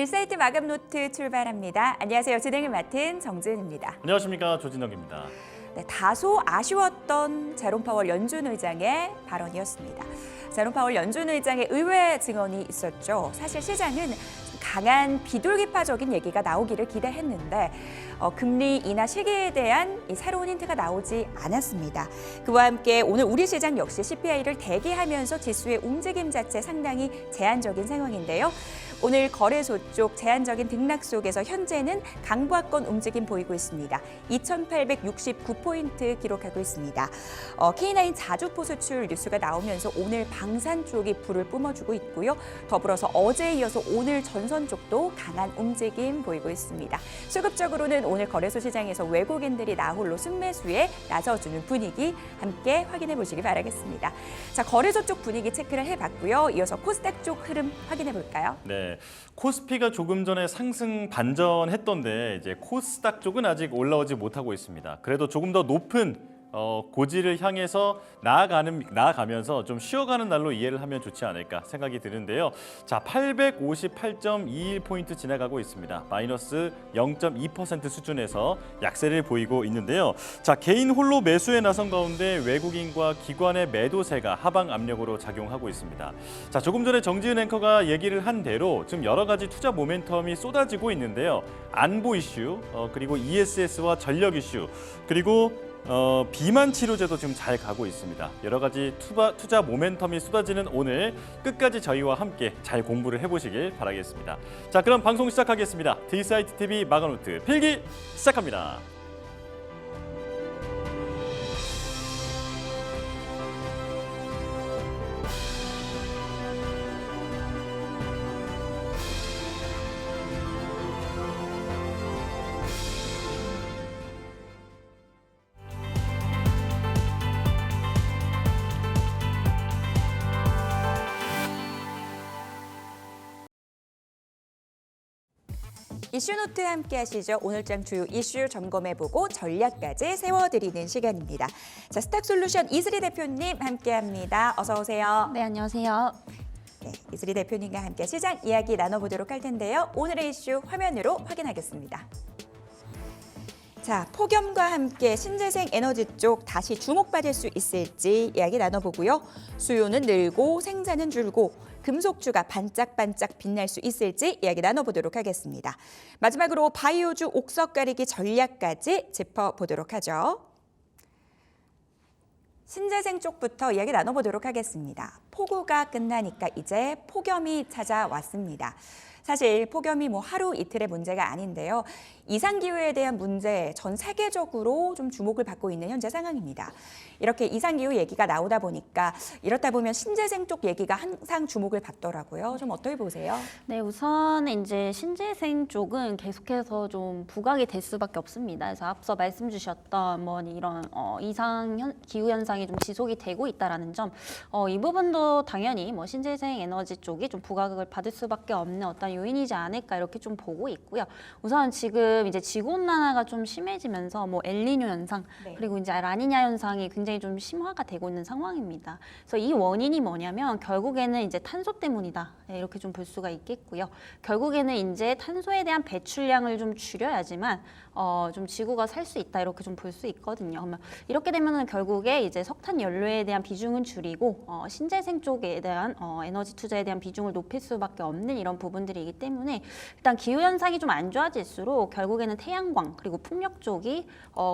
딜사이트 마감 노트 출발합니다. 안녕하세요. 진행을 맡은 정지은입니다. 안녕하십니까, 조진덕입니다. 네, 다소 아쉬웠던 제롬 파월 연준 의장의 발언이었습니다. 제롬 파월 연준 의장의 의외 증언이 있었죠. 사실 시장은 강한 비둘기파적인 얘기가 나오기를 기대했는데 금리 인하 시기에 대한 이 새로운 힌트가 나오지 않았습니다. 그와 함께 오늘 우리 시장 역시 CPI를 대기하면서 지수의 움직임 자체 상당히 제한적인 상황인데요. 오늘 거래소 쪽 제한적인 등락 속에서 현재는 강보합권 움직임 보이고 있습니다. 2,869포인트 기록하고 있습니다. K9 자주포 수출 뉴스가 나오면서 오늘 방산 쪽이 불을 뿜어주고 있고요. 더불어서 어제에 이어서 오늘 전선 쪽도 강한 움직임 보이고 있습니다. 수급적으로는 오늘 거래소 시장에서 외국인들이 나홀로 순매수에 나서주는 분위기 함께 확인해 보시기 바라겠습니다. 자, 거래소 쪽 분위기 체크를 해봤고요. 이어서 코스닥 쪽 흐름 확인해 볼까요? 네, 코스피가 조금 전에 상승 반전했던데 이제 코스닥 쪽은 아직 올라오지 못하고 있습니다. 그래도 조금 더 높은 고지를 향해서 나아가면서 좀 쉬어가는 날로 이해를 하면 좋지 않을까 생각이 드는데요. 자, 858.21포인트 지나가고 있습니다. 마이너스 0.2% 수준에서 약세를 보이고 있는데요. 자, 개인 홀로 매수에 나선 가운데 외국인과 기관의 매도세가 하방 압력으로 작용하고 있습니다. 자, 조금 전에 정지은 앵커가 얘기를 한 대로 지금 여러 가지 투자 모멘텀이 쏟아지고 있는데요. 안보 이슈, 그리고 ESS와 전력 이슈, 그리고 비만 치료제도 지금 잘 가고 있습니다. 여러 가지 투자 모멘텀이 쏟아지는 오늘 끝까지 저희와 함께 잘 공부를 해보시길 바라겠습니다. 자, 그럼 방송 시작하겠습니다. 딜사이트 TV 마감노트 필기 시작합니다. 이슈노트 함께 하시죠. 오늘장 주요 이슈 점검해보고 전략까지 세워드리는 시간입니다. 자, 스탁솔루션 이슬이 대표님 함께합니다. 어서 오세요. 네, 안녕하세요. 네, 이슬이 대표님과 함께 시장 이야기 나눠보도록 할 텐데요. 오늘의 이슈 화면으로 확인하겠습니다. 자, 폭염과 함께 신재생 에너지 쪽 다시 주목받을 수 있을지 이야기 나눠보고요. 수요는 늘고 생산은 줄고 금속주가 반짝반짝 빛날 수 있을지 이야기 나눠보도록 하겠습니다. 마지막으로 바이오주 옥석 가리기 전략까지 짚어보도록 하죠. 신재생 쪽부터 이야기 나눠보도록 하겠습니다. 폭우가 끝나니까 이제 폭염이 찾아왔습니다. 사실 폭염이 하루 이틀의 문제가 아닌데요. 이상기후에 대한 문제 전 세계적으로 좀 주목을 받고 있는 현재 상황입니다. 이렇게 이상기후 얘기가 나오다 보니까 이렇다 보면 신재생 쪽 얘기가 항상 주목을 받더라고요. 좀 어떻게 보세요? 네, 우선 이제 신재생 쪽은 계속해서 좀 부각이 될 수밖에 없습니다. 그래서 앞서 말씀 주셨던 이런 기후 현상이 좀 지속이 되고 있다라는 점, 이 부분도 당연히 신재생 에너지 쪽이 좀 부각을 받을 수밖에 없는 어떤 요인이지 않을까 이렇게 좀 보고 있고요. 우선 지금 이제 지구온난화가 좀 심해지면서 엘니뇨 현상, 네. 그리고 이제 라니냐 현상이 굉장히 좀 심화가 되고 있는 상황입니다. 그래서 이 원인이 뭐냐면 결국에는 이제 탄소 때문이다. 네, 이렇게 좀 볼 수가 있겠고요. 결국에는 이제 탄소에 대한 배출량을 좀 줄여야지만 좀 지구가 살 수 있다 이렇게 좀 볼 수 있거든요. 그러면 이렇게 되면은 결국에 이제 석탄 연료에 대한 비중은 줄이고 신재생 쪽에 대한 에너지 투자에 대한 비중을 높일 수밖에 없는 이런 부분들이기 때문에 일단 기후 현상이 좀 안 좋아질수록 결국에는 태양광 그리고 풍력 쪽이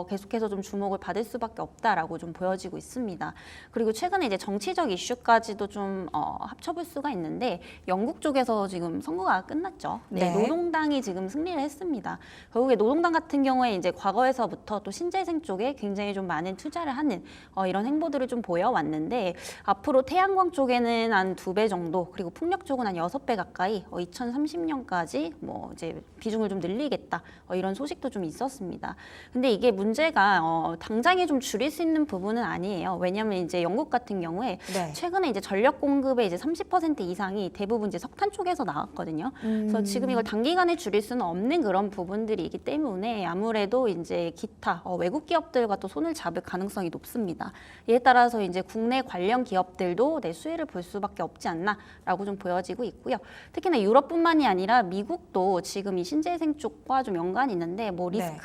계속해서 좀 주목을 받을 수밖에 없다라고 좀 보여지고 있습니다. 그리고 최근에 이제 정치적 이슈까지도 좀 합쳐볼 수가 있는데 영국 쪽에서 지금 선거가 끝났죠. 네, 네. 노동당이 지금 승리를 했습니다. 결국에 노동당 같은 경우에 이제 과거에서부터 또 신재생 쪽에 굉장히 좀 많은 투자를 하는 이런 행보들을 좀 보여왔는데 앞으로 태양광 쪽에는 한 2배 정도 그리고 풍력 쪽은 한 6배 가까이 2030년까지 이제 비중을 좀 늘리겠다 이런 소식도 좀 있었습니다. 근데 이게 문제가 당장에 좀 줄일 수 있는 부분은 아니에요. 왜냐하면 이제 영국 같은 경우에 네. 최근에 이제 전력 공급의 이제 30% 이상이 대부분 이제 석탄 쪽에서 나왔거든요. 그래서 지금 이걸 단기간에 줄일 수는 없는 그런 부분들이기 때문에 아무래도 이제 기타 외국 기업들과 또 손을 잡을 가능성이 높습니다. 이에 따라서 이제 국내 관련 기업들도 내 수혜를 볼 수밖에 없지 않나라고 좀 보여지고 있고요. 특히나 유럽뿐만 우리나라뿐만이 아니라 미국도 지금 이 신재생 쪽과 좀 연관이 있는데 뭐 네.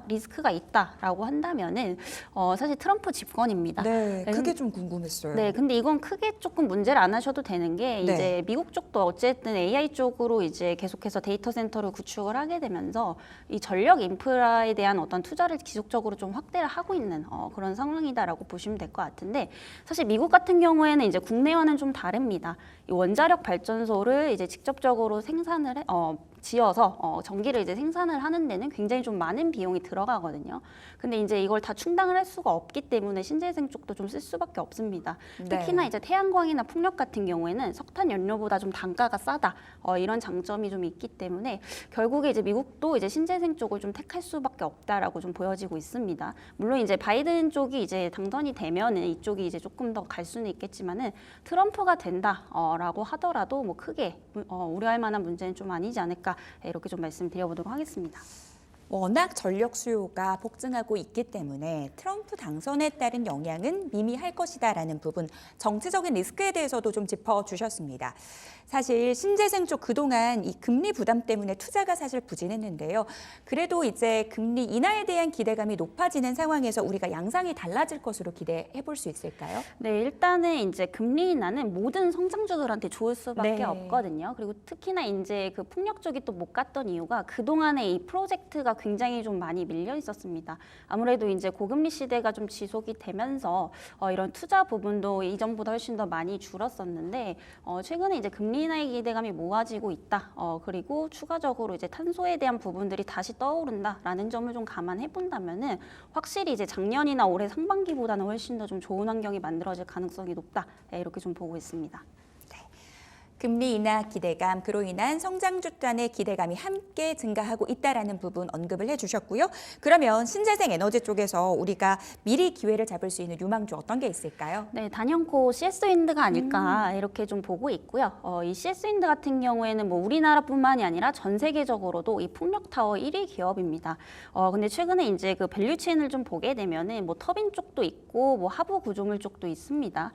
리스크가 있다라고 한다면은 사실 트럼프 집권입니다. 네, 그게 좀 궁금했어요. 네, 근데 이건 크게 조금 문제를 안 하셔도 되는 게 네. 이제 미국 쪽도 어쨌든 AI 쪽으로 이제 계속해서 데이터 센터를 구축을 하게 되면서 이 전력 인프라에 대한 어떤 투자를 지속적으로 좀 확대를 하고 있는 그런 상황이다라고 보시면 될 것 같은데 사실 미국 같은 경우에는 이제 국내와는 좀 다릅니다. 이 원자력 발전소를 이제 직접적으로 지어서 전기를 이제 생산을 하는 데는 굉장히 좀 많은 비용이 들어가거든요. 근데 이제 이걸 다 충당을 할 수가 없기 때문에 신재생 쪽도 좀 쓸 수밖에 없습니다. 네. 특히나 이제 태양광이나 풍력 같은 경우에는 석탄 연료보다 좀 단가가 싸다 이런 장점이 좀 있기 때문에 결국에 이제 미국도 이제 신재생 쪽을 좀 택할 수밖에 없다라고 좀 보여지고 있습니다. 물론 이제 바이든 쪽이 이제 당선이 되면은 이쪽이 이제 조금 더 갈 수는 있겠지만은 트럼프가 된다라고 하더라도 뭐 크게 우려할 만한 문제는 좀 아니지 않을까 이렇게 좀 말씀드려보도록 하겠습니다. 워낙 전력 수요가 폭증하고 있기 때문에 트럼프 당선에 따른 영향은 미미할 것이다라는 부분, 정치적인 리스크에 대해서도 좀 짚어주셨습니다. 사실 신재생 쪽 그동안 이 금리 부담 때문에 투자가 사실 부진했는데요. 그래도 이제 금리 인하에 대한 기대감이 높아지는 상황에서 우리가 양상이 달라질 것으로 기대해 볼 수 있을까요? 네, 일단은 이제 금리 인하는 모든 성장주들한테 좋을 수밖에 네. 없거든요. 그리고 특히나 이제 그 풍력 쪽이 또 못 갔던 이유가 그동안에 이 프로젝트가 굉장히 좀 많이 밀려 있었습니다. 아무래도 이제 고금리 시대가 좀 지속이 되면서 이런 투자 부분도 이전보다 훨씬 더 많이 줄었었는데 최근에 이제 금리 인하의 기대감이 모아지고 있다. 그리고 추가적으로 이제 탄소에 대한 부분들이 다시 떠오른다라는 점을 좀 감안해 본다면은 확실히 이제 작년이나 올해 상반기보다는 훨씬 더 좀 좋은 환경이 만들어질 가능성이 높다. 이렇게 좀 보고 있습니다. 금리 인하 기대감, 그로 인한 성장주 단의 기대감이 함께 증가하고 있다라는 부분 언급을 해주셨고요. 그러면 신재생 에너지 쪽에서 우리가 미리 기회를 잡을 수 있는 유망주 어떤 게 있을까요? 네, 단연코 CS 윈드가 아닐까 이렇게 좀 보고 있고요. 이 CS 윈드 같은 경우에는 뭐 우리나라뿐만이 아니라 전 세계적으로도 이 풍력 타워 1위 기업입니다. 근데 최근에 이제 그 밸류 체인을 좀 보게 되면은 뭐 터빈 쪽도 있고 뭐 하부 구조물 쪽도 있습니다.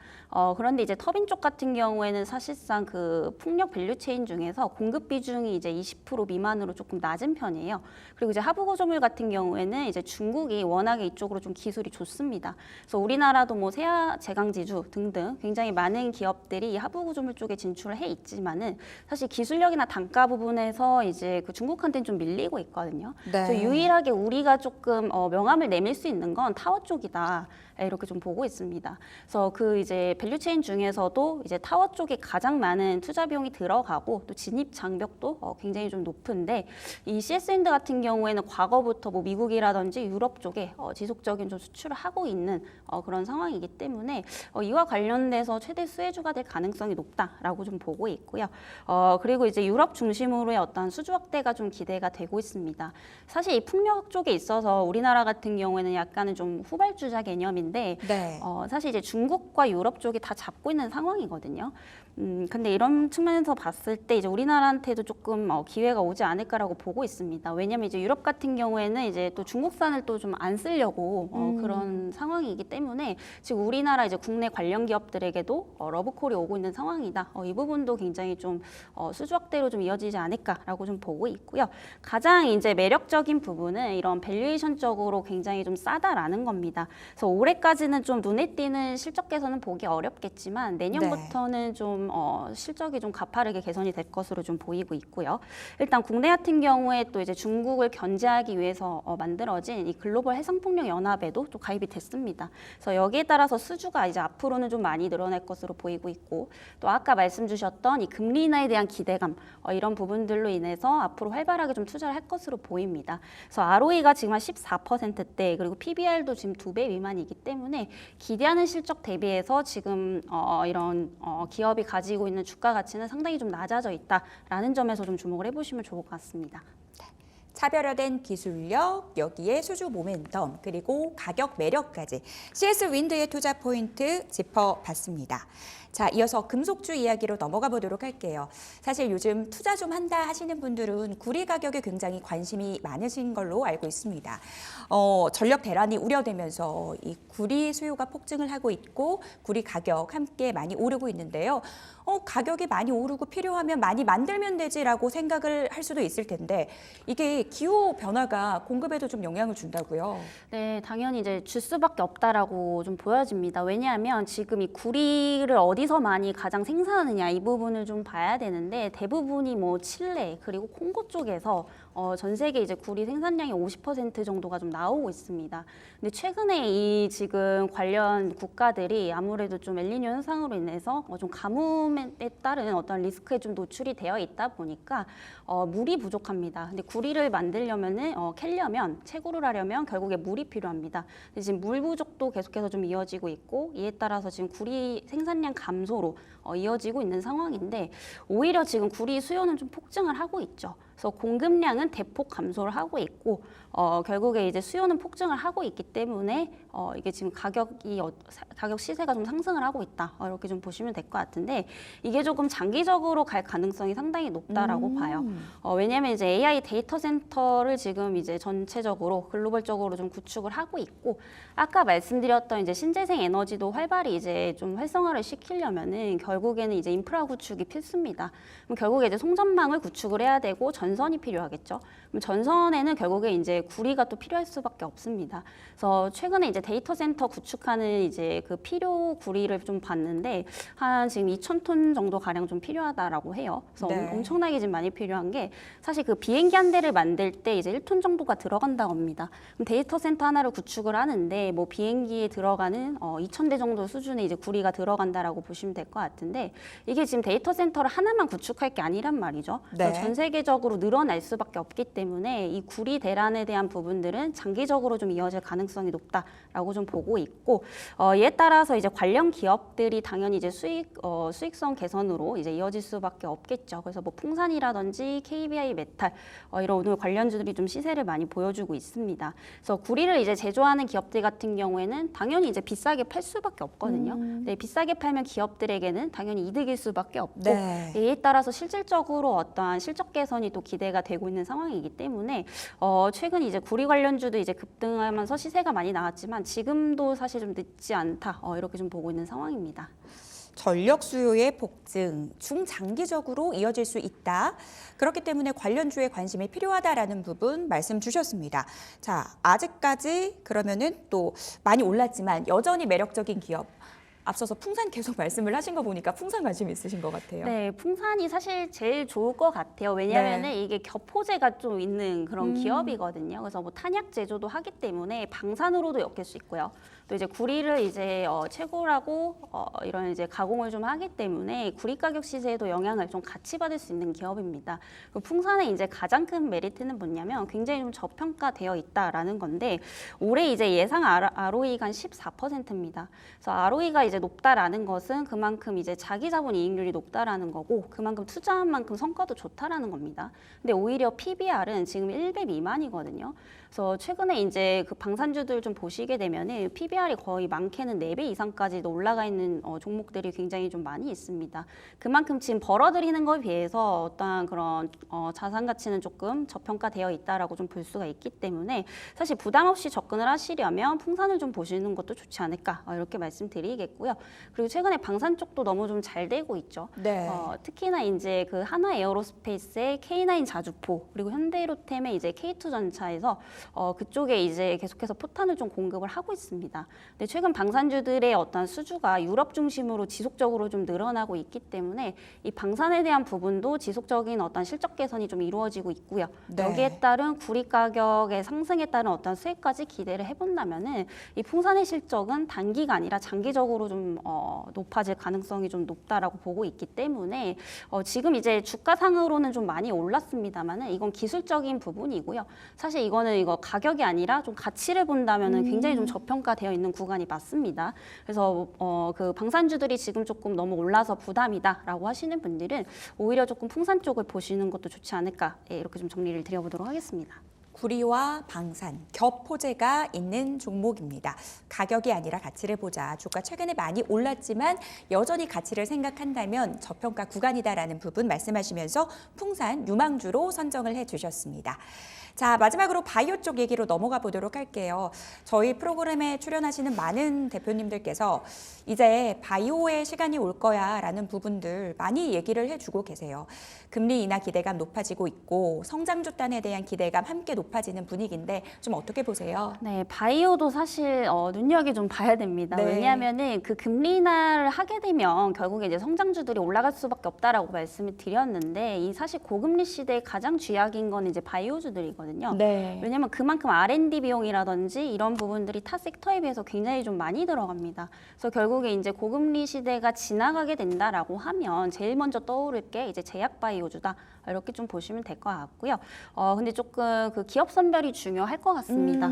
그런데 이제 터빈 쪽 같은 경우에는 사실상 그 풍력 밸류 체인 중에서 공급 비중이 이제 20% 미만으로 조금 낮은 편이에요. 그리고 이제 하부 구조물 같은 경우에는 이제 중국이 워낙에 이쪽으로 좀 기술이 좋습니다. 그래서 우리나라도 뭐 세아 제강지주 등등 굉장히 많은 기업들이 이 하부 구조물 쪽에 진출을 해 있지만은 사실 기술력이나 단가 부분에서 이제 그 중국한테는 좀 밀리고 있거든요. 네. 그래서 유일하게 우리가 조금 명함을 내밀 수 있는 건 타워 쪽이다. 이렇게 좀 보고 있습니다. 그래서 그 이제 밸류체인 중에서도 이제 타워 쪽에 가장 많은 투자 비용이 들어가고 또 진입 장벽도 굉장히 좀 높은데 이 CS 윈드 같은 경우에는 과거부터 뭐 미국이라든지 유럽 쪽에 지속적인 좀 수출을 하고 있는 그런 상황이기 때문에 이와 관련돼서 최대 수혜주가 될 가능성이 높다라고 좀 보고 있고요. 그리고 이제 유럽 중심으로의 어떤 수주 확대가 좀 기대가 되고 있습니다. 사실 이 풍력 쪽에 있어서 우리나라 같은 경우에는 약간은 좀 후발주자 개념인데 네. 사실 이제 중국과 유럽 쪽이 다 잡고 있는 상황이거든요. 근데 이런 측면에서 봤을 때 이제 우리나라한테도 조금 기회가 오지 않을까라고 보고 있습니다. 왜냐하면 이제 유럽 같은 경우에는 이제 또 중국산을 또 좀 안 쓰려고 그런 상황이기 때문에 지금 우리나라 이제 국내 관련 기업들에게도 러브콜이 오고 있는 상황이다. 이 부분도 굉장히 좀 수주 확대로 좀 이어지지 않을까라고 좀 보고 있고요. 가장 이제 매력적인 부분은 이런 밸류에이션적으로 굉장히 좀 싸다라는 겁니다. 그래서 올해까지는 좀 눈에 띄는 실적 개선은 보기 어렵겠지만 내년부터는 좀 실적이 좀 가파르게 개선이 될 것으로 좀 보이고 있고요. 일단 국내 같은 경우에 또 이제 중국을 견제하기 위해서 만들어진 이 글로벌 해상풍력 연합에도 또 가입이 됐습니다. 그래서 여기에 따라서 수주가 이제 앞으로는 좀 많이 늘어날 것으로 보이고 있고 또 아까 말씀 주셨던 이 금리 인하에 대한 기대감 이런 부분들로 인해서 앞으로 활발하게 좀 투자를 할 것으로 보입니다. 그래서 ROE가 지금 한 14%대 그리고 PBR도 지금 2배 미만이기 때문에 기대하는 실적 대비해서 지금 이런 기업이 가지고 있는 주가 가치는 상당히 좀 낮아져 있다라는 점에서 좀 주목을 해보시면 좋을 것 같습니다. 차별화된 기술력, 여기에 수주 모멘텀, 그리고 가격 매력까지 CS 윈드의 투자 포인트 짚어봤습니다. 자, 이어서 금속주 이야기로 넘어가 보도록 할게요. 사실 요즘 투자 좀 한다 하시는 분들은 구리 가격에 굉장히 관심이 많으신 걸로 알고 있습니다. 전력 대란이 우려되면서 이 구리 수요가 폭증을 하고 있고 구리 가격 함께 많이 오르고 있는데요. 가격이 많이 오르고 필요하면 많이 만들면 되지라고 생각을 할 수도 있을 텐데 이게 기후 변화가 공급에도 좀 영향을 준다고요? 네, 당연히 이제 줄 수밖에 없다라고 좀 보여집니다. 왜냐하면 지금 이 구리를 어디서 많이 가장 생산하느냐 이 부분을 좀 봐야 되는데 대부분이 뭐 칠레 그리고 콩고 쪽에서 전 세계 이제 구리 생산량의 50% 정도가 좀 나오고 있습니다. 근데 최근에 이 지금 관련 국가들이 아무래도 좀 엘니뇨 현상으로 인해서 좀 가뭄에 따른 어떤 리스크에 좀 노출이 되어 있다 보니까 물이 부족합니다. 근데 구리를 만들려면은 캐려면 채굴을 하려면 결국에 물이 필요합니다. 근데 지금 물 부족도 계속해서 좀 이어지고 있고 이에 따라서 지금 구리 생산량 감소로 이어지고 있는 상황인데 오히려 지금 구리 수요는 좀 폭증을 하고 있죠. 그래서 공급량은 대폭 감소를 하고 있고 결국에 이제 수요는 폭증을 하고 있기 때문에 이게 지금 가격 시세가 좀 상승을 하고 있다 이렇게 좀 보시면 될 것 같은데 이게 조금 장기적으로 갈 가능성이 상당히 높다라고 봐요. 왜냐하면 이제 AI 데이터 센터를 지금 이제 전체적으로 글로벌적으로 좀 구축을 하고 있고 아까 말씀드렸던 이제 신재생 에너지도 활발히 이제 좀 활성화를 시키려면은 결국에는 이제 인프라 구축이 필수입니다. 그럼 결국에 이제 송전망을 구축을 해야 되고 전선이 필요하겠죠. 그럼 전선에는 결국에 이제 구리가 또 필요할 수밖에 없습니다. 그래서 최근에 이제 데이터 센터 구축하는 이제 그 필요 구리를 좀 봤는데 한 지금 2,000톤 정도 가량 좀 필요하다라고 해요. 그래서 네. 엄청나게 지금 많이 필요한 게 사실 그 비행기 한 대를 만들 때 이제 1톤 정도가 들어간다고 합니다. 그럼 데이터 센터 하나를 구축을 하는데 뭐 비행기에 들어가는 2,000대 정도 수준의 이제 구리가 들어간다라고 보시면 될 것 같은데 이게 지금 데이터 센터를 하나만 구축할 게 아니란 말이죠. 네. 전 세계적으로 늘어날 수밖에 없기 때문에 이 구리 대란에 대한 부분들은 장기적으로 좀 이어질 가능성이 높다라고 좀 보고 있고 이에 따라서 이제 관련 기업들이 당연히 이제 수익성 개선으로 이제 이어질 수밖에 없겠죠. 그래서 뭐 풍산이라든지 KBI 메탈 이런 오늘 관련주들이 좀 시세를 많이 보여주고 있습니다. 그래서 구리를 이제 제조하는 기업들 같은 경우에는 당연히 이제 비싸게 팔 수밖에 없거든요. 네, 비싸게 팔면 기업들에게는 당연히 이득일 수밖에 없고 네. 이에 따라서 실질적으로 어떠한 실적 개선이 또 기대가 되고 있는 상황이기 때문에 최근 이제 구리 관련주도 이제 급등하면서 시세가 많이 나왔지만 지금도 사실 좀 늦지 않다 이렇게 좀 보고 있는 상황입니다. 전력 수요의 폭증, 중장기적으로 이어질 수 있다. 그렇기 때문에 관련주에 관심이 필요하다라는 부분 말씀 주셨습니다. 자, 아직까지 그러면은 또 많이 올랐지만 여전히 매력적인 기업. 앞서서 풍산 계속 말씀을 하신 거 보니까 풍산 관심 있으신 것 같아요. 네, 풍산이 사실 제일 좋을 것 같아요. 왜냐하면 이게 겹포제가 좀 있는 그런 기업이거든요. 그래서 뭐 탄약 제조도 하기 때문에 방산으로도 엮일 수 있고요. 또 이제 구리를 이제 채굴하고 이런 이제 가공을 좀 하기 때문에 구리 가격 시세에도 영향을 좀 같이 받을 수 있는 기업입니다. 그리고 풍산의 이제 가장 큰 메리트는 뭐냐면 굉장히 좀 저평가되어 있다라는 건데 올해 이제 예상 ROE가 한 14%입니다. 그래서 ROE가 이제 높다라는 것은 그만큼 이제 자기 자본 이익률이 높다라는 거고 그만큼 투자한 만큼 성과도 좋다라는 겁니다. 근데 오히려 PBR은 지금 1배 미만이거든요. 그래서 최근에 이제 그 방산주들 좀 보시게 되면은 PBR이 거의 많게는 4배 이상까지도 올라가 있는 종목들이 굉장히 좀 많이 있습니다. 그만큼 지금 벌어들이는 거에 비해서 어떠한 그런 자산 가치는 조금 저평가되어 있다라고 좀 볼 수가 있기 때문에 사실 부담 없이 접근을 하시려면 풍산을 좀 보시는 것도 좋지 않을까 이렇게 말씀드리겠고요. 그리고 최근에 방산 쪽도 너무 좀 잘 되고 있죠. 네. 특히나 이제 그 하나 에어로스페이스의 K9 자주포 그리고 현대로템의 이제 K2 전차에서 그쪽에 이제 계속해서 포탄을 좀 공급을 하고 있습니다. 근데 최근 방산주들의 어떤 수주가 유럽 중심으로 지속적으로 좀 늘어나고 있기 때문에 이 방산에 대한 부분도 지속적인 어떤 실적 개선이 좀 이루어지고 있고요. 네. 여기에 따른 구리 가격의 상승에 따른 어떤 수혜까지 기대를 해본다면은 이 풍산의 실적은 단기가 아니라 장기적으로 좀 높아질 가능성이 좀 높다라고 보고 있기 때문에 지금 이제 주가상으로는 좀 많이 올랐습니다만은 이건 기술적인 부분이고요. 사실 이거 가격이 아니라 좀 가치를 본다면은 굉장히 좀 저평가되어 있는 구간이 맞습니다. 그래서 그 방산주들이 지금 조금 너무 올라서 부담이다라고 하시는 분들은 오히려 조금 풍산 쪽을 보시는 것도 좋지 않을까 이렇게 좀 정리를 드려보도록 하겠습니다. 구리와 방산, 겹 호재가 있는 종목입니다. 가격이 아니라 가치를 보자. 주가 최근에 많이 올랐지만 여전히 가치를 생각한다면 저평가 구간이다라는 부분 말씀하시면서 풍산, 유망주로 선정을 해주셨습니다. 자, 마지막으로 바이오 쪽 얘기로 넘어가 보도록 할게요. 저희 프로그램에 출연하시는 많은 대표님들께서 이제 바이오의 시간이 올 거야 라는 부분들 많이 얘기를 해주고 계세요. 금리 인하 기대감 높아지고 있고 성장주 단에 대한 기대감 함께 높아지는 분위기인데 좀 어떻게 보세요? 네, 바이오도 사실 눈여겨 좀 봐야 됩니다. 네. 왜냐하면은 그 금리 인하를 하게 되면 결국에 이제 성장주들이 올라갈 수밖에 없다라고 말씀을 드렸는데 이 사실 고금리 시대에 가장 쥐약인 건 이제 바이오주들이거든요. 네. 왜냐하면 그만큼 R&D 비용이라든지 이런 부분들이 타 섹터에 비해서 굉장히 좀 많이 들어갑니다. 그래서 결국에 이제 고금리 시대가 지나가게 된다라고 하면 제일 먼저 떠오를 게 이제 제약 바이오주다. 이렇게 좀 보시면 될 것 같고요. 근데 조금 그 기업 선별이 중요할 것 같습니다.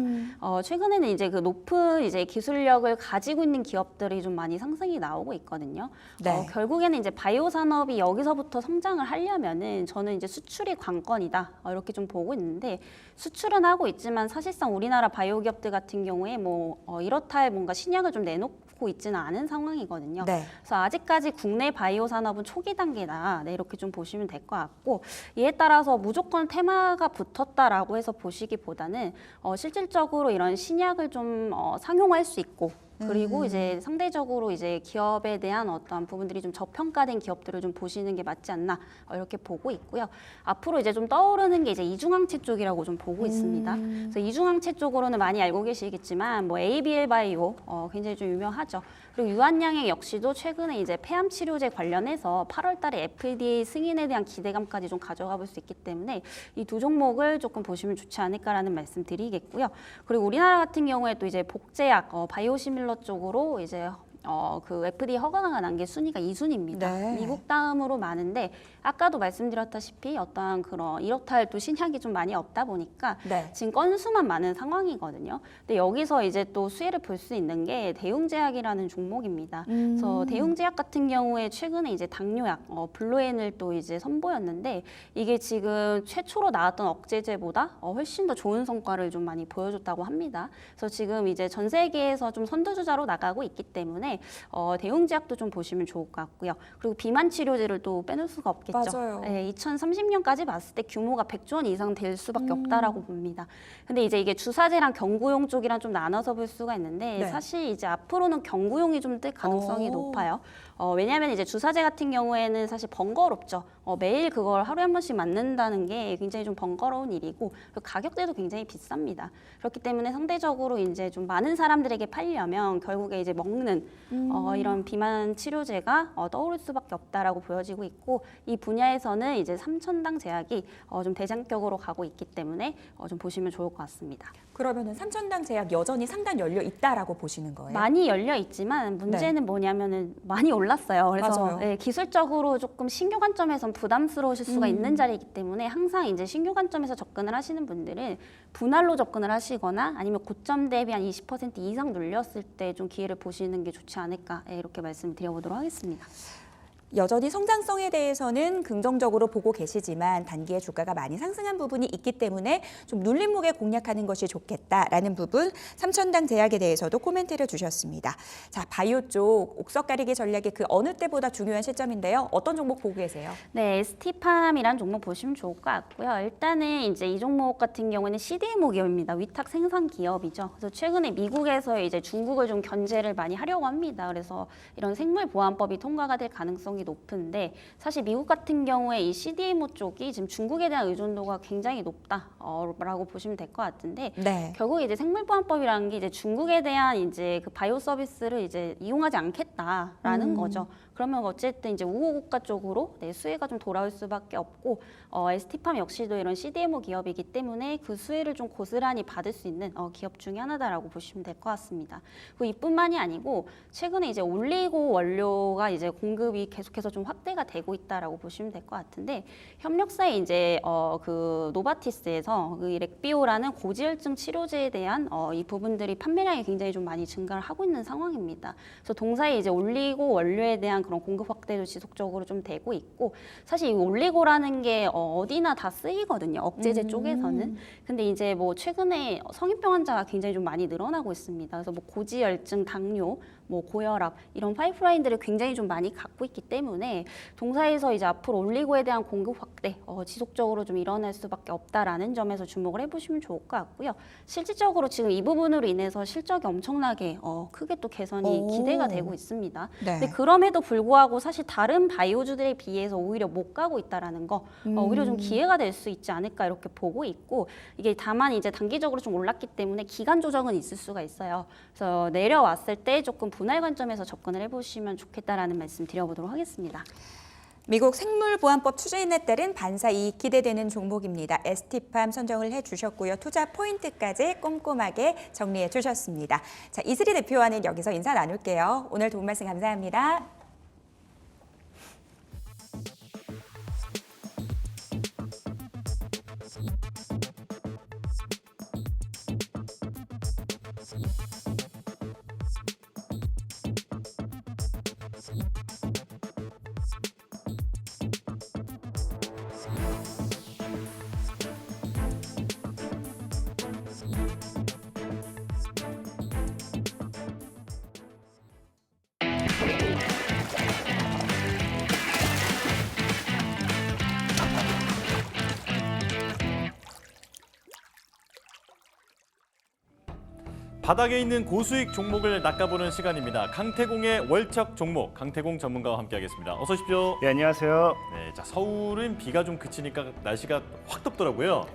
최근에는 이제 그 높은 이제 기술력을 가지고 있는 기업들이 좀 많이 상승이 나오고 있거든요. 네. 결국에는 이제 바이오 산업이 여기서부터 성장을 하려면은 저는 이제 수출이 관건이다. 이렇게 좀 보고 있는데 수출은 하고 있지만 사실상 우리나라 바이오 기업들 같은 경우에 뭐 이렇다 할 뭔가 신약을 좀 내놓고 있지는 않은 상황이거든요. 네. 그래서 아직까지 국내 바이오 산업은 초기 단계다. 네, 이렇게 좀 보시면 될 것 같고 이에 따라서 무조건 테마가 붙었다라고 해서 보시기보다는 실질적으로 이런 신약을 좀 상용할 수 있고 그리고 이제 상대적으로 이제 기업에 대한 어떠한 부분들이 좀 저평가된 기업들을 좀 보시는 게 맞지 않나 이렇게 보고 있고요. 앞으로 이제 좀 떠오르는 게 이제 이중항체 쪽이라고 좀 보고 있습니다. 그래서 이중항체 쪽으로는 많이 알고 계시겠지만 뭐 ABL 바이오 굉장히 좀 유명하죠. 그리고 유한양행 역시도 최근에 이제 폐암 치료제 관련해서 8월달에 FDA 승인에 대한 기대감까지 좀 가져가 볼 수 있기 때문에 이 두 종목을 조금 보시면 좋지 않을까라는 말씀 드리겠고요. 그리고 우리나라 같은 경우에 또 이제 복제약 바이오시밀러 쪽으로 이제 그 FDA 허가가 난 게 순위가 2순위입니다. 네. 미국 다음으로 많은데 아까도 말씀드렸다시피 어떠한 그런 이렇다 할 또 신약이 좀 많이 없다 보니까 네. 지금 건수만 많은 상황이거든요. 근데 여기서 이제 또 수혜를 볼 수 있는 게 대웅제약이라는 종목입니다. 그래서 대웅제약 같은 경우에 최근에 이제 당뇨약 블로엔을 또 이제 선보였는데 이게 지금 최초로 나왔던 억제제보다 훨씬 더 좋은 성과를 좀 많이 보여줬다고 합니다. 그래서 지금 이제 전 세계에서 좀 선두주자로 나가고 있기 때문에 대웅제약도 좀 보시면 좋을 것 같고요. 그리고 비만 치료제를 또 빼놓을 수가 없겠죠. 맞아요. 네, 2030년까지 봤을 때 규모가 100조 원 이상 될 수밖에 없다라고 봅니다. 근데 이제 이게 주사제랑 경구용 쪽이랑 좀 나눠서 볼 수가 있는데 네. 사실 이제 앞으로는 경구용이 좀 뜰 가능성이 높아요. 왜냐하면 이제 주사제 같은 경우에는 사실 번거롭죠. 매일 그걸 하루에 한 번씩 맞는다는 게 굉장히 좀 번거로운 일이고 가격대도 굉장히 비쌉니다. 그렇기 때문에 상대적으로 이제 좀 많은 사람들에게 팔려면 결국에 이제 먹는 이런 비만 치료제가 떠오를 수밖에 없다라고 보여지고 있고 이 분야에서는 이제 삼천당 제약이 좀 대장격으로 가고 있기 때문에 좀 보시면 좋을 것 같습니다. 그러면은 삼천당 제약 여전히 상단 열려 있다라고 보시는 거예요? 많이 열려 있지만 문제는 뭐냐면은 많이 올랐어요. 그래서 맞아요. 네, 기술적으로 조금 신규 관점에선 부담스러우실 수가 있는 자리이기 때문에 항상 이제 신규 관점에서 접근을 하시는 분들은 분할로 접근을 하시거나 아니면 고점 대비 한 20% 이상 눌렸을 때 좀 기회를 보시는 게 좋지 않을까 이렇게 말씀을 드려보도록 하겠습니다. 여전히 성장성에 대해서는 긍정적으로 보고 계시지만 단기에 주가가 많이 상승한 부분이 있기 때문에 좀 눌림목에 공략하는 것이 좋겠다라는 부분 삼천당 제약에 대해서도 코멘트를 주셨습니다. 자, 바이오 쪽 옥석 가리기 전략이 그 어느 때보다 중요한 시점인데요. 어떤 종목 보고 계세요? 네, ST팜이란 종목 보시면 좋을 것 같고요. 일단은 이제 이 종목 같은 경우는 CDMO 기업입니다. 위탁 생산 기업이죠. 그래서 최근에 미국에서 이제 중국을 좀 견제를 많이 하려고 합니다. 그래서 이런 생물보안법이 통과가 될 가능성이 높은데 사실 미국 같은 경우에 이 CDMO 쪽이 지금 중국에 대한 의존도가 굉장히 높다라고 보시면 될 것 같은데 네. 결국 이제 생물보안법이라는 게 이제 중국에 대한 이제 그 바이오 서비스를 이제 이용하지 않겠다라는 거죠. 그러면 어쨌든 이제 우호국가 쪽으로 수혜가 좀 돌아올 수밖에 없고 ST팜 역시도 이런 CDMO 기업이기 때문에 그 수혜를 좀 고스란히 받을 수 있는 기업 중에 하나다라고 보시면 될 것 같습니다. 그리고 이뿐만이 아니고 최근에 이제 올리고 원료가 이제 공급이 계속 계속해서 좀 확대가 되고 있다라고 보시면 될 것 같은데 협력사에 이제 그 노바티스에서 그 렉비오라는 고지혈증 치료제에 대한 이 부분들이 판매량이 굉장히 좀 많이 증가를 하고 있는 상황입니다. 그래서 동사에 이제 올리고 원료에 대한 그런 공급 확대도 지속적으로 좀 되고 있고 사실 이 올리고라는 게 어디나 다 쓰이거든요. 억제제 쪽에서는. 근데 이제 뭐 최근에 성인병 환자가 굉장히 좀 많이 늘어나고 있습니다. 그래서 뭐 고지혈증, 당뇨, 뭐 고혈압 이런 파이프라인들을 굉장히 좀 많이 갖고 있기 때문에 동사에서 이제 앞으로 올리고에 대한 공급 확대 지속적으로 좀 일어날 수밖에 없다라는 점에서 주목을 해보시면 좋을 것 같고요. 실질적으로 지금 이 부분으로 인해서 실적이 엄청나게 크게 또 개선이 기대가 되고 있습니다. 네. 근데 그럼에도 불구하고 사실 다른 바이오주들에 비해서 오히려 못 가고 있다라는 거 오히려 좀 기회가 될 수 있지 않을까 이렇게 보고 있고 이게 다만 이제 단기적으로 좀 올랐기 때문에 기간 조정은 있을 수가 있어요. 그래서 내려왔을 때 조금 분할 관점에서 접근을 해보시면 좋겠다라는 말씀 드려보도록 하겠습니다. 미국 생물보안법 추진에 따른 반사 이익 기대되는 종목입니다. ST팜 선정을 해주셨고요. 투자 포인트까지 꼼꼼하게 정리해 주셨습니다. 자, 이슬이 대표와는 여기서 인사 나눌게요. 오늘 도움 말씀 감사합니다. 바닥에 있는 고수익 종목을 낚아보는 시간입니다. 강태공의 월척 종목, 강태공 전문가와 함께하겠습니다. 어서 오십시오. 네, 안녕하세요. 네, 자 서울은 비가 좀 그치니까 날씨가 확 덥더라고요.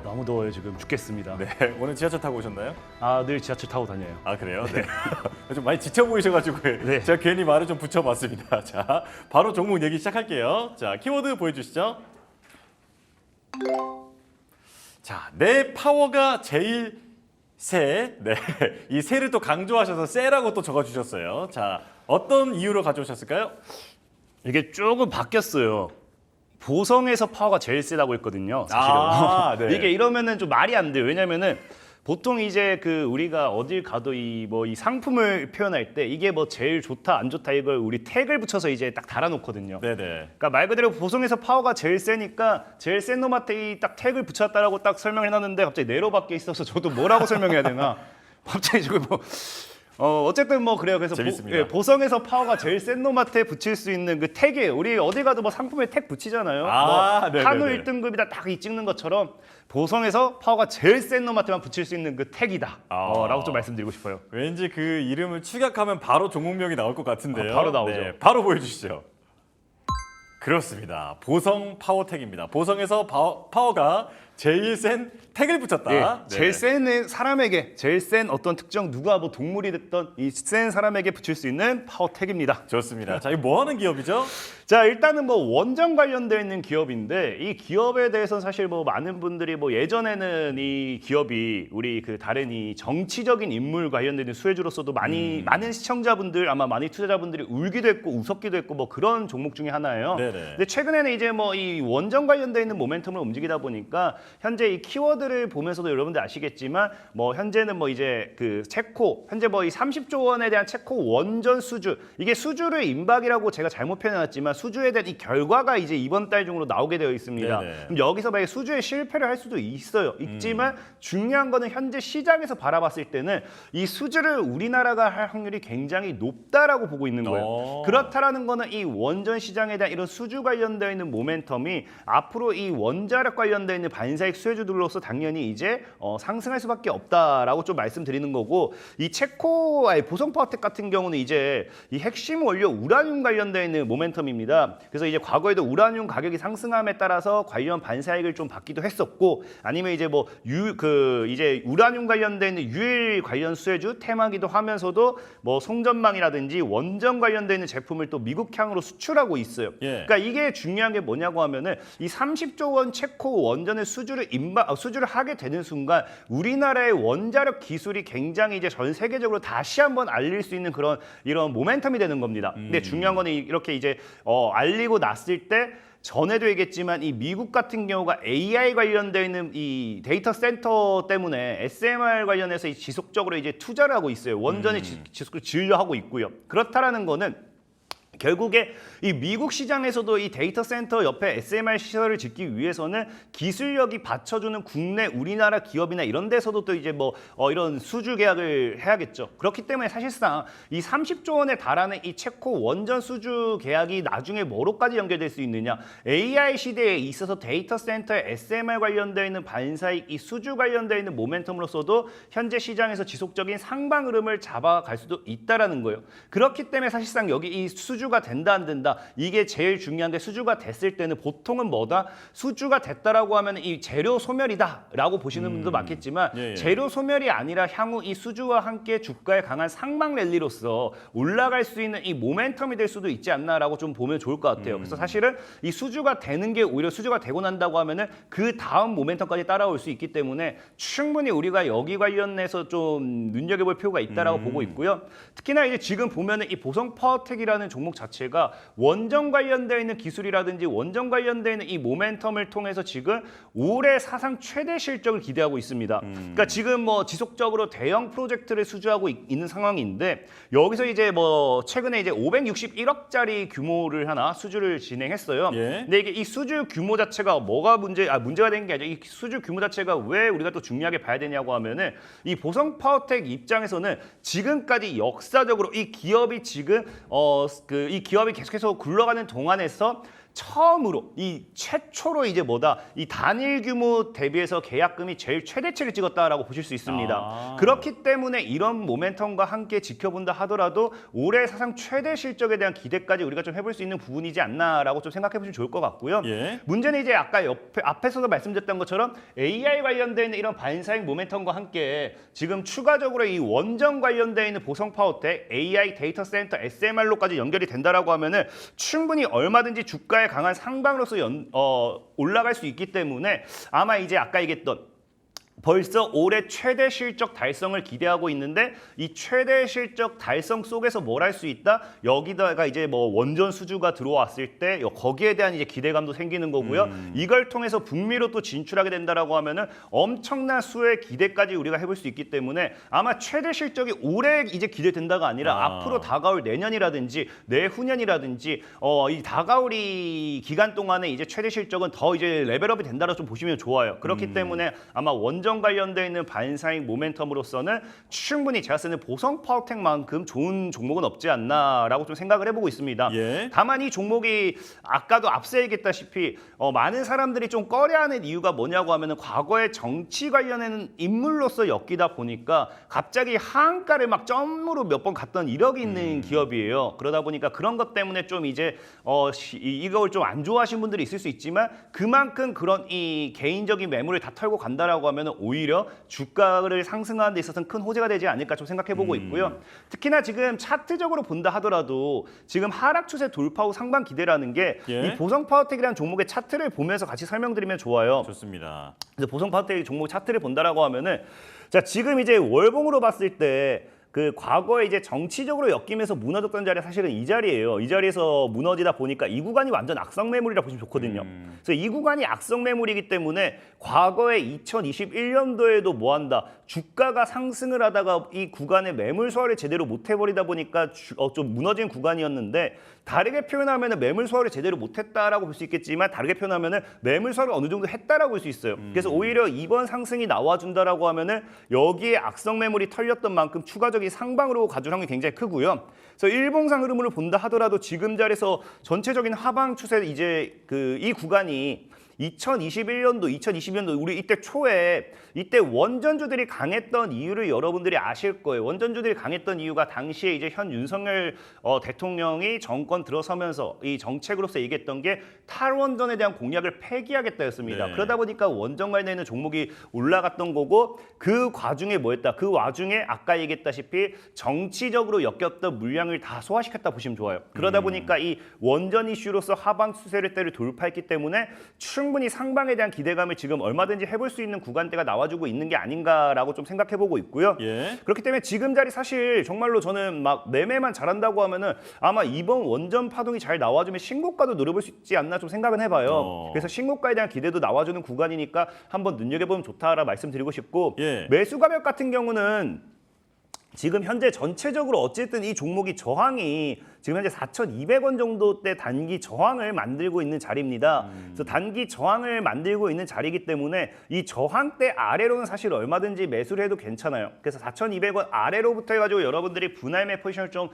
너무 더워요, 지금 죽겠습니다. 네, 오늘 지하철 타고 오셨나요? 아, 늘 지하철 타고 다녀요. 아 그래요? 네. 좀 많이 지쳐 보이셔가지고 네. 제가 괜히 말을 좀 붙여봤습니다. 자, 바로 종목 얘기 시작할게요. 자, 키워드 보여주시죠. 자, 내 파워가 제일 세. 네, 이 세를 또 강조하셔서 세라고 또 적어주셨어요. 자, 어떤 이유로 가져오셨을까요? 이게 조금 바뀌었어요. 보성에서 파워가 제일 세다고 했거든요, 사실은. 아, 네. 이게 이러면은 좀 말이 안 돼요. 왜냐면은 보통 이제 그 우리가 어딜 가도 이 상품을 표현할 때 이게 뭐 제일 좋다 안 좋다 이걸 우리 태그를 붙여서 이제 딱 달아놓거든요. 네네. 그러니까 말 그대로 보성에서 파워가 제일 세니까 제일 센 놈한테 이 딱 태그를 붙였다라고 딱 설명해놨는데 갑자기 네로 밖에 있어서 저도 뭐라고 설명해야 되나? 갑자기 지금 뭐 어쨌든 뭐 그래요. 그래서 재밌습니다. 보성에서 파워가 제일 센 놈한테 붙일 수 있는 그 태그예요. 우리 어디 가도 뭐 상품에 태그 붙이잖아요. 아, 뭐 네네네. 한우 1등급이다 딱 이 찍는 것처럼 보성에서 파워가 제일 센 놈한테만 붙일 수 있는 그 태그이다. 아. 라고 좀 말씀드리고 싶어요. 왠지 그 이름을 축약하면 바로 종목명이 나올 것 같은데요. 아, 바로 나오죠. 네, 바로 보여주시죠. 그렇습니다. 보성 파워텍입니다. 보성에서 파워가 제일 센 택을 붙였다. 예, 네. 제일 센 사람에게 제일 센 어떤 특정 누가 뭐 동물이 됐던 이 센 사람에게 붙일 수 있는 파워텍입니다. 좋습니다. 자, 이거 뭐 하는 기업이죠? 자, 일단은 뭐 원전 관련되어 있는 기업인데 이 기업에 대해서 사실 뭐 많은 분들이 뭐 예전에는 이 기업이 우리 그 다른 이 정치적인 인물 관련된 수혜주로서도 많은 시청자분들 아마 많이 투자자분들이 울기도 했고 웃었기도 했고 뭐 그런 종목 중에 하나예요. 네네. 근데 최근에는 이제 뭐 이 원전 관련되어 있는 모멘텀을 움직이다 보니까 현재 이 키워드를 보면서도 여러분들 아시겠지만 뭐 현재는 뭐 이제 그 체코 현재 뭐 이 30조 원에 대한 체코 원전 수주 이게 수주를 임박이라고 제가 잘못 표현해놨지만 수주에 대한 이 결과가 이제 이번 달 중으로 나오게 되어 있습니다. 네네. 그럼 여기서 만약에 수주에 실패를 할 수도 있지만 중요한 거는 현재 시장에서 바라봤을 때는 이 수주를 우리나라가 할 확률이 굉장히 높다라고 보고 있는 거예요. 그렇다라는 거는 이 원전 시장에 대한 이런 수주 관련되어 있는 모멘텀이 앞으로 이 원자력 관련되어 있는 반사익 수혜주들로서 당연히 이제 상승할 수밖에 없다라고 좀 말씀드리는 거고 이 보성파워텍 같은 경우는 이제 이 핵심 원료 우라늄 관련되어 있는 모멘텀입니다. 그래서 이제 과거에도 우라늄 가격이 상승함에 따라서 관련 반사익을 좀 받기도 했었고 아니면 이제 뭐 이제 우라늄 관련되어 있는 유일 관련 수혜주 테마기도 하면서도 뭐 송전망이라든지 원전 관련되어 있는 제품을 또 미국향으로 수출하고 있어요. 예. 그러니까 이게 중요한 게 뭐냐고 하면은 이 30조 원 체코 원전을 수주 수주를 하게 되는 순간 우리나라의 원자력 기술이 굉장히 이제 전 세계적으로 다시 한번 알릴 수 있는 이런 모멘텀이 되는 겁니다. 근데 중요한 거는 이렇게 이제 알리고 났을 때 전에도 얘기했지만 이 미국 같은 경우가 AI 관련되어 있는 이 데이터 센터 때문에 SMR 관련해서 지속적으로 이제 투자를 하고 있어요. 원전이 지속적으로 진료하고 있고요. 그렇다라는 거는 결국에 이 미국 시장에서도 이 데이터 센터 옆에 SMR 시설을 짓기 위해서는 기술력이 받쳐주는 국내 우리나라 기업이나 이런 데서도 또 이제 이런 수주 계약을 해야겠죠. 그렇기 때문에 사실상 이 30조 원에 달하는 이 체코 원전 수주 계약이 나중에 뭐로까지 연결될 수 있느냐. AI 시대에 있어서 데이터 센터에 SMR 관련되어 있는 반사익, 이 수주 관련되어 있는 모멘텀으로서도 현재 시장에서 지속적인 상방 흐름을 잡아갈 수도 있다라는 거예요. 그렇기 때문에 사실상 여기 이 수주가 된다 안 된다 이게 제일 중요한 게 수주가 됐을 때는 보통은 뭐다? 수주가 됐다라고 하면 이 재료 소멸이다라고 보시는 분도 많겠지만 예. 재료 소멸이 아니라 향후 이 수주와 함께 주가의 강한 상방 랠리로서 올라갈 수 있는 이 모멘텀이 될 수도 있지 않나라고 좀 보면 좋을 것 같아요. 그래서 사실은 이 수주가 되는 게 오히려 수주가 되고 난다고 하면은 그 다음 모멘텀까지 따라올 수 있기 때문에 충분히 우리가 여기 관련해서 좀 눈여겨볼 필요가 있다라고 보고 있고요. 특히나 이제 지금 보면은 이 보성 파워텍이라는 종목 자체가 원전 관련되어 있는 기술이라든지 원전 관련되어 있는 이 모멘텀을 통해서 지금 올해 사상 최대 실적을 기대하고 있습니다. 그러니까 지금 지속적으로 대형 프로젝트를 수주하고 있는 상황인데 여기서 이제 최근에 이제 561억짜리 규모를 하나 수주를 진행했어요. 예. 근데 이게 이 수주 규모 자체가 문제가 된 게 아니라 이 수주 규모 자체가 왜 우리가 또 중요하게 봐야 되냐고 하면은 이 보성 파워텍 입장에서는 지금까지 역사적으로 이 기업이 지금 이 기업이 계속해서 굴러가는 동안에서 처음으로 이 최초로 이제 이 단일 규모 대비해서 계약금이 제일 최대치를 찍었다라고 보실 수 있습니다. 그렇기 때문에 이런 모멘텀과 함께 지켜본다 하더라도 올해 사상 최대 실적에 대한 기대까지 우리가 좀 해볼 수 있는 부분이지 않나라고 좀 생각해 보시면 좋을 것 같고요. 예. 문제는 이제 아까 앞에서도 말씀드렸던 것처럼 AI 관련된 이런 반사익 모멘텀과 함께 지금 추가적으로 이 원전 관련되어 있는 보성 파워텍, AI 데이터 센터, SMR로까지 연결이 된다라고 하면은 충분히 얼마든지 주가의 강한 상방으로서 올라갈 수 있기 때문에 아마 이제 아까 얘기했던 벌써 올해 최대 실적 달성을 기대하고 있는데 이 최대 실적 달성 속에서 뭘 할 수 있다? 여기다가 이제 원전 수주가 들어왔을 때 거기에 대한 이제 기대감도 생기는 거고요. 이걸 통해서 북미로 또 진출하게 된다라고 하면은 엄청난 수의 기대까지 우리가 해볼 수 있기 때문에 아마 최대 실적이 올해 이제 기대된다가 아니라 앞으로 다가올 내년이라든지 내후년이라든지 이 다가올 이 기간 동안에 이제 최대 실적은 더 이제 레벨업이 된다고 좀 보시면 좋아요. 그렇기 때문에 아마 원전 관련되어 있는 반사익 모멘텀으로서는 충분히 제가 쓰는 보성 파워텍만큼 좋은 종목은 없지 않나라고 좀 생각을 해보고 있습니다. 예. 다만 이 종목이 아까도 앞서 얘기했다시피 많은 사람들이 좀 꺼려하는 이유가 뭐냐고 하면은 과거에 정치 관련해는 인물로서 엮이다 보니까 갑자기 하한가를 막 점으로 몇 번 갔던 이력이 있는 기업이에요. 그러다 보니까 그런 것 때문에 좀 이제 이걸 좀 안 좋아하시는 분들이 있을 수 있지만 그만큼 그런 이 개인적인 매물을 다 털고 간다라고 하면은 오히려 주가를 상승하는 데 있어서는 큰 호재가 되지 않을까 좀 생각해보고 있고요. 특히나 지금 차트적으로 본다 하더라도 지금 하락 추세 돌파 후 상방 기대라는 게 이 보성 파워텍이라는 종목의 차트를 보면서 같이 설명드리면 좋아요. 좋습니다. 그래서 보성 파워텍 종목 차트를 본다라고 하면은 자 지금 이제 월봉으로 봤을 때 그 과거에 이제 정치적으로 엮이면서 무너졌던 자리가 사실은 이 자리예요. 이 자리에서 무너지다 보니까 이 구간이 완전 악성 매물이라 보시면 좋거든요. 그래서 이 구간이 악성 매물이기 때문에 과거에 2021년도에도 뭐한다? 주가가 상승을 하다가 이 구간에 매물 소화를 제대로 못 해버리다 보니까 좀 무너진 구간이었는데 다르게 표현하면 매물 소화를 제대로 못했다라고 볼 수 있겠지만 다르게 표현하면 매물 소화를 어느 정도 했다라고 볼 수 있어요. 그래서 오히려 이번 상승이 나와준다라고 하면은 여기에 악성 매물이 털렸던 만큼 추가적인 상방으로 가줄 확률이 굉장히 크고요. 그래서 일봉상 흐름으로 본다 하더라도 지금 자리에서 전체적인 하방 추세 이제 이 구간이 2021년도, 2022년도 우리 이때 초에 이때 원전주들이 강했던 이유를 여러분들이 아실 거예요. 원전주들이 강했던 이유가 당시에 이제 현 윤석열 대통령이 정권 들어서면서 이 정책으로서 얘기했던 게 탈원전에 대한 공약을 폐기하겠다였습니다. 네. 그러다 보니까 원전 관련된 종목이 올라갔던 거고 그 과중에 뭐였다? 그 와중에 아까 얘기했다시피 정치적으로 엮였던 물량을 다 소화시켰다 보시면 좋아요. 그러다 보니까 이 원전 이슈로서 하방 추세를 돌파했기 때문에 충분히 충분히 상방에 대한 기대감을 지금 얼마든지 해볼 수 있는 구간대가 나와주고 있는 게 아닌가라고 좀 생각해보고 있고요. 예. 그렇기 때문에 지금 자리 사실 정말로 저는 막 매매만 잘한다고 하면은 아마 이번 원전 파동이 잘 나와주면 신고가도 노려볼 수 있지 않나 좀 생각은 해봐요. 그래서 신고가에 대한 기대도 나와주는 구간이니까 한번 눈여겨보면 좋다라 말씀드리고 싶고 예. 매수 가격 같은 경우는 지금 현재 전체적으로 어쨌든 이 종목이 저항이 지금 현재 4,200원 정도대 단기 저항을 만들고 있는 자리입니다. 그래서 단기 저항을 만들고 있는 자리이기 때문에 이 저항대 아래로는 사실 얼마든지 매수를 해도 괜찮아요. 그래서 4,200원 아래로부터 해가지고 여러분들이 분할매 포지션을 좀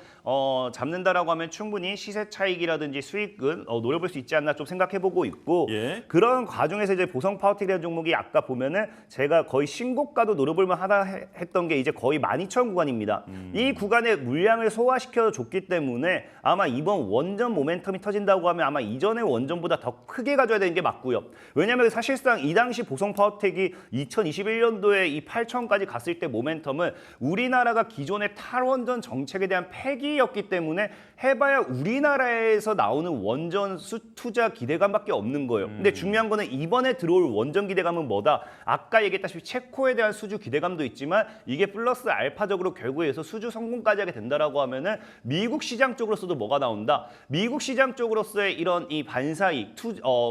잡는다라고 하면 충분히 시세 차익이라든지 수익은 노려볼 수 있지 않나 좀 생각해보고 있고 예. 그런 과정에서 이제 보성 파워텍이라는 종목이 아까 보면은 제가 거의 신고가도 노려볼만 하다 했던 게 이제 거의 12,000 구간입니다. 이 구간의 물량을 소화시켜 줬기 때문에 아마 이번 원전 모멘텀이 터진다고 하면 아마 이전의 원전보다 더 크게 가져야 되는 게 맞고요. 왜냐하면 사실상 이 당시 보성 파워텍이 2021년도에 이 8,000까지 갔을 때 모멘텀은 우리나라가 기존의 탈원전 정책에 대한 폐기였기 때문에 해봐야 우리나라에서 나오는 원전 투자 기대감밖에 없는 거예요. 근데 중요한 거는 이번에 들어올 원전 기대감은 뭐다? 아까 얘기했다시피 체코에 대한 수주 기대감도 있지만 이게 플러스 알파적으로 결국에서 수주 성공까지 하게 된다라고 하면은 미국 시장 쪽으로서도 뭐가 나온다? 미국 시장 쪽으로서의 이런 이 반사이익,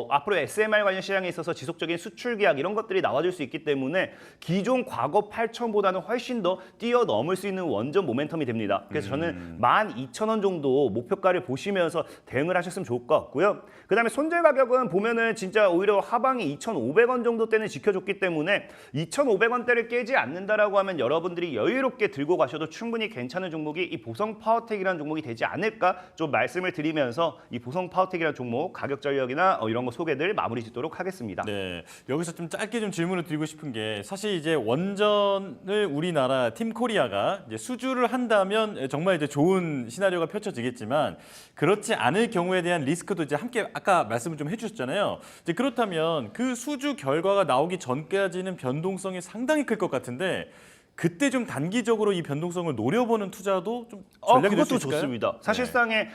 앞으로 SMR 관련 시장에 있어서 지속적인 수출 계약 이런 것들이 나와줄 수 있기 때문에 기존 과거 8,000보다는 훨씬 더 뛰어넘을 수 있는 원전 모멘텀이 됩니다. 그래서 저는 12,000원 정도 목표가를 보시면서 대응을 하셨으면 좋을 것 같고요. 그다음에 손절 가격은 보면은 진짜 오히려 하방이 2,500원 정도 대는 지켜줬기 때문에 2,500원대를 깨지 않는다라고 하면 여러분들이 여유롭게 들고 가셔도 충분히 괜찮은 종목이 이 보성 파워텍이라는 종목이 되지 않을까 좀 말씀을 드리면서 이 보성 파워텍이라는 종목 가격 전략이나 이런 거 소개들 마무리 짓도록 하겠습니다. 네, 여기서 좀 짧게 좀 질문을 드리고 싶은 게 사실 이제 원전을 우리나라 팀코리아가 이제 수주를 한다면 정말 이제 좋은 시나리오가 펼쳐지겠지만 그렇지 않을 경우에 대한 리스크도 이제 함께 아까 말씀을 좀 해주셨잖아요. 이제 그렇다면 그 수주 결과가 나오기 전까지는 변동성이 상당히 클 것 같은데. 그때 좀 단기적으로 이 변동성을 노려보는 투자도 좀 전략이 될 수 그것도 있을까요? 좋습니다. 사실상에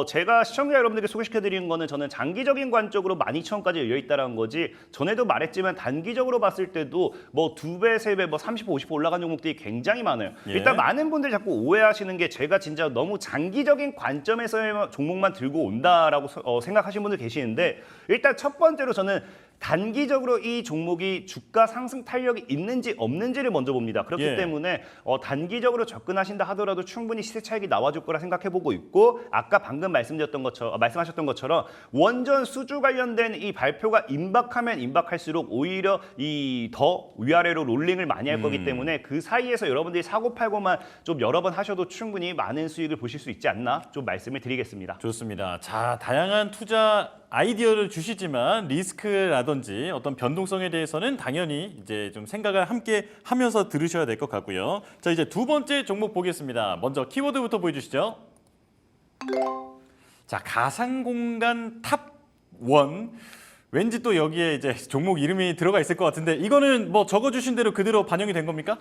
제가 시청자 여러분들께 소개시켜드리는 거는 저는 장기적인 관점으로 12,000원까지 열려있다는 거지 전에도 말했지만 단기적으로 봤을 때도 뭐 2배, 3배, 뭐 30%, 50% 올라간 종목들이 굉장히 많아요. 예. 일단 많은 분들이 자꾸 오해하시는 게 제가 진짜 너무 장기적인 관점에서의 종목만 들고 온다라고 생각하시는 분들 계시는데 일단 첫 번째로 저는 단기적으로 이 종목이 주가 상승 탄력이 있는지 없는지를 먼저 봅니다. 그렇기 예. 때문에 단기적으로 접근하신다 하더라도 충분히 시세 차익이 나와줄 거라 생각해보고 있고 아까 방금 말씀하셨던 것처럼 원전 수주 관련된 이 발표가 임박하면 임박할수록 오히려 이 더 위아래로 롤링을 많이 할 거기 때문에 그 사이에서 여러분들이 사고 팔고만 좀 여러 번 하셔도 충분히 많은 수익을 보실 수 있지 않나 좀 말씀을 드리겠습니다. 좋습니다. 자, 다양한 투자 아이디어를 주시지만 리스크라든지 어떤 변동성에 대해서는 당연히 이제 좀 생각을 함께 하면서 들으셔야 될 것 같고요. 자, 이제 두 번째 종목 보겠습니다. 먼저 키워드부터 보여주시죠. 자, 가상공간 탑1. 왠지 또 여기에 이제 종목 이름이 들어가 있을 것 같은데 이거는 뭐 적어주신 대로 그대로 반영이 된 겁니까?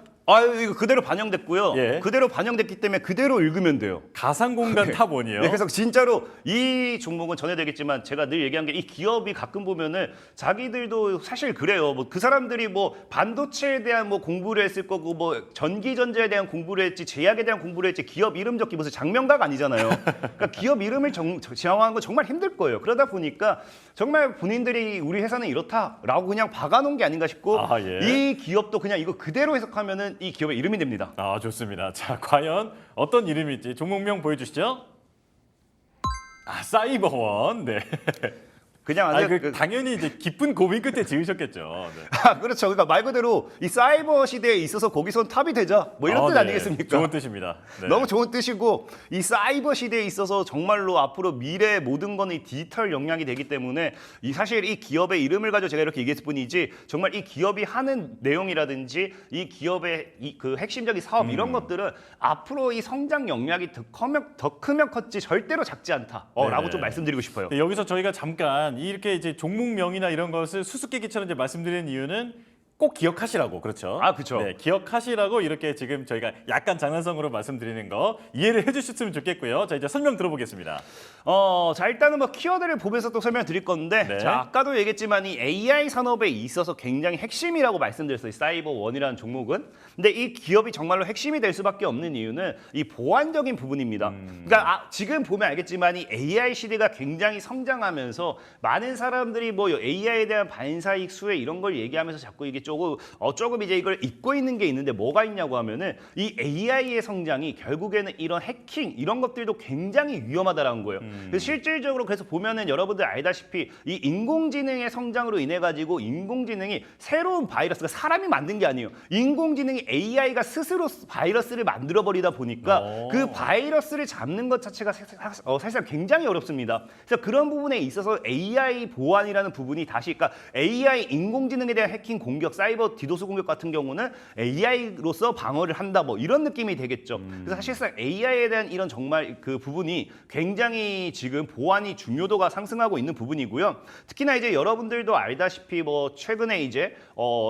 이거 그대로 반영됐고요. 예. 그대로 반영됐기 때문에 그대로 읽으면 돼요. 가상공간 탑1이요. 네, 그래서 진짜로 이 종목은 전에도 얘기했지만 제가 늘 얘기한 게 이 기업이 가끔 보면은 자기들도 사실 그래요. 뭐 그 사람들이 뭐 반도체에 대한 뭐 공부를 했을 거고 뭐 전기전자에 대한 공부를 했지 제약에 대한 공부를 했지 기업 이름 적기 무슨 장명가가 아니잖아요. 그러니까 기업 이름을 지정하는 건 정말 힘들 거예요. 그러다 보니까 정말 본인들이 우리 회사는 이렇다라고 그냥 박아놓은 게 아닌가 싶고 예. 이 기업도 그냥 이거 그대로 해석하면은 이 기업의 이름이 됩니다. 아, 좋습니다. 자, 과연 어떤 이름일지 종목명 보여주시죠. 아, 사이버원. 네. 그냥 당연히 이제 깊은 고민 끝에 지으셨겠죠. 네. 그렇죠. 그러니까 말 그대로 이 사이버 시대에 있어서 거기선 탑이 되자 뭐 이런 뜻 네. 아니겠습니까? 좋은 뜻입니다. 네. 너무 좋은 뜻이고 이 사이버 시대에 있어서 정말로 앞으로 미래의 모든 거는 이 디지털 역량이 되기 때문에 이 사실 이 기업의 이름을 가지고 제가 이렇게 얘기했을 뿐이지 정말 이 기업이 하는 내용이라든지 이 기업의 그 핵심적인 사업 이런 것들은 앞으로 이 성장 역량이 더 크면 컸지 절대로 작지 않다라고 네네. 좀 말씀드리고 싶어요. 네, 여기서 저희가 잠깐 이렇게 이제 종목명이나 이런 것을 수수께끼처럼 이제 말씀드리는 이유는 꼭 기억하시라고 그렇죠. 아, 그쵸. 네, 기억하시라고 이렇게 지금 저희가 약간 장난성으로 말씀드리는 거 이해를 해주셨으면 좋겠고요. 자 이제 설명 들어보겠습니다. 자 일단은 뭐 키워드를 보면서 또 설명드릴 건데 네. 자 아까도 얘기했지만 이 AI 산업에 있어서 굉장히 핵심이라고 말씀드렸어요. 이 사이버원이라는 종목은. 근데 이 기업이 정말로 핵심이 될 수밖에 없는 이유는 이 보안적인 부분입니다. 그러니까 지금 보면 알겠지만 이 AI 시대가 굉장히 성장하면서 많은 사람들이 뭐 AI에 대한 반사이익 수혜 이런 걸 얘기하면서 자꾸 이게 조금 이제 이걸 잊고 있는 게 있는데 뭐가 있냐고 하면은 이 AI의 성장이 결국에는 이런 해킹 이런 것들도 굉장히 위험하다라는 거예요. 그래서 실질적으로 그래서 보면은 여러분들 알다시피 이 인공지능의 성장으로 인해 가지고 인공지능이 새로운 바이러스가 사람이 만든 게 아니에요. 인공지능이 AI가 스스로 바이러스를 만들어 버리다 보니까 그 바이러스를 잡는 것 자체가 사실상 굉장히 어렵습니다. 그래서 그런 부분에 있어서 AI 보안이라는 부분이 다시 그러니까 AI 인공지능에 대한 해킹 공격 사이버 디도스 공격 같은 경우는 AI로서 방어를 한다 뭐 이런 느낌이 되겠죠. 그래서 사실상 AI에 대한 이런 정말 그 부분이 굉장히 지금 보안이 중요도가 상승하고 있는 부분이고요. 특히나 이제 여러분들도 알다시피 뭐 최근에 이제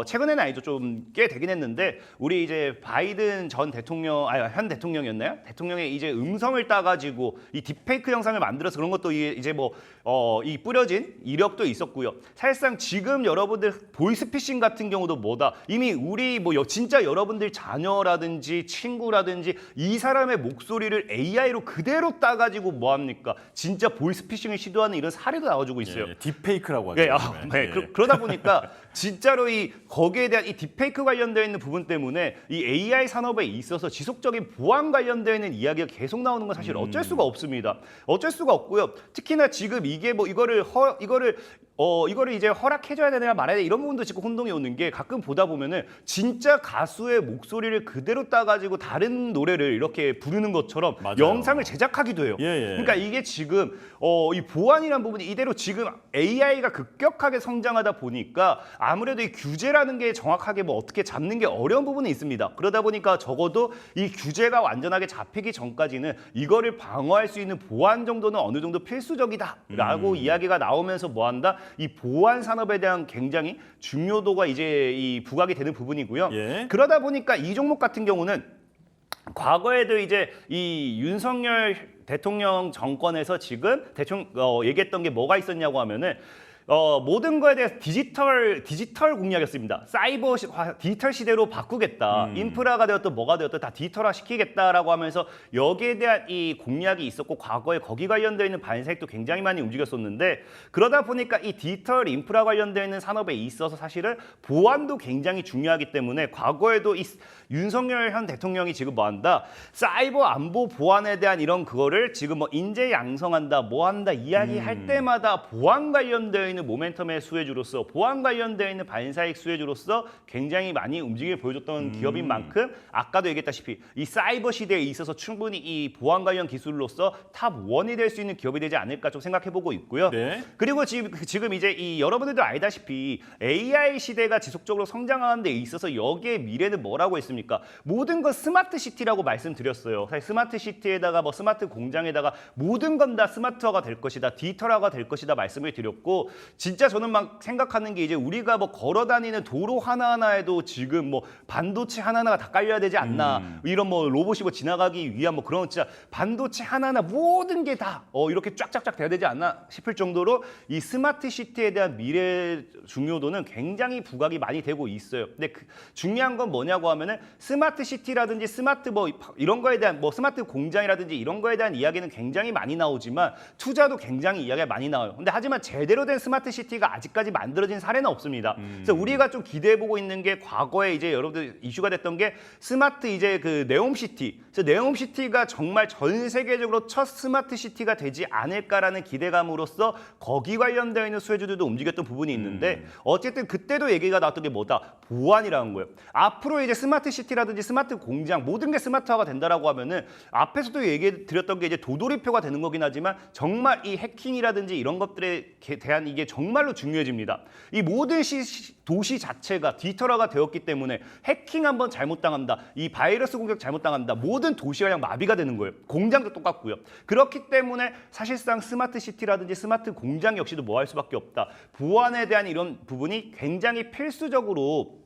최근에는 아니죠. 좀 꽤 되긴 했는데 우리 이제 바이든 전 대통령 현 대통령이었나요? 대통령의 이제 음성을 따가지고 이 딥페이크 영상을 만들어서 그런 것도 이제 뭐 이 뿌려진 이력도 있었고요. 사실상 지금 여러분들 보이스피싱 같은 경우도 뭐다 이미 우리 뭐 진짜 여러분들 자녀라든지 친구라든지 이 사람의 목소리를 AI로 그대로 따가지고 뭐 합니까? 진짜 보이스피싱을 시도하는 이런 사례도 나와주고 있어요. 예, 딥페이크라고 하죠. 네, 요즘에. 예. 그러다 보니까 진짜로 거기에 대한 이 딥페이크 관련되어 있는 부분 때문에 이 AI 산업에 있어서 지속적인 보안 관련되어 있는 이야기가 계속 나오는 건 사실 어쩔 수가 없습니다. 어쩔 수가 없고요. 특히나 지금 이게 뭐 이거를 이제 허락해줘야 되나 말아야 돼 이런 부분도 지금 혼동이 오는 게 가끔 보다 보면은 진짜 가수의 목소리를 그대로 따가지고 다른 노래를 이렇게 부르는 것처럼 맞아요. 영상을 제작하기도 해요. 예. 그러니까 이게 지금 이 보안이란 부분이 이대로 지금 AI가 급격하게 성장하다 보니까 아무래도 이 규제라는 게 정확하게 뭐 어떻게 잡는 게 어려운 부분이 있습니다. 그러다 보니까 적어도 이 규제가 완전하게 잡히기 전까지는 이거를 방어할 수 있는 보안 정도는 어느 정도 필수적이다라고 이야기가 나오면서 뭐한다? 이 보안 산업에 대한 굉장히 중요도가 이제 이 부각이 되는 부분이고요. 예. 그러다 보니까 이 종목 같은 경우는 과거에도 이제 이 윤석열 대통령 정권에서 지금 대충 얘기했던 게 뭐가 있었냐고 하면은 모든 거에 대해서 디지털 공약이었습니다. 디지털 시대로 바꾸겠다. 인프라가 되었든 뭐가 되었든 다 디지털화 시키겠다라고 하면서 여기에 대한 이 공약이 있었고 과거에 거기 관련되어 있는 반사익도 굉장히 많이 움직였었는데 그러다 보니까 이 디지털 인프라 관련되어 있는 산업에 있어서 사실은 보안도 굉장히 중요하기 때문에 과거에도 이 윤석열 현 대통령이 지금 뭐 한다? 사이버 안보 보안에 대한 이런 그거를 지금 뭐 인재 양성한다, 뭐 한다 이야기할 때마다 보안 관련되어 있는 모멘텀의 수혜주로서 보안 관련되어 있는 반사익 수혜주로서 굉장히 많이 움직임을 보여줬던 기업인 만큼 아까도 얘기했다시피 이 사이버 시대에 있어서 충분히 이 보안 관련 기술로서 탑 1이 될 수 있는 기업이 되지 않을까 좀 생각해보고 있고요. 네. 그리고 지금 이제 이 여러분들도 알다시피 AI 시대가 지속적으로 성장하는 데 있어서 여기에 미래는 뭐라고 했습니까? 모든 건 스마트 시티라고 말씀드렸어요. 사실 스마트 시티에다가 뭐 스마트 공장에다가 모든 건 다 스마트화가 될 것이다, 디지털화가 될 것이다 말씀을 드렸고 진짜 저는 막 생각하는 게 이제 우리가 뭐 걸어 다니는 도로 하나하나에도 지금 뭐 반도체 하나하나가 다 깔려야 되지 않나 이런 뭐 로봇이 뭐 지나가기 위한 뭐 그런 진짜 반도체 하나하나 모든 게 다 이렇게 쫙쫙쫙 돼야 되지 않나 싶을 정도로 이 스마트 시티에 대한 미래 중요도는 굉장히 부각이 많이 되고 있어요. 근데 중요한 건 뭐냐고 하면은 스마트 시티라든지 스마트 뭐 이런 거에 대한 뭐 스마트 공장이라든지 이런 거에 대한 이야기는 굉장히 많이 나오지만 투자도 굉장히 이야기가 많이 나와요. 근데 하지만 제대로 된 스마트 시티가 아직까지 만들어진 사례는 없습니다. 그래서 우리가 좀 기대해보고 있는 게 과거에 이제 여러분들 이슈가 됐던 게 스마트 이제 그 네옴시티. 그래서 네옴시티가 정말 전 세계적으로 첫 스마트 시티가 되지 않을까라는 기대감으로써 거기 관련되어 있는 수혜주들도 움직였던 부분이 있는데 어쨌든 그때도 얘기가 나왔던 게 뭐다? 보안이라는 거예요. 앞으로 이제 스마트 시티라든지 스마트 공장 모든 게 스마트화가 된다라고 하면은 앞에서도 얘기 드렸던 게 이제 도돌이표가 되는 거긴 하지만 정말 이 해킹이라든지 이런 것들에 대한 이게 정말로 중요해집니다. 이 모든 도시 자체가 디지털화가 되었기 때문에 해킹 한번 잘못당한다. 이 바이러스 공격 잘못당한다. 모든 도시가 그냥 마비가 되는 거예요. 공장도 똑같고요. 그렇기 때문에 사실상 스마트 시티라든지 스마트 공장 역시도 뭐 할 수밖에 없다. 보안에 대한 이런 부분이 굉장히 필수적으로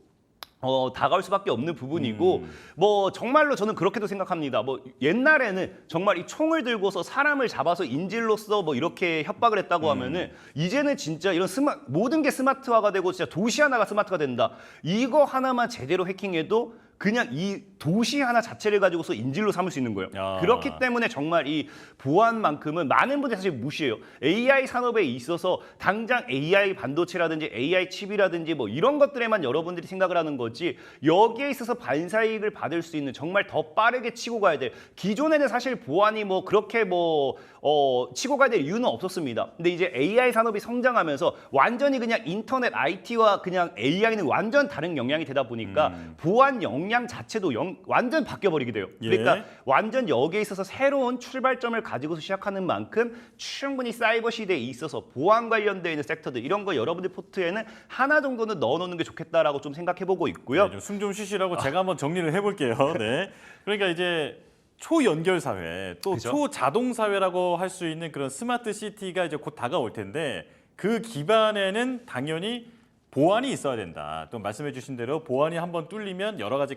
다가올 수밖에 없는 부분이고 뭐 정말로 저는 그렇게도 생각합니다. 뭐 옛날에는 정말 이 총을 들고서 사람을 잡아서 인질로서 뭐 이렇게 협박을 했다고 하면은 이제는 진짜 이런 모든 게 스마트화가 되고 진짜 도시 하나가 스마트가 된다. 이거 하나만 제대로 해킹해도 그냥 이 도시 하나 자체를 가지고서 인질로 삼을 수 있는 거예요. 그렇기 때문에 정말 이 보안만큼은 많은 분들이 사실 무시해요. AI 산업에 있어서 당장 AI 반도체라든지 AI 칩이라든지 뭐 이런 것들에만 여러분들이 생각을 하는 거지 여기에 있어서 반사이익을 받을 수 있는 정말 더 빠르게 치고 가야 될 기존에는 사실 보안이 뭐 그렇게 치고 가야 될 이유는 없었습니다. 근데 이제 AI 산업이 성장하면서 완전히 그냥 인터넷 IT와 그냥 AI는 완전 다른 영향이 되다 보니까 보안 역량 자체도 완전 바뀌어버리게 돼요. 그러니까 완전 여기에 있어서 새로운 출발점을 가지고서 시작하는 만큼 충분히 사이버 시대에 있어서 보안 관련되어 있는 섹터들 이런 거 여러분들 포트에는 하나 정도는 넣어놓는 게 좋겠다라고 좀 생각해보고 있고요. 네, 숨 좀 쉬시라고 제가 한번 정리를 해볼게요. 네. 그러니까 이제 초연결 사회, 또 그죠? 초자동 사회라고 할 수 있는 그런 스마트 시티가 이제 곧 다가올 텐데 그 기반에는 당연히 보안이 있어야 된다. 또 말씀해 주신 대로 보안이 한번 뚫리면 여러 가지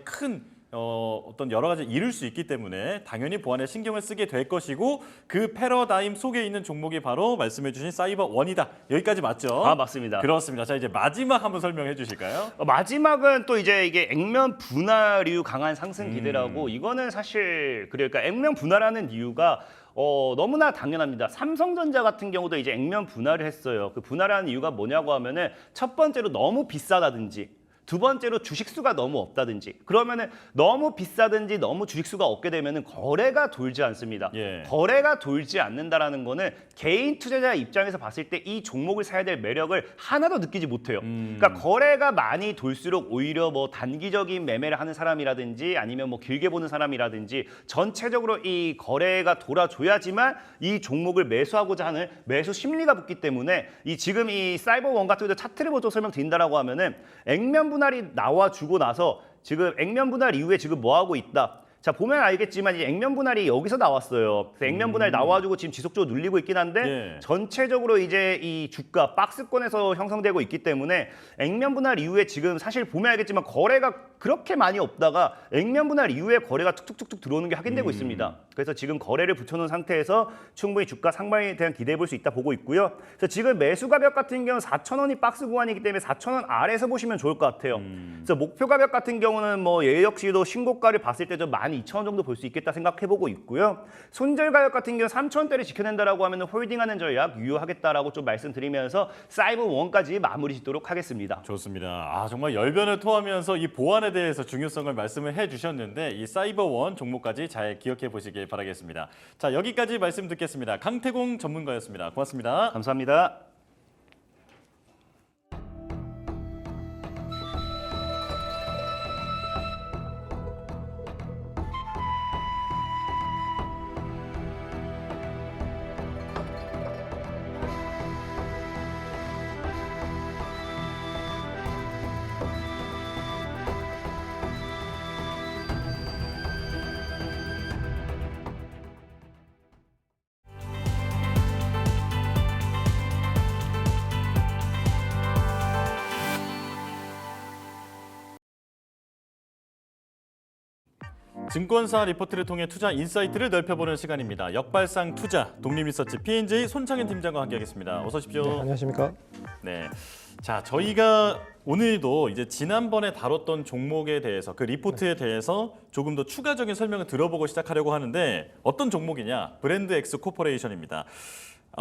어떤 여러 가지 이룰 수 있기 때문에 당연히 보안에 신경을 쓰게 될 것이고 그 패러다임 속에 있는 종목이 바로 말씀해 주신 사이버1이다. 여기까지 맞죠? 맞습니다. 그렇습니다. 자, 이제 마지막 한번 설명해 주실까요? 마지막은 또 이제 이게 액면 분할류 강한 상승 기대라고 이거는 사실 그러니까 액면 분할하는 이유가 너무나 당연합니다. 삼성전자 같은 경우도 이제 액면 분할을 했어요. 그 분할하는 이유가 뭐냐고 하면은 첫 번째로 너무 비싸다든지 두 번째로 주식수가 너무 없다든지 그러면은 너무 비싸든지 너무 주식수가 없게 되면은 거래가 돌지 않습니다. 거래가 돌지 않는다라는 거는 개인 투자자 입장에서 봤을 때 이 종목을 사야 될 매력을 하나도 느끼지 못해요. 그러니까 거래가 많이 돌수록 오히려 뭐 단기적인 매매를 하는 사람이라든지 아니면 뭐 길게 보는 사람이라든지 전체적으로 이 거래가 돌아줘야지만 이 종목을 매수하고자 하는 매수 심리가 붙기 때문에 지금 이 사이버1 같은 경우도 차트를 보고 설명드린다라고 하면은 액면 분할이 나와주고 나서 지금 액면 분할 이후에 지금 뭐 하고 있다. 자 보면 알겠지만 이 액면 분할이 여기서 나왔어요. 그래서 액면 분할 나와주고 지금 지속적으로 눌리고 있긴 한데 전체적으로 이제 이 주가 박스권에서 형성되고 있기 때문에 액면 분할 이후에 지금 사실 보면 알겠지만 거래가 그렇게 많이 없다가 액면 분할 이후에 거래가 툭툭툭툭 들어오는 게 확인되고 있습니다. 그래서 지금 거래를 붙여놓은 상태에서 충분히 주가 상방에 대한 기대해 볼 수 있다 보고 있고요. 그래서 지금 매수 가격 같은 경우는 4,000원이 박스 구간이기 때문에 4,000원 아래에서 보시면 좋을 것 같아요. 그래서 목표 가격 같은 경우는 뭐 얘 역시도 신고가를 봤을 때 좀 12,000원 정도 볼 수 있겠다 생각해 보고 있고요. 손절 가격 같은 경우 3,000원대를 지켜낸다라고 하면 홀딩하는 전략 유효하겠다라고 좀 말씀드리면서 사이버1까지 마무리 짓도록 하겠습니다. 좋습니다. 정말 열변을 토하면서 이 보안에 대해서 중요성을 말씀을 해주셨는데 이 사이버1 종목까지 잘 기억해 보시길 바라겠습니다. 자, 여기까지 말씀 듣겠습니다. 강태공 전문가였습니다. 고맙습니다. 감사합니다. 증권사 리포트를 통해 투자 인사이트를 넓혀보는 시간입니다. 역발상 투자 독립리서치 P&J 손창현 팀장과 함께하겠습니다. 어서 오십시오. 네, 안녕하십니까? 네. 자, 저희가 오늘도 이제 지난번에 다뤘던 종목에 대해서 그 리포트에 대해서 조금 더 추가적인 설명을 들어보고 시작하려고 하는데 어떤 종목이냐? 브랜드엑스 코퍼레이션입니다.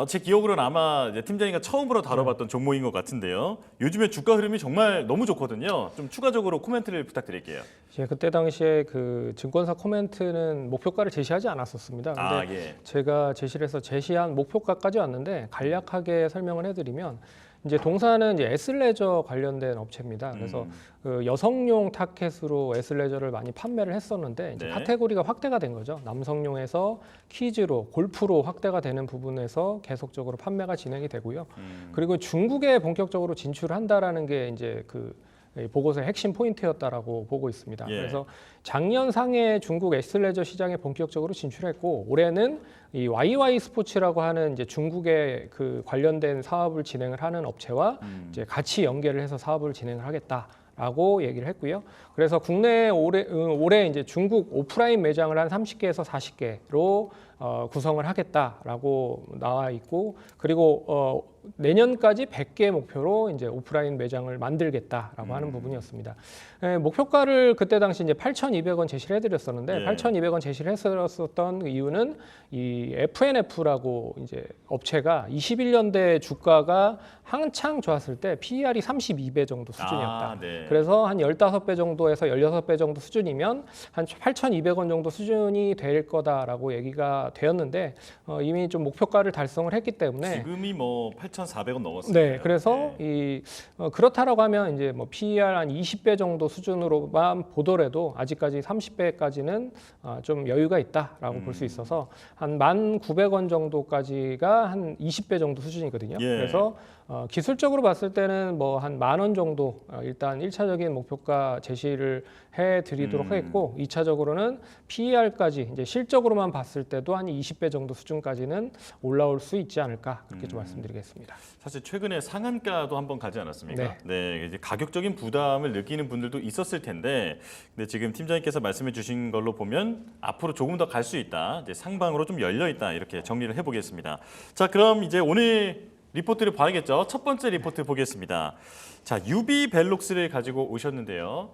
제 기억으로는 아마 이제 팀장님과 처음으로 다뤄봤던 종목인 것 같은데요. 요즘에 주가 흐름이 정말 너무 좋거든요. 좀 추가적으로 코멘트를 부탁드릴게요. 그때 당시에 그 증권사 코멘트는 목표가를 제시하지 않았었습니다. 근데 제가 제시한 목표가까지 왔는데 간략하게 설명을 해드리면 이제 동사는 이제 S레저 관련된 업체입니다. 그래서 그 여성용 타켓으로 S레저를 많이 판매를 했었는데 이제 카테고리가 확대가 된 거죠. 남성용에서 키즈로, 골프로 확대가 되는 부분에서 계속적으로 판매가 진행이 되고요. 그리고 중국에 본격적으로 진출한다라는 게 이제 그 보고서의 핵심 포인트였다라고 보고 있습니다. 그래서 작년 상해 중국 S레저 시장에 본격적으로 진출했고 올해는 이 YY 스포츠라고 하는 이제 중국의 그 관련된 사업을 진행을 하는 업체와 이제 같이 연계를 해서 사업을 진행을 하겠다. 라고 얘기를 했고요. 그래서 국내에 올해 이제 중국 오프라인 매장을 한 30개에서 40개로 구성을 하겠다라고 나와 있고, 그리고 내년까지 100개 목표로 이제 오프라인 매장을 만들겠다라고 하는 부분이었습니다. 목표가를 그때 당시 이제 8,200원 제시를 해드렸었는데, 8,200원 제시를 했었던 이유는 이 FNF라고 이제 업체가 21년대 주가가 한창 좋았을 때 PER이 32배 정도 수준이었다. 그래서 한 15배 정도에서 16배 정도 수준이면 한 8,200원 정도 수준이 될 거다라고 얘기가 되었는데, 이미 좀 목표가를 달성을 했기 때문에 지금이 뭐 8,400원 넘었어요. 네, 그래서 그렇다라고 하면 이제 뭐 PER 한 20배 정도 수준으로만 보더라도 아직까지 30배까지는 좀 여유가 있다라고 볼 수 있어서 한 1,900원 정도까지가 한 20배 정도 수준이거든요. 그래서 기술적으로 봤을 때는 뭐 한 10,000원 정도 일단 1차적인 목표가 제시를 해드리도록 하겠고, 2차적으로는 PER까지 이제 실적으로만 봤을 때도 한 20배 정도 수준까지는 올라올 수 있지 않을까, 그렇게 좀 말씀드리겠습니다. 사실 최근에 상한가도 한번 가지 않았습니까? 네, 이제 가격적인 부담을 느끼는 분들도 있었을 텐데, 근데 지금 팀장님께서 말씀해주신 걸로 보면 앞으로 조금 더 갈 수 있다, 이제 상방으로 좀 열려 있다, 이렇게 정리를 해보겠습니다. 자, 그럼 이제 오늘 리포트를 봐야겠죠. 첫 번째 리포트 보겠습니다. 자, 유비벨록스를 가지고 오셨는데요.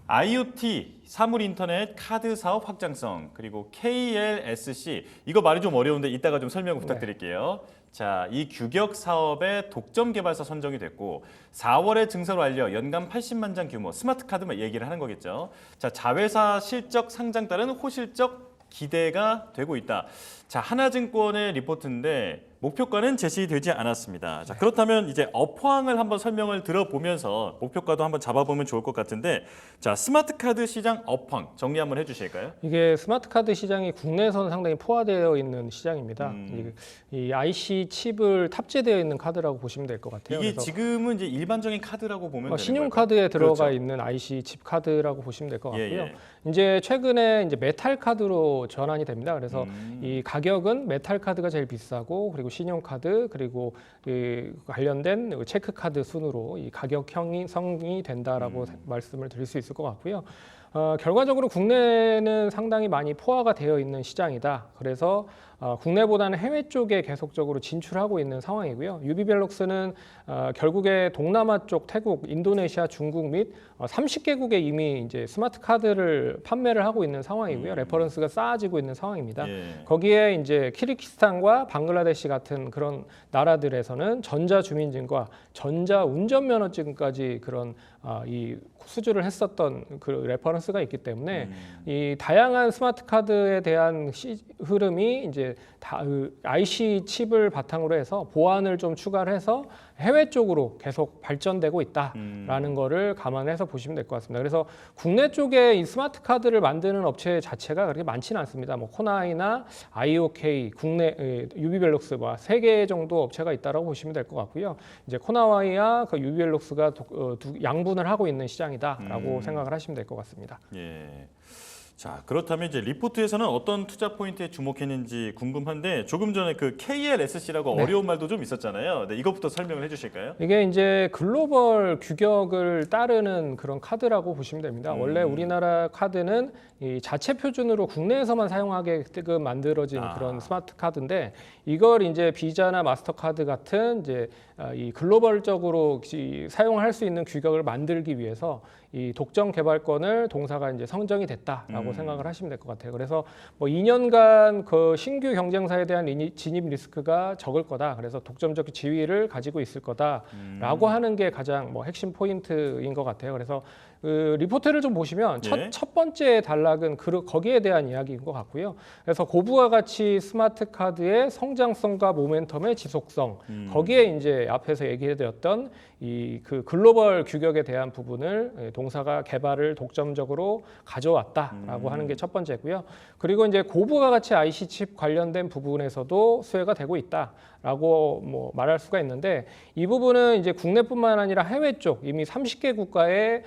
IoT, 사물 인터넷, 카드 사업 확장성, 그리고 KLSC, 이거 말이 좀 어려운데 이따가 좀 설명 부탁드릴게요. 자, 이 규격 사업의 독점 개발사 선정이 됐고 4월에 증설을 알려 연간 80만 장 규모 스마트 카드만 얘기를 하는 거겠죠. 자, 자회사 실적 상장 따른 호실적 기대가 되고 있다. 자, 하나증권의 리포트인데 목표가는 제시되지 않았습니다. 자, 그렇다면 이제 업황을 한번 설명을 들어보면서 목표가도 한번 잡아보면 좋을 것 같은데, 자, 스마트 카드 시장 업황 정리 한번 해주실까요? 이게 스마트 카드 시장이 국내에서는 상당히 포화되어 있는 시장입니다. 이 IC 칩을 탑재되어 있는 카드라고 보시면 될 것 같아요. 이게 지금은 이제 일반적인 카드라고 보면 되는 신용카드에 들어가 그렇죠. 있는 IC 칩 카드라고 보시면 될 것 같고요. 예. 이제 최근에 이제 메탈 카드로 전환이 됩니다. 그래서 이 가격은 메탈 카드가 제일 비싸고, 그리고 신용카드, 그리고 관련된 체크카드 순으로 이 가격 형성이 된다라고 말씀을 드릴 수 있을 것 같고요. 결과적으로 국내는 상당히 많이 포화가 되어 있는 시장이다. 그래서 국내보다는 해외 쪽에 계속적으로 진출하고 있는 상황이고요. 유비벨록스는 결국에 동남아 쪽 태국, 인도네시아, 중국 및 30개국에 이미 이제 스마트 카드를 판매를 하고 있는 상황이고요. 레퍼런스가 쌓아지고 있는 상황입니다. 거기에 이제 키르기스탄과 방글라데시 같은 그런 나라들에서는 전자 주민증과 전자 운전면허증까지 그런 이 수주를 했었던 그 레퍼런스가 있기 때문에 이 다양한 스마트 카드에 대한 흐름이 이제 IC 칩을 바탕으로 해서 보안을 좀 추가를 해서 해외 쪽으로 계속 발전되고 있다라는 거를 감안해서 보시면 될 것 같습니다. 그래서 국내 쪽에 이 스마트 카드를 만드는 업체 자체가 그렇게 많지는 않습니다. 뭐 코나이나 IOK, 국내 유비벨록스 뭐 3개 정도 업체가 있다라고 보시면 될 것 같고요. 이제 코나와이와 그 유비벨록스가 양분을 하고 있는 시장이다라고 생각을 하시면 될 것 같습니다. 예. 자, 그렇다면 이제 리포트에서는 어떤 투자 포인트에 주목했는지 궁금한데, 조금 전에 그 KLSC라고 어려운 말도 좀 있었잖아요. 네, 이것부터 설명을 해주실까요? 이게 이제 글로벌 규격을 따르는 그런 카드라고 보시면 됩니다. 원래 우리나라 카드는 이 자체 표준으로 국내에서만 사용하게끔 만들어진 그런 스마트 카드인데, 이걸 이제 비자나 마스터카드 같은 이제 이 글로벌적으로 사용할 수 있는 규격을 만들기 위해서 이 독점 개발권을 동사가 이제 선정이 됐다라고 생각을 하시면 될 것 같아요. 그래서 뭐 2년간 그 신규 경쟁사에 대한 진입 리스크가 적을 거다. 그래서 독점적 지위를 가지고 있을 거다라고 하는 게 가장 뭐 핵심 포인트인 것 같아요. 그래서 그 리포트를 좀 보시면 첫 번째 단락은 거기에 대한 이야기인 것 같고요. 그래서 고부가 가치 스마트 카드의 성장성과 모멘텀의 지속성, 거기에 이제 앞에서 얘기해드렸던 이 그 글로벌 규격에 대한 부분을 동사가 개발을 독점적으로 가져왔다라고 하는 게 첫 번째고요. 그리고 이제 고부가 가치 IC 칩 관련된 부분에서도 수혜가 되고 있다라고 뭐 말할 수가 있는데, 이 부분은 이제 국내뿐만 아니라 해외 쪽 이미 30개 국가의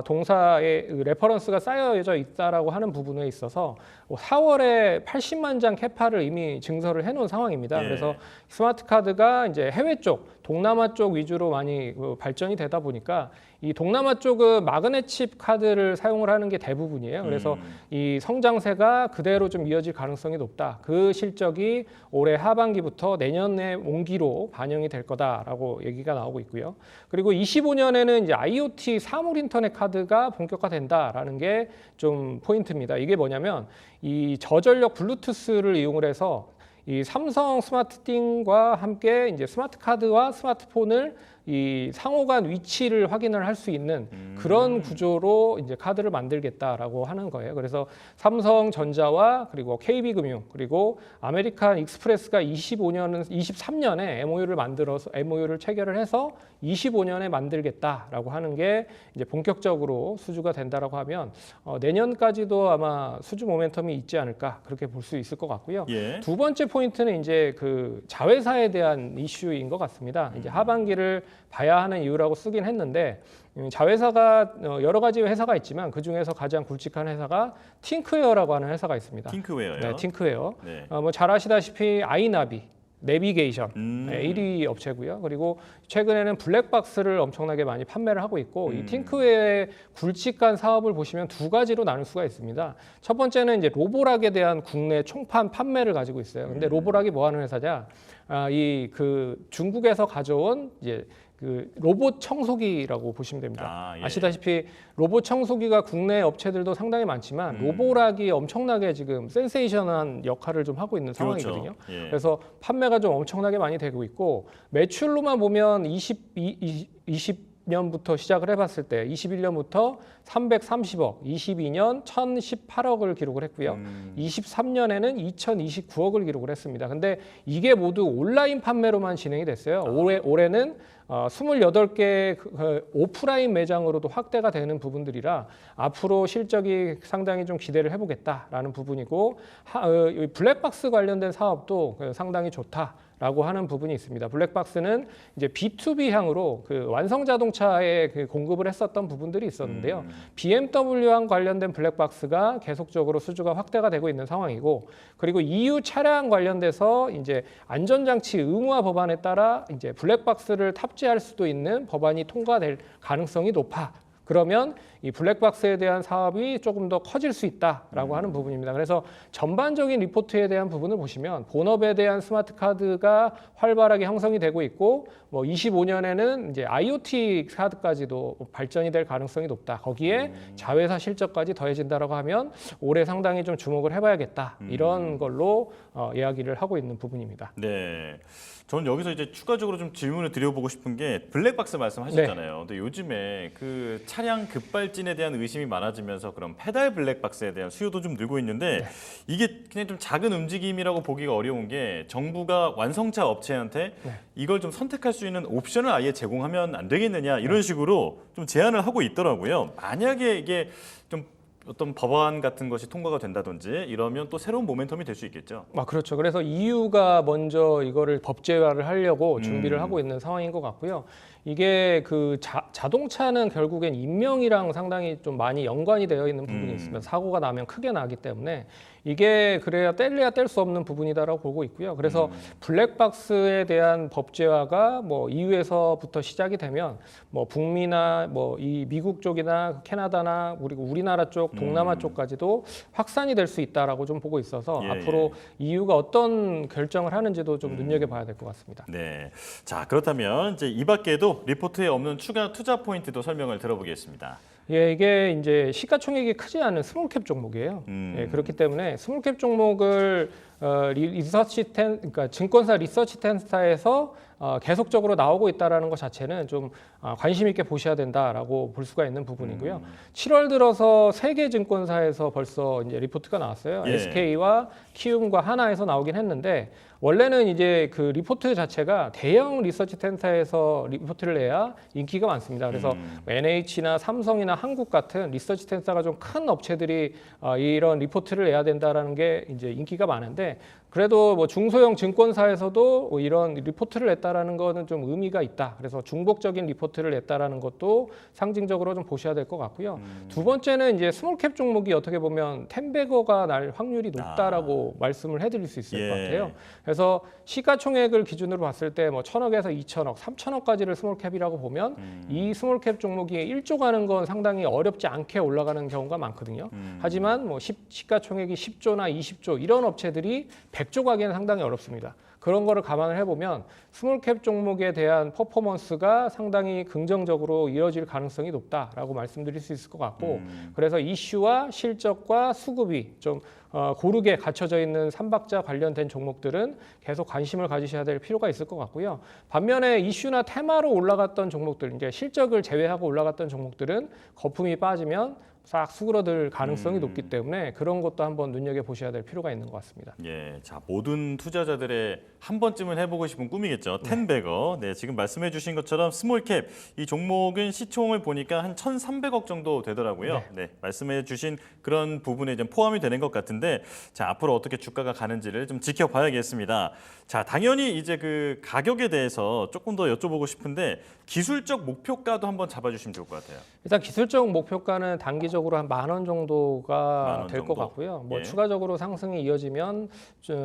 동사의 레퍼런스가 쌓여져 있다라고 하는 부분에 있어서 4월에 80만 장 캐파를 이미 증설을 해놓은 상황입니다. 그래서 스마트 카드가 이제 해외 쪽 동남아 쪽 위주로 많이 발전이 되다 보니까 이 동남아 쪽은 마그넷 칩 카드를 사용을 하는 게 대부분이에요. 그래서 이 성장세가 그대로 좀 이어질 가능성이 높다. 그 실적이 올해 하반기부터 내년에 온기로 반영이 될 거다라고 얘기가 나오고 있고요. 그리고 25년에는 이제 IoT 사물 인터넷 카드가 본격화된다라는 게 좀 포인트입니다. 이게 뭐냐면 이 저전력 블루투스를 이용을 해서 이 삼성 스마트띵과 함께 이제 스마트 카드와 스마트폰을 이 상호 간 위치를 확인을 할 수 있는 그런 구조로 이제 카드를 만들겠다라고 하는 거예요. 그래서 삼성전자와 그리고 KB금융 그리고 아메리칸 익스프레스가 23년에 MOU를 체결을 해서 25년에 만들겠다라고 하는 게 이제 본격적으로 수주가 된다라고 하면 내년까지도 아마 수주 모멘텀이 있지 않을까 그렇게 볼 수 있을 것 같고요. 예. 두 번째 포인트는 이제 그 자회사에 대한 이슈인 것 같습니다. 이제 하반기를 봐야 하는 이유라고 쓰긴 했는데 자회사가 여러 가지 회사가 있지만 그 중에서 가장 굵직한 회사가 팅크웨어라고 하는 회사가 있습니다. 팅크웨어요? 네, 팅크웨어. 네. 뭐 잘 아시다시피 아이나비, 내비게이션 1위 업체고요. 그리고 최근에는 블랙박스를 엄청나게 많이 판매를 하고 있고 이 팅크웨어의 굵직한 사업을 보시면 두 가지로 나눌 수가 있습니다. 첫 번째는 이제 로보락에 대한 국내 총판 판매를 가지고 있어요. 근데 로보락이 뭐 하는 회사냐? 이 그 중국에서 가져온 이제 그 로봇 청소기라고 보시면 됩니다. 예. 아시다시피 로봇 청소기가 국내 업체들도 상당히 많지만 로보락이 엄청나게 지금 센세이션한 역할을 좀 하고 있는 상황이거든요. 그렇죠. 예. 그래서 판매가 좀 엄청나게 많이 되고 있고 매출로만 보면 20년부터 시작을 해봤을 때 21년부터 330억, 22년 1018억을 기록을 했고요. 23년에는 2029억을 기록을 했습니다. 근데 이게 모두 온라인 판매로만 진행이 됐어요. 올해는 28개 오프라인 매장으로도 확대가 되는 부분들이라 앞으로 실적이 상당히 좀 기대를 해보겠다라는 부분이고 블랙박스 관련된 사업도 상당히 좋다라고 하는 부분이 있습니다. 블랙박스는 이제 B2B 향으로 그 완성 자동차에 그 공급을 했었던 부분들이 있었는데요. BMW랑 관련된 블랙박스가 계속적으로 수주가 확대가 되고 있는 상황이고, 그리고 EU 차량 관련돼서 이제 안전장치 의무화 법안에 따라 이제 블랙박스를 탑재할 수도 있는 법안이 통과될 가능성이 높아. 그러면 이 블랙박스에 대한 사업이 조금 더 커질 수 있다라고 하는 부분입니다. 그래서 전반적인 리포트에 대한 부분을 보시면 본업에 대한 스마트 카드가 활발하게 형성이 되고 있고, 뭐 25년에는 이제 IoT 카드까지도 발전이 될 가능성이 높다. 거기에 자회사 실적까지 더해진다라고 하면 올해 상당히 좀 주목을 해봐야겠다. 이런 걸로 이야기를 하고 있는 부분입니다. 네. 저는 여기서 이제 추가적으로 좀 질문을 드려보고 싶은 게 블랙박스 말씀하셨잖아요. 근데 요즘에 그 차량 급발진에 대한 의심이 많아지면서 그런 페달 블랙박스에 대한 수요도 좀 늘고 있는데 이게 그냥 좀 작은 움직임이라고 보기가 어려운 게 정부가 완성차 업체한테 이걸 좀 선택할 수 있는 옵션을 아예 제공하면 안 되겠느냐 이런 식으로 좀 제안을 하고 있더라고요. 만약에 이게 좀 어떤 법안 같은 것이 통과가 된다든지 이러면 또 새로운 모멘텀이 될 수 있겠죠. 그렇죠. 그래서 EU가 먼저 이거를 법제화를 하려고 준비를 하고 있는 상황인 것 같고요. 이게 그 자동차는 결국엔 인명이랑 상당히 좀 많이 연관이 되어 있는 부분이 있습니다. 사고가 나면 크게 나기 때문에 이게 그래야 뗄래야 뗄 수 없는 부분이다라고 보고 있고요. 그래서 블랙박스에 대한 법제화가 뭐 EU에서부터 시작이 되면 뭐 북미나 뭐 이 미국 쪽이나 캐나다나 그리고 우리나라 쪽, 동남아 쪽까지도 확산이 될 수 있다라고 좀 보고 있어서 앞으로 EU가 어떤 결정을 하는지도 좀 눈여겨봐야 될 것 같습니다. 네. 자, 그렇다면 이제 이 밖에도 리포트에 없는 추가 투자 포인트도 설명을 들어보겠습니다. 예, 이게 이제 시가총액이 크지 않은 스몰캡 종목이에요. 예, 그렇기 때문에 스몰캡 종목을 그러니까 증권사 리서치 센터에서 계속적으로 나오고 있다라는 것 자체는 좀 관심 있게 보셔야 된다라고 볼 수가 있는 부분이고요. 7월 들어서 세 개 증권사에서 벌써 이제 리포트가 나왔어요. 예. SK와 키움과 하나에서 나오긴 했는데 원래는 이제 그 리포트 자체가 대형 리서치 센터에서 리포트를 내야 인기가 많습니다. 그래서 NH나 삼성이나 한국 같은 리서치 센터가 좀 큰 업체들이 이런 리포트를 내야 된다라는 게 이제 인기가 많은데 그래도 뭐 중소형 증권사에서도 이런 리포트를 냈다라는 거는 좀 의미가 있다. 그래서 중복적인 리포트를 냈다라는 것도 상징적으로 좀 보셔야 될 것 같고요. 두 번째는 이제 스몰캡 종목이 어떻게 보면 텐베거가 날 확률이 높다라고 말씀을 해드릴 수 있을 것 같아요. 그래서 시가총액을 기준으로 봤을 때 뭐 1,000억에서 2,000억, 3,000억까지를 스몰캡이라고 보면 이 스몰캡 종목이 1조 가는 건 상당히 어렵지 않게 올라가는 경우가 많거든요. 하지만 뭐 시가총액이 10조나 20조 이런 업체들이 100조 가기는 상당히 어렵습니다. 그런 거를 감안을 해보면 스몰캡 종목에 대한 퍼포먼스가 상당히 긍정적으로 이어질 가능성이 높다라고 말씀드릴 수 있을 것 같고 그래서 이슈와 실적과 수급이 좀 고르게 갖춰져 있는 삼박자 관련된 종목들은 계속 관심을 가지셔야 될 필요가 있을 것 같고요. 반면에 이슈나 테마로 올라갔던 종목들, 이제 실적을 제외하고 올라갔던 종목들은 거품이 빠지면 싹 수그러들 가능성이 높기 때문에 그런 것도 한번 눈여겨보셔야 될 필요가 있는 것 같습니다. 예, 자 모든 투자자들의 한 번쯤은 해보고 싶은 꿈이겠죠. 텐베거. 네, 지금 말씀해주신 것처럼 스몰캡 이 종목은 시총을 보니까 한 1,300억 정도 되더라고요. 네, 말씀해주신 그런 부분에 좀 포함이 되는 것 같은데, 자 앞으로 어떻게 주가가 가는지를 좀 지켜봐야겠습니다. 자, 당연히 이제 그 가격에 대해서 조금 더 여쭤보고 싶은데 기술적 목표가도 한번 잡아주시면 좋을 것 같아요. 일단 기술적 목표가는 단기적으로 한 10,000원 정도가 될 것 같고요. 뭐 예. 추가적으로 상승이 이어지면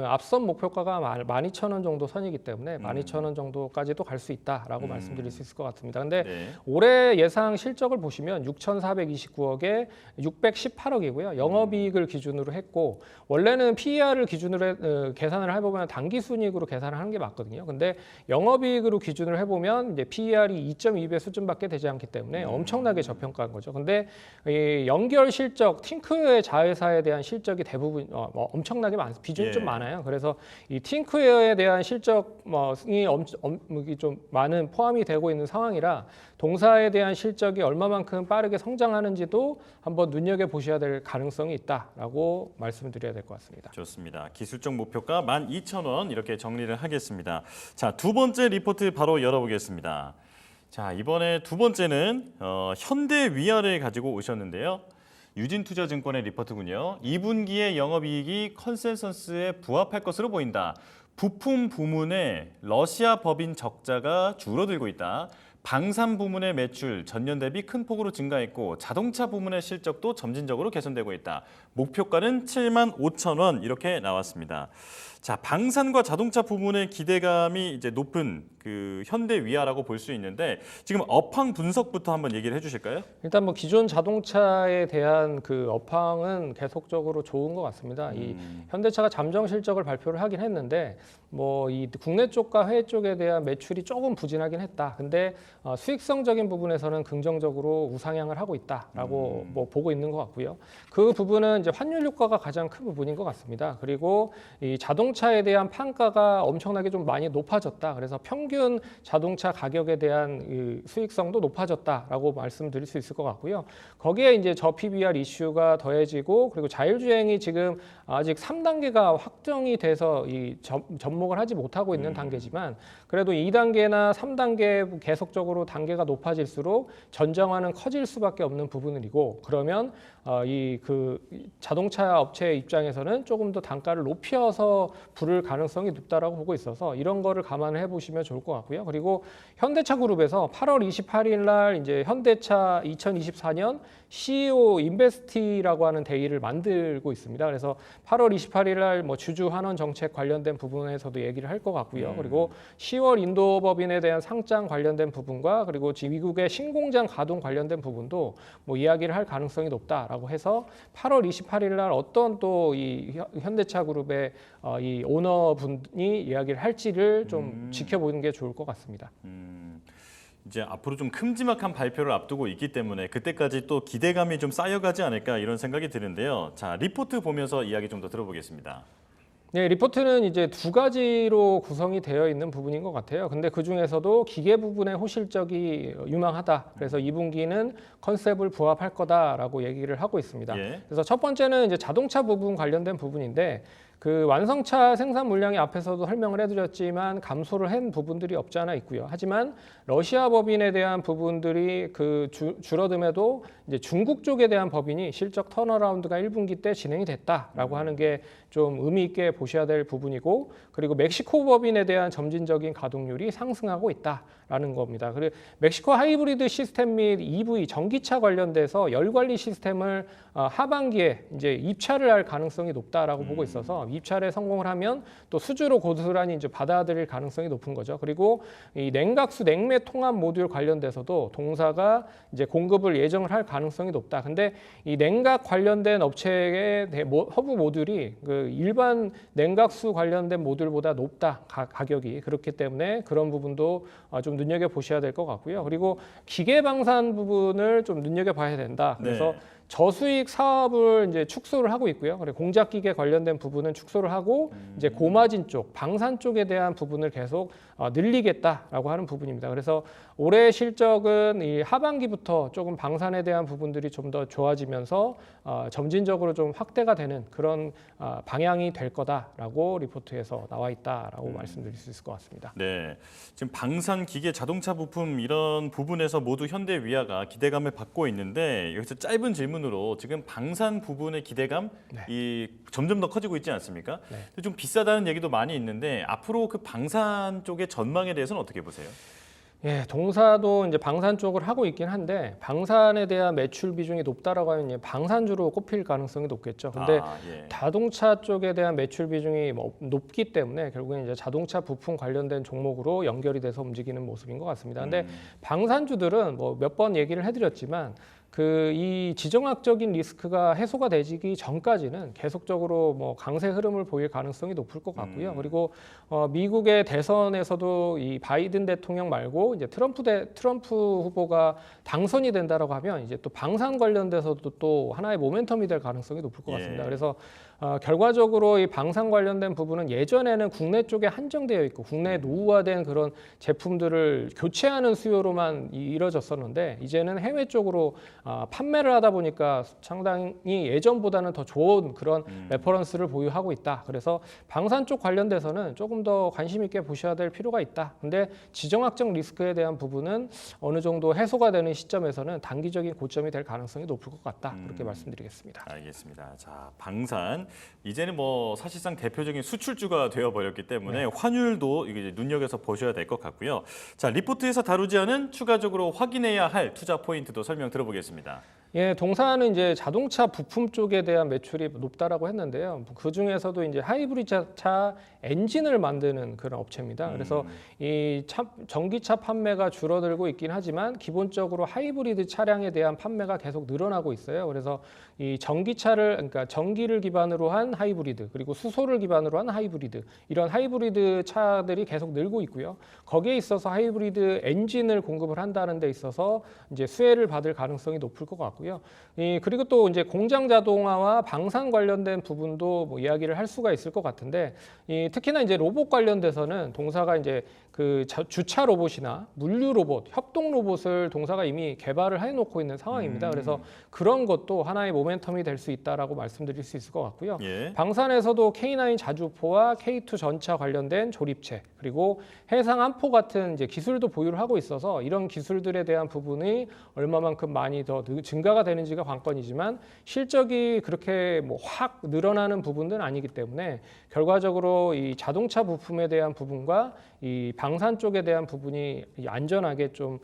앞선 목표가가 12,000원 정도 선이기 때문에 12,000원 정도까지도 갈 수 있다라고 말씀드릴 수 있을 것 같습니다. 근데 네. 올해 예상 실적을 보시면 6,429억에 618억이고요. 영업이익을 기준으로 했고 원래는 PER을 기준으로 계산을 해보면 단기순이익으로 계산을 하는 게 맞거든요. 근데 영업이익으로 기준을 해보면 이제 PER이 2.2배 수준밖에 되지 않기 때문에 엄청나게 저평가한 거죠. 근데 이 연결 실적, 팅크웨어 자회사에 대한 실적이 대부분 엄청나게 비중이 좀 많아요. 그래서 이 팅크웨어에 대한 실적이 좀 많은 포함이 되고 있는 상황이라 동사에 대한 실적이 얼마만큼 빠르게 성장하는지도 한번 눈여겨 보셔야 될 가능성이 있다라고 말씀드려야 될 것 같습니다. 좋습니다. 기술적 목표가 12,000원 이렇게 정리를 하겠습니다. 자, 두 번째 리포트 바로 열어보겠습니다. 자, 이번에 두 번째는 현대위아를 가지고 오셨는데요. 유진투자증권의 리포트군요. 2분기의 영업이익이 컨센서스에 부합할 것으로 보인다. 부품 부문의 러시아 법인 적자가 줄어들고 있다. 방산 부문의 매출 전년 대비 큰 폭으로 증가했고 자동차 부문의 실적도 점진적으로 개선되고 있다. 목표가는 75,000원 이렇게 나왔습니다. 자, 방산과 자동차 부문의 기대감이 이제 높은 그 현대위아라고 볼 수 있는데 지금 업황 분석부터 한번 얘기를 해주실까요? 일단 뭐 기존 자동차에 대한 그 업황은 계속적으로 좋은 것 같습니다. 이 현대차가 잠정 실적을 발표를 하긴 했는데 뭐 이 국내 쪽과 해외 쪽에 대한 매출이 조금 부진하긴 했다. 근데 수익성적인 부분에서는 긍정적으로 우상향을 하고 있다라고 뭐 보고 있는 것 같고요. 그 부분은 이제 환율 효과가 가장 큰 부분인 것 같습니다. 그리고 이 자동차에 대한 판가가 엄청나게 좀 많이 높아졌다. 그래서 평균 자동차 가격에 대한 이 수익성도 높아졌다라고 말씀드릴 수 있을 것 같고요. 거기에 이제 저PBR 이슈가 더해지고 그리고 자율주행이 지금 아직 3단계가 확정이 돼서 이 접목을 하지 못하고 있는 단계지만 그래도 2단계나 3단계 계속적으로 단계가 높아질수록 전장화는 커질 수밖에 없는 부분이고 그러면 이 그 자동차 업체 입장에서는 조금 더 단가를 높여서 부를 가능성이 높다라고 보고 있어서 이런 거를 감안을 해보시면 좋을 것 같고요. 그리고 현대차 그룹에서 8월 28일 날 이제 현대차 2024년 CEO 인베스티라고 하는 대의를 만들고 있습니다. 그래서 8월 28일 날 뭐 주주 환원 정책 관련된 부분에서도 얘기를 할 것 같고요. 그리고 10월 인도법인에 대한 상장 관련된 부분과 그리고 미국의 신공장 가동 관련된 부분도 뭐 이야기를 할 가능성이 높다라고 해서 8월 28일 날 어떤 또 이 현대차 그룹의 이 오너분이 이야기를 할지를 좀 지켜보는 게 좋을 것 같습니다. 이제 앞으로 좀 큼지막한 발표를 앞두고 있기 때문에 그때까지 또 기대감이 좀 쌓여가지 않을까 이런 생각이 드는데요. 자, 리포트 보면서 이야기 좀 더 들어보겠습니다. 네, 리포트는 이제 두 가지로 구성이 되어 있는 부분인 것 같아요. 근데 그 중에서도 기계 부분의 호실적이 유망하다. 그래서 2분기는 컨셉을 부합할 거다라고 얘기를 하고 있습니다. 예. 그래서 첫 번째는 이제 자동차 부분 관련된 부분인데 그 완성차 생산 물량이 앞에서도 설명을 해드렸지만 감소를 한 부분들이 없지 않아 있고요. 하지만 러시아 법인에 대한 부분들이 그 줄어듦에도 이제 중국 쪽에 대한 법인이 실적 턴어라운드가 1분기 때 진행이 됐다라고 하는 게 좀 의미 있게 보셔야 될 부분이고, 그리고 멕시코 법인에 대한 점진적인 가동률이 상승하고 있다라는 겁니다. 그리고 멕시코 하이브리드 시스템 및 EV 전기차 관련돼서 열 관리 시스템을 하반기에 이제 입찰을 할 가능성이 높다라고 보고 있어서 입찰에 성공을 하면 또 수주로 고스란히 이제 받아들일 가능성이 높은 거죠. 그리고 이 냉각수 냉매 통합 모듈 관련돼서도 동사가 이제 공급을 예정을 할 가능성이 높다. 근데 이 냉각 관련된 업체의 허브 모듈이 그 일반 냉각수 관련된 모듈보다 높다, 가격이. 그렇기 때문에 그런 부분도 좀 눈여겨 보셔야 될 것 같고요. 그리고 기계 방산 부분을 좀 눈여겨 봐야 된다. 그래서 네. 저수익 사업을 이제 축소를 하고 있고요. 그리고 공작 기계 관련된 부분은 축소를 하고 이제 고마진 쪽, 방산 쪽에 대한 부분을 계속 늘리겠다라고 하는 부분입니다. 그래서 올해 실적은 이 하반기부터 조금 방산에 대한 부분들이 좀 더 좋아지면서 점진적으로 좀 확대가 되는 그런 방향이 될 거다라고 리포트에서 나와 있다라고 말씀드릴 수 있을 것 같습니다. 네, 지금 방산, 기계, 자동차 부품 이런 부분에서 모두 현대 위아가 기대감을 받고 있는데 여기서 짧은 질문으로 지금 방산 부분의 기대감 이 점점 더 커지고 있지 않습니까? 근데 좀 비싸다는 얘기도 많이 있는데 앞으로 그 방산 쪽의 전망에 대해서는 어떻게 보세요? 예, 동사도 이제 방산 쪽을 하고 있긴 한데 방산에 대한 매출 비중이 높다라고 하면 이제 방산주로 꼽힐 가능성이 높겠죠. 근데 예. 자동차 쪽에 대한 매출 비중이 높기 때문에 결국엔 이제 자동차 부품 관련된 종목으로 연결이 돼서 움직이는 모습인 것 같습니다. 근데 방산주들은 뭐 몇 번 얘기를 해드렸지만 이 지정학적인 리스크가 해소가 되기 전까지는 계속적으로 뭐 강세 흐름을 보일 가능성이 높을 것 같고요. 그리고 미국의 대선에서도 이 바이든 대통령 말고 이제 트럼프 후보가 당선이 된다라고 하면 이제 또 방산 관련돼서도 또 하나의 모멘텀이 될 가능성이 높을 것 같습니다. 그래서 결과적으로 이 방산 관련된 부분은 예전에는 국내 쪽에 한정되어 있고 국내에 노후화된 그런 제품들을 교체하는 수요로만 이뤄졌었는데 이제는 해외 쪽으로 판매를 하다 보니까 상당히 예전보다는 더 좋은 그런 레퍼런스를 보유하고 있다. 그래서 방산 쪽 관련돼서는 조금 더 관심 있게 보셔야 될 필요가 있다. 근데 지정학적 리스크에 대한 부분은 어느 정도 해소가 되는 시점에서는 단기적인 고점이 될 가능성이 높을 것 같다. 그렇게 말씀드리겠습니다. 알겠습니다. 자, 방산 이제는 뭐 사실상 대표적인 수출주가 되어 버렸기 때문에 환율도 이게 눈여겨서 보셔야 될 것 같고요. 자, 리포트에서 다루지 않은 추가적으로 확인해야 할 투자 포인트도 설명 들어보겠습니다. 예, 동사는 이제 자동차 부품 쪽에 대한 매출이 높다라고 했는데요. 그 중에서도 이제 하이브리드 차 엔진을 만드는 그런 업체입니다. 그래서 이 전기차 판매가 줄어들고 있긴 하지만 기본적으로 하이브리드 차량에 대한 판매가 계속 늘어나고 있어요. 그래서 이 그러니까 전기를 기반으로 한 하이브리드 그리고 수소를 기반으로 한 하이브리드 이런 하이브리드 차들이 계속 늘고 있고요. 거기에 있어서 하이브리드 엔진을 공급을 한다는 데 있어서 이제 수혜를 받을 가능성이 높을 것 같고요. 그리고 또 이제 공장 자동화와 방산 관련된 부분도 뭐 이야기를 할 수가 있을 것 같은데 특히나 이제 로봇 관련돼서는 동사가 이제 그 주차 로봇이나 물류 로봇, 협동 로봇을 동사가 이미 개발을 해놓고 있는 상황입니다. 그래서 그런 것도 하나의 모멘텀이 될 수 있다라고 말씀드릴 수 있을 것 같고요. 예. 방산에서도 K9 자주포와 K2 전차 관련된 조립체 그리고 해상 안포 같은 이제 기술도 보유를 하고 있어서 이런 기술들에 대한 부분이 얼마만큼 많이 더 증가가 되는지가 관건이지만 실적이 그렇게 뭐 확 늘어나는 부분들은 아니기 때문에 결과적으로 이 자동차 부품에 대한 부분과 이 방산 쪽에 대한 부분이 안전하게 좀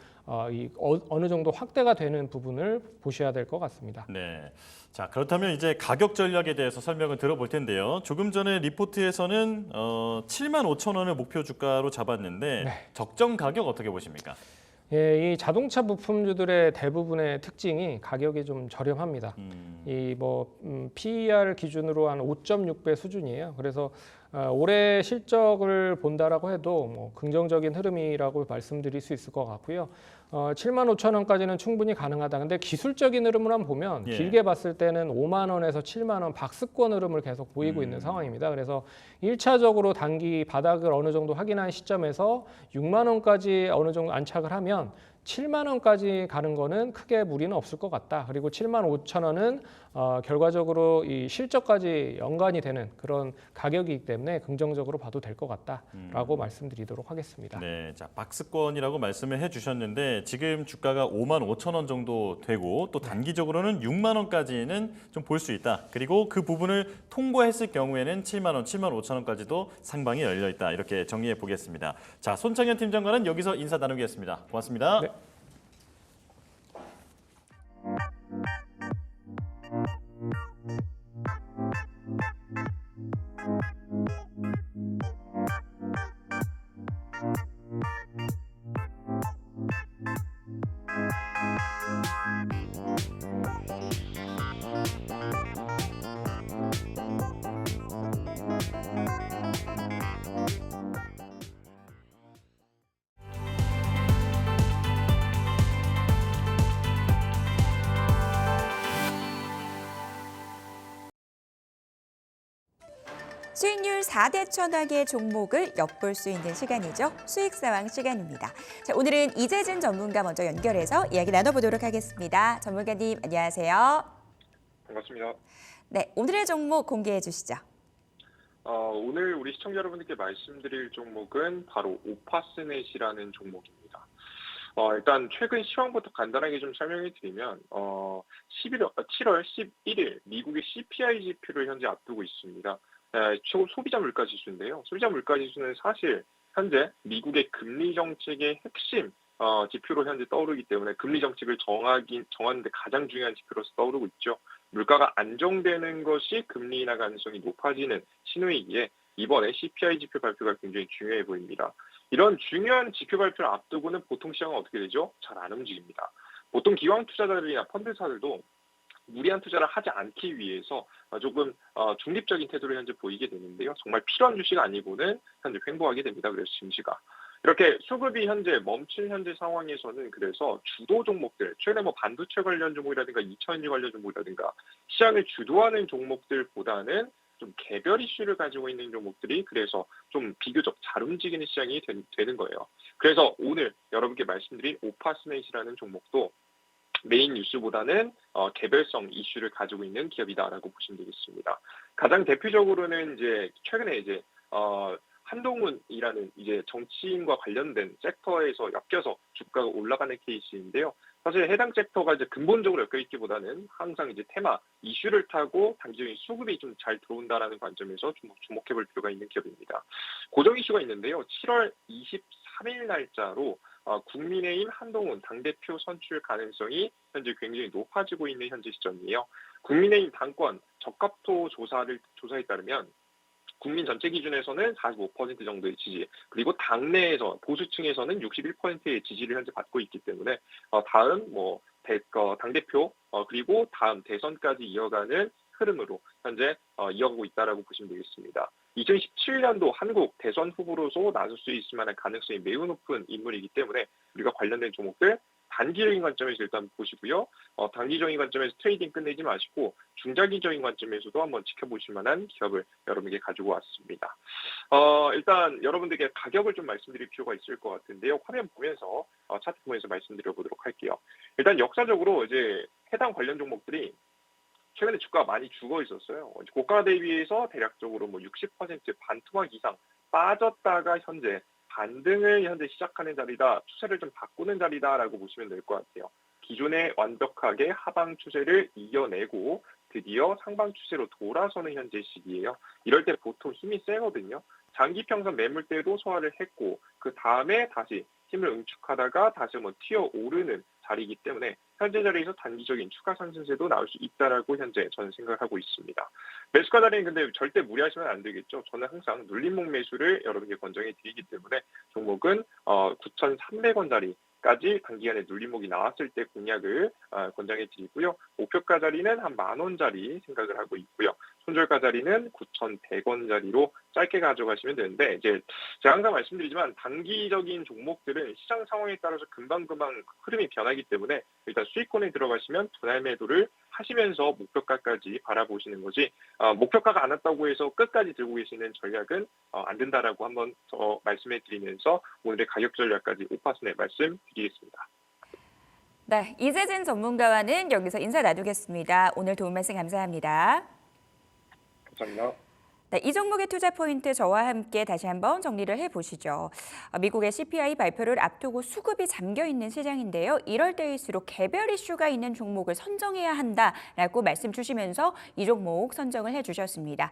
어느 정도 확대가 되는 부분을 보셔야 될 것 같습니다. 네. 자, 그렇다면 이제 가격 전략에 대해서 설명을 들어볼 텐데요. 조금 전에 리포트에서는 75,000원을 목표 주가로 잡았는데 적정 가격 어떻게 보십니까? 예, 이 자동차 부품주들의 대부분의 특징이 가격이 좀 저렴합니다. PER 기준으로 한 5.6배 수준이에요. 그래서 올해 실적을 본다라고 해도 뭐 긍정적인 흐름이라고 말씀드릴 수 있을 것 같고요. 75,000원까지는 충분히 가능하다. 근데 기술적인 흐름을 보면 길게 봤을 때는 5만 원에서 7만 원 박스권 흐름을 계속 보이고 있는 상황입니다. 그래서 1차적으로 단기 바닥을 어느 정도 확인한 시점에서 6만 원까지 어느 정도 안착을 하면 7만 원까지 가는 거는 크게 무리는 없을 것 같다. 그리고 7만 5천 원은 결과적으로 이 실적까지 연관이 되는 그런 가격이기 때문에 긍정적으로 봐도 될 것 같다라고 말씀드리도록 하겠습니다. 네, 자 박스권이라고 말씀을 해주셨는데 지금 주가가 5만 5천 원 정도 되고 또 단기적으로는 6만 원까지는 좀 볼 수 있다. 그리고 그 부분을 통과했을 경우에는 7만 원, 7만 5천 원까지도 상방이 열려 있다. 이렇게 정리해 보겠습니다. 자, 손창현 팀장과는 여기서 인사 나누겠습니다. 고맙습니다. 네. 수익률 4대 천왕의 종목을 엿볼 수 있는 시간이죠. 수익사왕 시간입니다. 자, 오늘은 이재진 전문가 먼저 연결해서 이야기 나눠보도록 하겠습니다. 전문가님 안녕하세요. 반갑습니다. 네, 오늘의 종목 공개해 주시죠. 오늘 우리 시청자 여러분들께 말씀드릴 종목은 바로 오파스넷이라는 종목입니다. 일단 최근 시황부터 간단하게 좀 설명해 드리면 7월 11일 미국의 CPI 지표를 현재 앞두고 있습니다. 최고 소비자 물가 지수인데요. 소비자 물가 지수는 사실 현재 미국의 금리 정책의 핵심 지표로 현재 떠오르기 때문에 금리 정책을 정하는데 가장 중요한 지표로서 떠오르고 있죠. 물가가 안정되는 것이 금리 인하 가능성이 높아지는 신호이기에 이번에 CPI 지표 발표가 굉장히 중요해 보입니다. 이런 중요한 지표 발표를 앞두고는 보통 시장은 어떻게 되죠? 잘 안 움직입니다. 보통 기관 투자자들이나 펀드사들도 무리한 투자를 하지 않기 위해서 조금 중립적인 태도를 현재 보이게 되는데요. 정말 필요한 주식 아니고는 현재 횡보하게 됩니다. 그래서 증시가. 이렇게 수급이 현재 멈춘 현재 상황에서는 그래서 주도 종목들, 최근에 뭐 반도체 관련 종목이라든가 2차전지 관련 종목이라든가 시장을 주도하는 종목들보다는 좀 개별 이슈를 가지고 있는 종목들이 그래서 좀 비교적 잘 움직이는 시장이 되는 거예요. 그래서 오늘 여러분께 말씀드린 오파스넷이라는 종목도 메인 뉴스보다는 개별성 이슈를 가지고 있는 기업이다라고 보시면 되겠습니다. 가장 대표적으로는 이제 최근에 이제 한동훈이라는 이제 정치인과 관련된 섹터에서 엮여서 주가가 올라가는 케이스인데요. 사실 해당 섹터가 이제 근본적으로 엮여 있기보다는 항상 이제 테마 이슈를 타고 단기적인 수급이 좀 잘 들어온다라는 관점에서 주목해볼 필요가 있는 기업입니다. 고정 이슈가 있는데요. 7월 23일 날짜로 국민의힘 한동훈 당대표 선출 가능성이 현재 굉장히 높아지고 있는 현재 시점이에요. 국민의힘 당권 적합도 조사에 따르면 국민 전체 기준에서는 45% 정도의 지지, 그리고 당내에서 보수층에서는 61%의 지지를 현재 받고 있기 때문에 다음 당대표 그리고 다음 대선까지 이어가는 흐름으로 현재 이어가고 있다라고 보시면 되겠습니다. 2017년도 한국 대선 후보로서 나설 수 있을 만한 가능성이 매우 높은 인물이기 때문에 우리가 관련된 종목들 단기적인 관점에서 일단 보시고요. 단기적인 관점에서 트레이딩 끝내지 마시고 중장기적인 관점에서도 한번 지켜보실 만한 기업을 여러분에게 가지고 왔습니다. 일단 여러분들께 가격을 좀 말씀드릴 필요가 있을 것 같은데요. 화면 보면서 차트 보면서 말씀드려 보도록 할게요. 일단 역사적으로 이제 해당 관련 종목들이 최근에 주가가 많이 죽어 있었어요. 고가 대비해서 대략적으로 60% 반토막 이상 빠졌다가 현재 반등을 현재 시작하는 자리다, 추세를 좀 바꾸는 자리다라고 보시면 될 것 같아요. 기존에 완벽하게 하방 추세를 이겨내고 드디어 상방 추세로 돌아서는 현재 시기예요. 이럴 때 보통 힘이 세거든요. 장기 평선 매물대도 소화를 했고 그 다음에 다시 힘을 응축하다가 다시 한번 튀어오르는 자리이기 때문에 현재 자리에서 단기적인 추가 상승세도 나올 수 있다라고 현재 저는 생각하고 있습니다. 매수가 자리는 근데 절대 무리하시면 안 되겠죠. 저는 항상 눌림목 매수를 여러분께 권장해 드리기 때문에 종목은 9,300원 자리까지 단기간에 눌림목이 나왔을 때 공략을 권장해 드리고요. 목표가 자리는 한 10,000원짜리 생각을 하고 있고요. 손절가 자리는 9,100원 자리로 짧게 가져가시면 되는데 이제 제가 항상 말씀드리지만 단기적인 종목들은 시장 상황에 따라서 금방금방 흐름이 변하기 때문에 일단 수익권에 들어가시면 분할 매도를 하시면서 목표가까지 바라보시는 거지 목표가가 안 왔다고 해서 끝까지 들고 계시는 전략은 안 된다라고 한번 더 말씀해 드리면서 오늘의 가격 전략까지 오파스넷 말씀드리겠습니다. 네, 이재진 전문가와는 여기서 인사 나누겠습니다. 오늘 도움 말씀 감사합니다. 감사합니다. 네, 이 종목의 투자 포인트 저와 함께 다시 한번 정리를 해보시죠. 미국의 CPI 발표를 앞두고 수급이 잠겨있는 시장인데요. 이럴 때일수록 개별 이슈가 있는 종목을 선정해야 한다라고 말씀 주시면서 이 종목 선정을 해주셨습니다.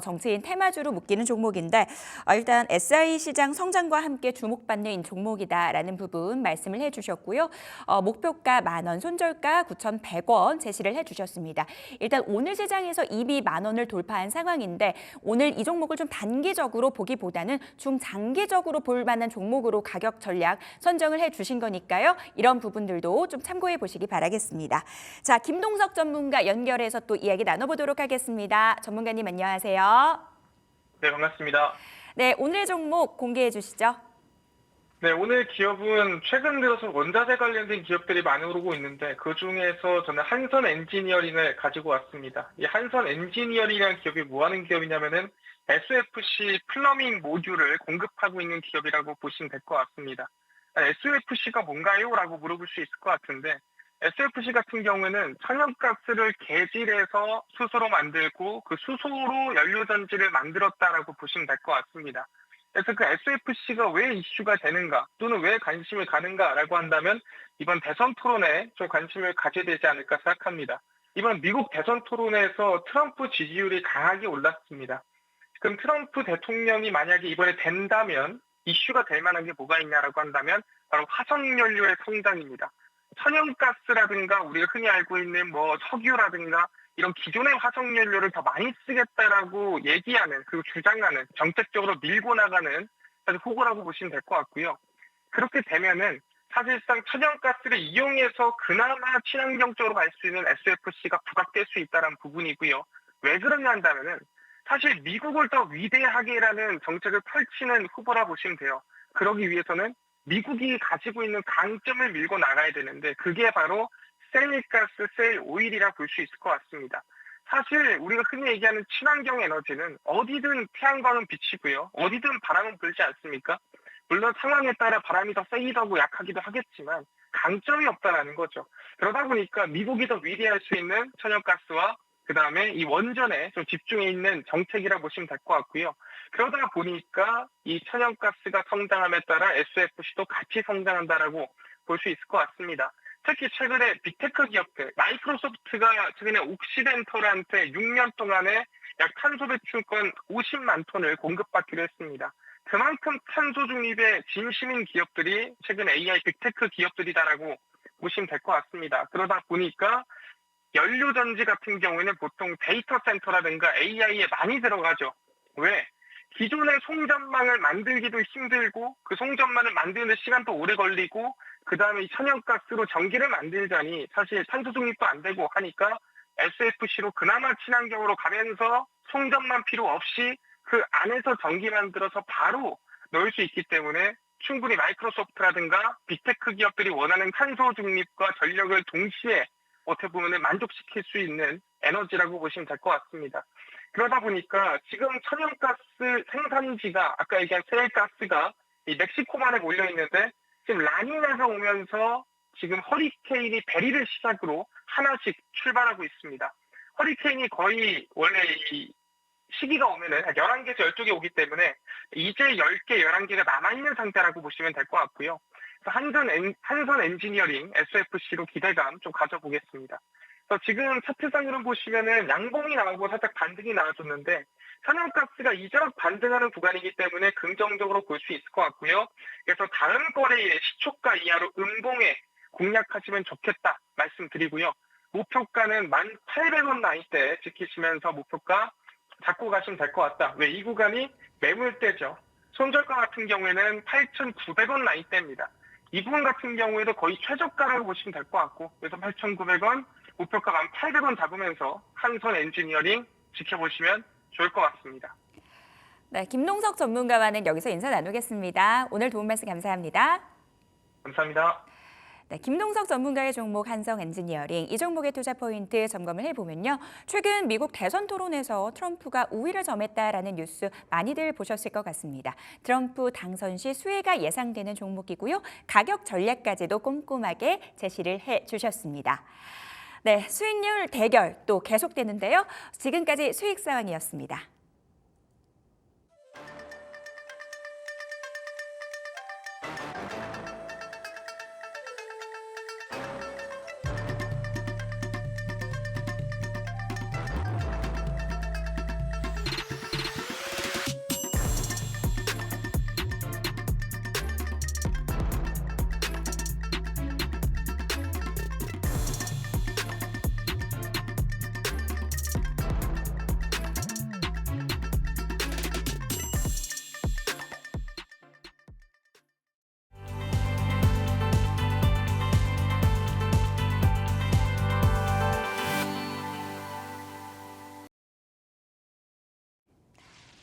정치인 테마주로 묶이는 종목인데 일단 SI 시장 성장과 함께 주목받는 종목이다라는 부분 말씀을 해주셨고요. 목표가 10,000원, 손절가 9,100원 제시를 해주셨습니다. 일단 오늘 시장에서 이미 10,000원을 돌파한 상황인데 오늘 이 종목을 좀 단기적으로 보기보다는 중장기적으로 볼 만한 종목으로 가격 전략 선정을 해주신 거니까요. 이런 부분들도 좀 참고해 보시기 바라겠습니다. 자, 김동석 전문가 연결해서 또 이야기 나눠보도록 하겠습니다. 전문가님 안녕하세요. 네, 반갑습니다. 네, 오늘의 종목 공개해 주시죠. 네, 오늘 기업은 최근 들어서 원자재 관련된 기업들이 많이 오르고 있는데 그중에서 저는 한선 엔지니어링을 가지고 왔습니다. 이 한선 엔지니어링이라는 기업이 뭐 하는 기업이냐면은 SOFC 플러밍 모듈을 공급하고 있는 기업이라고 보시면 될 것 같습니다. SOFC가 뭔가요? 라고 물어볼 수 있을 것 같은데 SOFC 같은 경우에는 천연가스를 개질해서 수소로 만들고 그 수소로 연료전지를 만들었다라고 보시면 될 것 같습니다. 그래서 그 SOFC가 왜 이슈가 되는가 또는 왜 관심을 가는가라고 한다면 이번 대선 토론에 좀 관심을 가져야 되지 않을까 생각합니다. 이번 미국 대선 토론에서 트럼프 지지율이 강하게 올랐습니다. 그럼 트럼프 대통령이 만약에 이번에 된다면 이슈가 될 만한 게 뭐가 있냐라고 한다면 바로 화석연료의 성장입니다. 천연가스라든가 우리가 흔히 알고 있는 뭐 석유라든가 이런 기존의 화석연료를 더 많이 쓰겠다라고 얘기하는 그리고 주장하는 정책적으로 밀고 나가는 사실 호구라고 보시면 될 것 같고요. 그렇게 되면은 사실상 천연가스를 이용해서 그나마 친환경적으로 갈 수 있는 SOFC가 부각될 수 있다는 부분이고요. 왜 그러냐 한다면은 사실 미국을 더 위대하게라는 정책을 펼치는 후보라 보시면 돼요. 그러기 위해서는 미국이 가지고 있는 강점을 밀고 나가야 되는데 그게 바로 셀가스, 셀 오일이라 볼 수 있을 것 같습니다. 사실 우리가 흔히 얘기하는 친환경 에너지는 어디든 태양광은 비치고요. 어디든 바람은 불지 않습니까? 물론 상황에 따라 바람이 더 세기도 하고 약하기도 하겠지만 강점이 없다라는 거죠. 그러다 보니까 미국이 더 위대할 수 있는 천연가스와 그다음에 이 원전에 좀 집중해 있는 정책이라 보시면 될 것 같고요. 그러다 보니까 이 천연가스가 성장함에 따라 SOFC도 같이 성장한다라고 볼 수 있을 것 같습니다. 특히 최근에 빅테크 기업들, 마이크로소프트가 최근에 옥시덴털한테 6년 동안에 약 탄소 배출권 50만 톤을 공급받기로 했습니다. 그만큼 탄소 중립에 진심인 기업들이 최근 AI 빅테크 기업들이다라고 보시면 될 것 같습니다. 그러다 보니까 연료전지 같은 경우에는 보통 데이터 센터라든가 AI에 많이 들어가죠. 왜? 기존의 송전망을 만들기도 힘들고 그 송전망을 만드는 시간도 오래 걸리고 그 다음에 천연가스로 전기를 만들자니 사실 탄소 중립도 안 되고 하니까 SOFC로 그나마 친환경으로 가면서 송전만 필요 없이 그 안에서 전기 만들어서 바로 넣을 수 있기 때문에 충분히 마이크로소프트라든가 빅테크 기업들이 원하는 탄소 중립과 전력을 동시에 어떻게 보면 만족시킬 수 있는 에너지라고 보시면 될 것 같습니다. 그러다 보니까 지금 천연가스 생산지가 아까 얘기한 셀가스가 이 멕시코만에 몰려 있는데 지금 라니냐가 오면서 지금 허리케인이 베리를 시작으로 하나씩 출발하고 있습니다. 허리케인이 거의 원래 이 시기가 오면은 11개에서 12개 오기 때문에 이제 10개, 11개가 남아있는 상태라고 보시면 될 것 같고요. 한선 엔지니어링 SOFC로 기대감 좀 가져보겠습니다. 그래서 지금 차트상으로 보시면은 양봉이 나오고 살짝 반등이 나와줬는데 천연가스가 이저락 반등하는 구간이기 때문에 긍정적으로 볼 수 있을 것 같고요. 그래서 다음 거래일에 시초가 이하로 음봉에 공략하시면 좋겠다 말씀드리고요. 목표가는 1,800원 나이대 지키시면서 목표가 잡고 가시면 될 것 같다. 왜? 이 구간이 매물대죠. 손절가 같은 경우에는 8,900원 나이대입니다. 이 부분 같은 경우에도 거의 최저가라고 보시면 될 것 같고 그래서 8,900원, 목표가 1,800원 잡으면서 한선 엔지니어링 지켜보시면 좋을 것 같습니다. 네, 김동석 전문가와는 여기서 인사 나누겠습니다. 오늘 도움 말씀 감사합니다. 감사합니다. 네, 김동석 전문가의 종목 한성 엔지니어링 이 종목의 투자 포인트 점검을 해보면요. 최근 미국 대선 토론에서 트럼프가 우위를 점했다라는 뉴스 많이들 보셨을 것 같습니다. 트럼프 당선 시 수혜가 예상되는 종목이고요. 가격 전략까지도 꼼꼼하게 제시를 해주셨습니다. 네, 수익률 대결 또 계속되는데요. 지금까지 수익 상황이었습니다.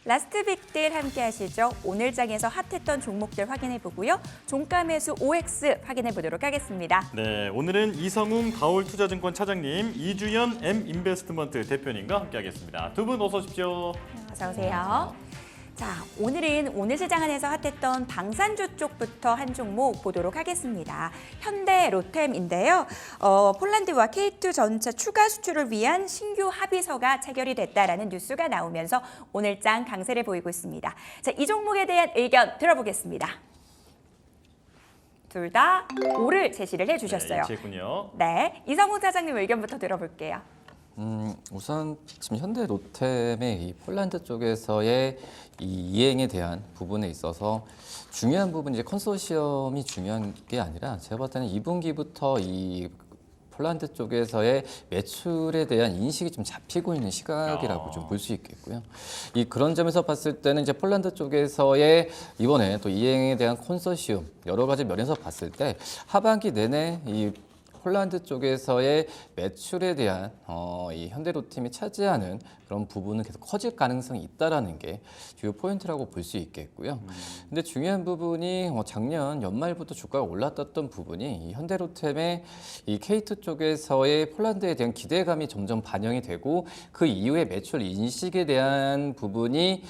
라스트 빅딜 함께 하시죠. 오늘 장에서 핫했던 종목들 확인해 보고요. 종가 매수 OX 확인해 보도록 하겠습니다. 네, 오늘은 이성웅 가올투자증권 차장님, 이주연 M인베스트먼트 대표님과 함께하겠습니다. 두 분 어서 오십시오. 어서 오세요. 자, 오늘은 오늘 시장 안에서 핫했던 방산주 쪽부터 한 종목 보도록 하겠습니다. 현대 로템인데요. 폴란드와 K2 전차 추가 수출을 위한 신규 합의서가 체결이 됐다라는 뉴스가 나오면서 오늘 장 강세를 보이고 있습니다. 자, 이 종목에 대한 의견 들어보겠습니다. 둘 다 오를 제시를 해주셨어요. 네, 일치했군요. 네, 이성훈 차장님 의견부터 들어볼게요. 우선 지금 현대 로템의 이 폴란드 쪽에서의 이 이행에 대한 부분에 있어서 중요한 부분이 이제 컨소시엄이 중요한 게 아니라 제가 봤을 때는 2분기부터 이 폴란드 쪽에서의 매출에 대한 인식이 좀 잡히고 있는 시각이라고 좀 볼 수 있겠고요. 그런 점에서 봤을 때는 이제 폴란드 쪽에서의 이번에 또 이행에 대한 컨소시엄 여러 가지 면에서 봤을 때 하반기 내내 이 폴란드 쪽에서의 매출에 대한 이 현대로템이 차지하는 그런 부분은 계속 커질 가능성이 있다라는 게 주요 포인트라고 볼 수 있겠고요. 근데 중요한 부분이 작년 연말부터 주가가 올랐던 부분이 이 현대로템의 이 K2 쪽에서의 폴란드에 대한 기대감이 점점 반영이 되고 그 이후에 매출 인식에 대한 부분이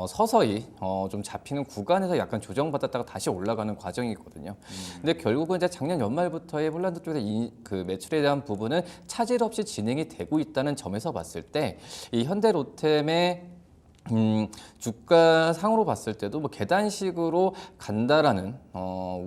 서서히 좀 잡히는 구간에서 약간 조정받았다가 다시 올라가는 과정이거든요. 근데 결국은 이제 작년 연말부터의 폴란드 쪽에서 그 매출에 대한 부분은 차질 없이 진행이 되고 있다는 점에서 봤을 때 이 현대로템의 주가 상으로 봤을 때도 뭐 계단식으로 간다라는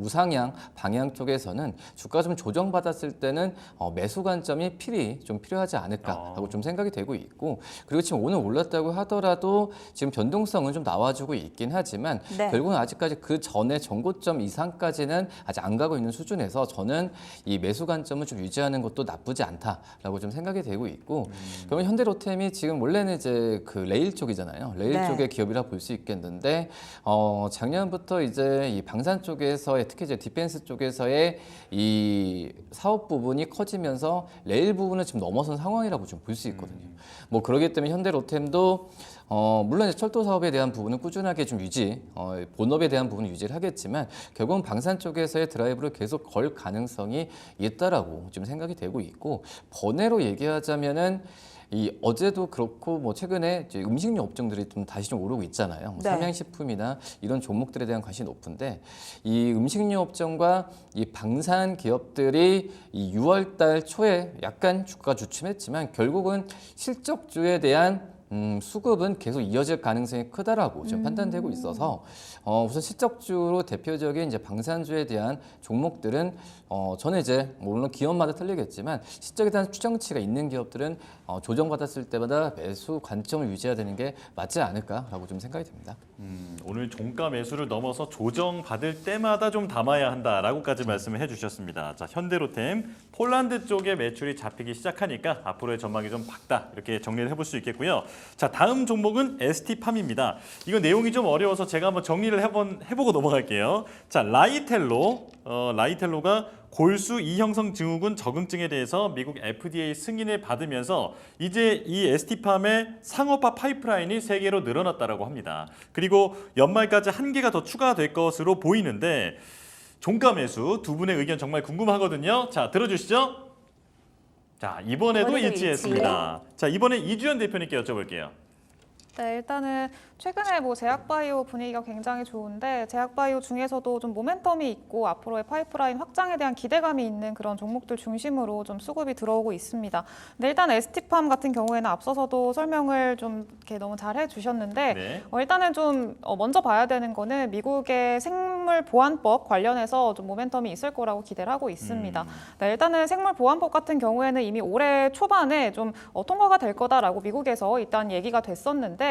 우상향 방향 쪽에서는 주가 좀 조정받았을 때는 매수 관점이 좀 필요하지 않을까라고 좀 생각이 되고 있고 그리고 지금 오늘 올랐다고 하더라도 지금 변동성은 좀 나와주고 있긴 하지만 네. 결국은 아직까지 그 전에 전고점 이상까지는 아직 안 가고 있는 수준에서 저는 이 매수 관점을 좀 유지하는 것도 나쁘지 않다라고 좀 생각이 되고 있고 그러면 현대로템이 지금 원래는 이제 그 레일 쪽이잖아요. 레일 네. 쪽의 기업이라 볼 수 있겠는데 작년부터 이제 이 방산 쪽에서의 특히 이제 디펜스 쪽에서의 이 사업 부분이 커지면서 레일 부분을 지금 넘어선 상황이라고 좀 볼 수 있거든요. 뭐 그렇기 때문에 현대로템도 물론 이제 철도 사업에 대한 부분은 꾸준하게 좀 본업에 대한 부분은 유지를 하겠지만 결국은 방산 쪽에서의 드라이브를 계속 걸 가능성이 있다라고 좀 생각이 되고 있고 번외로 얘기하자면은 어제도 그렇고 뭐 최근에 이제 음식료 업종들이 좀 다시 좀 오르고 있잖아요. 뭐 네. 삼양식품이나 이런 종목들에 대한 관심이 높은데 이 음식료 업종과 이 방산 기업들이 이 6월달 초에 약간 주가가 주춤했지만 결국은 실적주에 대한 수급은 계속 이어질 가능성이 크다라고 지금 판단되고 있어서 우선 실적주로 대표적인 이제 방산주에 대한 종목들은 저는 이제 물론 기업마다 틀리겠지만 실적에 대한 추정치가 있는 기업들은 조정받았을 때마다 매수 관점을 유지해야 되는 게 맞지 않을까라고 좀 생각이 듭니다. 오늘 종가 매수를 넘어서 조정받을 때마다 좀 담아야 한다라고까지 말씀을 해주셨습니다. 자, 현대로템 폴란드 쪽에 매출이 잡히기 시작하니까 앞으로의 전망이 좀 밝다 이렇게 정리를 해볼 수 있겠고요. 자, 다음 종목은 ST팜입니다. 이거 내용이 좀 어려워서 제가 한번 정리를 해보고 넘어갈게요. 자, 라이텔로가 골수 이형성 증후군 적응증에 대해서 미국 FDA 승인을 받으면서 이제 이 ST팜의 상업화 파이프라인이 3개로 늘어났다고 합니다. 그리고 연말까지 1개가 더 추가될 것으로 보이는데 종가 매수 두 분의 의견 정말 궁금하거든요. 자, 들어주시죠. 자, 이번에도 이번에도 일치했습니다. 자, 이번에 이주연 대표님께 여쭤볼게요. 네, 일단은 최근에 뭐 제약바이오 분위기가 굉장히 좋은데 제약바이오 중에서도 좀 모멘텀이 있고 앞으로의 파이프라인 확장에 대한 기대감이 있는 그런 종목들 중심으로 좀 수급이 들어오고 있습니다. 근데 일단 ST팜 같은 경우에는 앞서서도 설명을 좀 이렇게 너무 잘 해주셨는데 네. 일단은 좀 먼저 봐야 되는 거는 미국의 생물보안법 관련해서 좀 모멘텀이 있을 거라고 기대를 하고 있습니다. 네, 일단은 생물보안법 같은 경우에는 이미 올해 초반에 좀 통과가 될 거다라고 미국에서 일단 얘기가 됐었는데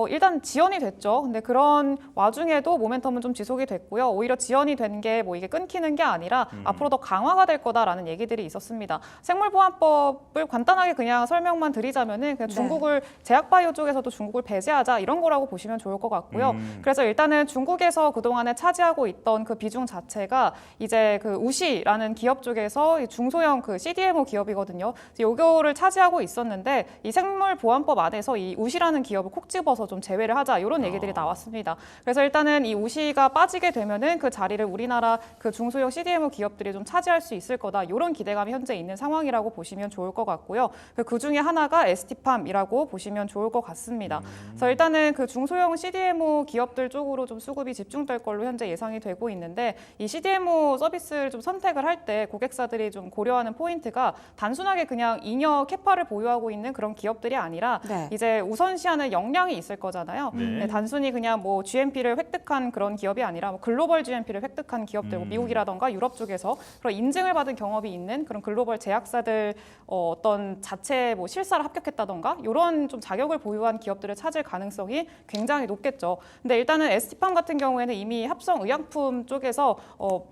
일단 지연이 됐죠. 근데 그런 와중에도 모멘텀은 좀 지속이 됐고요. 오히려 지연이 된 게 뭐 이게 끊기는 게 아니라 앞으로 더 강화가 될 거다라는 얘기들이 있었습니다. 생물보안법을 간단하게 그냥 설명만 드리자면은 그냥 중국을 제약바이오 쪽에서도 중국을 배제하자 이런 거라고 보시면 좋을 것 같고요. 그래서 일단은 중국에서 그동안에 차지하고 있던 그 비중 자체가 이제 그 우시라는 기업 쪽에서 중소형 그 CDMO 기업이거든요. 요거를 차지하고 있었는데 이 생물보안법 안에서 이 우시라는 기업을 콕 집어서 좀 제외를 하자 이런 얘기들이 나왔습니다. 그래서 일단은 이 우시가 빠지게 되면은 그 자리를 우리나라 그 중소형 CDMO 기업들이 좀 차지할 수 있을 거다 이런 기대감이 현재 있는 상황이라고 보시면 좋을 것 같고요. 그 중에 하나가 ST팜이라고 보시면 좋을 것 같습니다. 그래서 일단은 그 중소형 CDMO 기업들 쪽으로 좀 수급이 집중될 걸로 현재 예상이 되고 있는데 이 CDMO 서비스를 좀 선택을 할 때 고객사들이 좀 고려하는 포인트가 단순하게 그냥 잉여 캐파를 보유하고 있는 그런 기업들이 아니라 네. 이제 우선시하는 역량이 있을 거잖아요. 네. 네, 단순히 그냥 뭐 GMP를 획득한 그런 기업이 아니라 뭐 글로벌 GMP를 획득한 기업들, 뭐 미국이라던가 유럽 쪽에서 그런 인증을 받은 경험이 있는 그런 글로벌 제약사들 어떤 자체 뭐 실사를 합격했다던가 이런 좀 자격을 보유한 기업들을 찾을 가능성이 굉장히 높겠죠. 근데 일단은 ST팜 같은 경우에는 이미 합성 의약품 쪽에서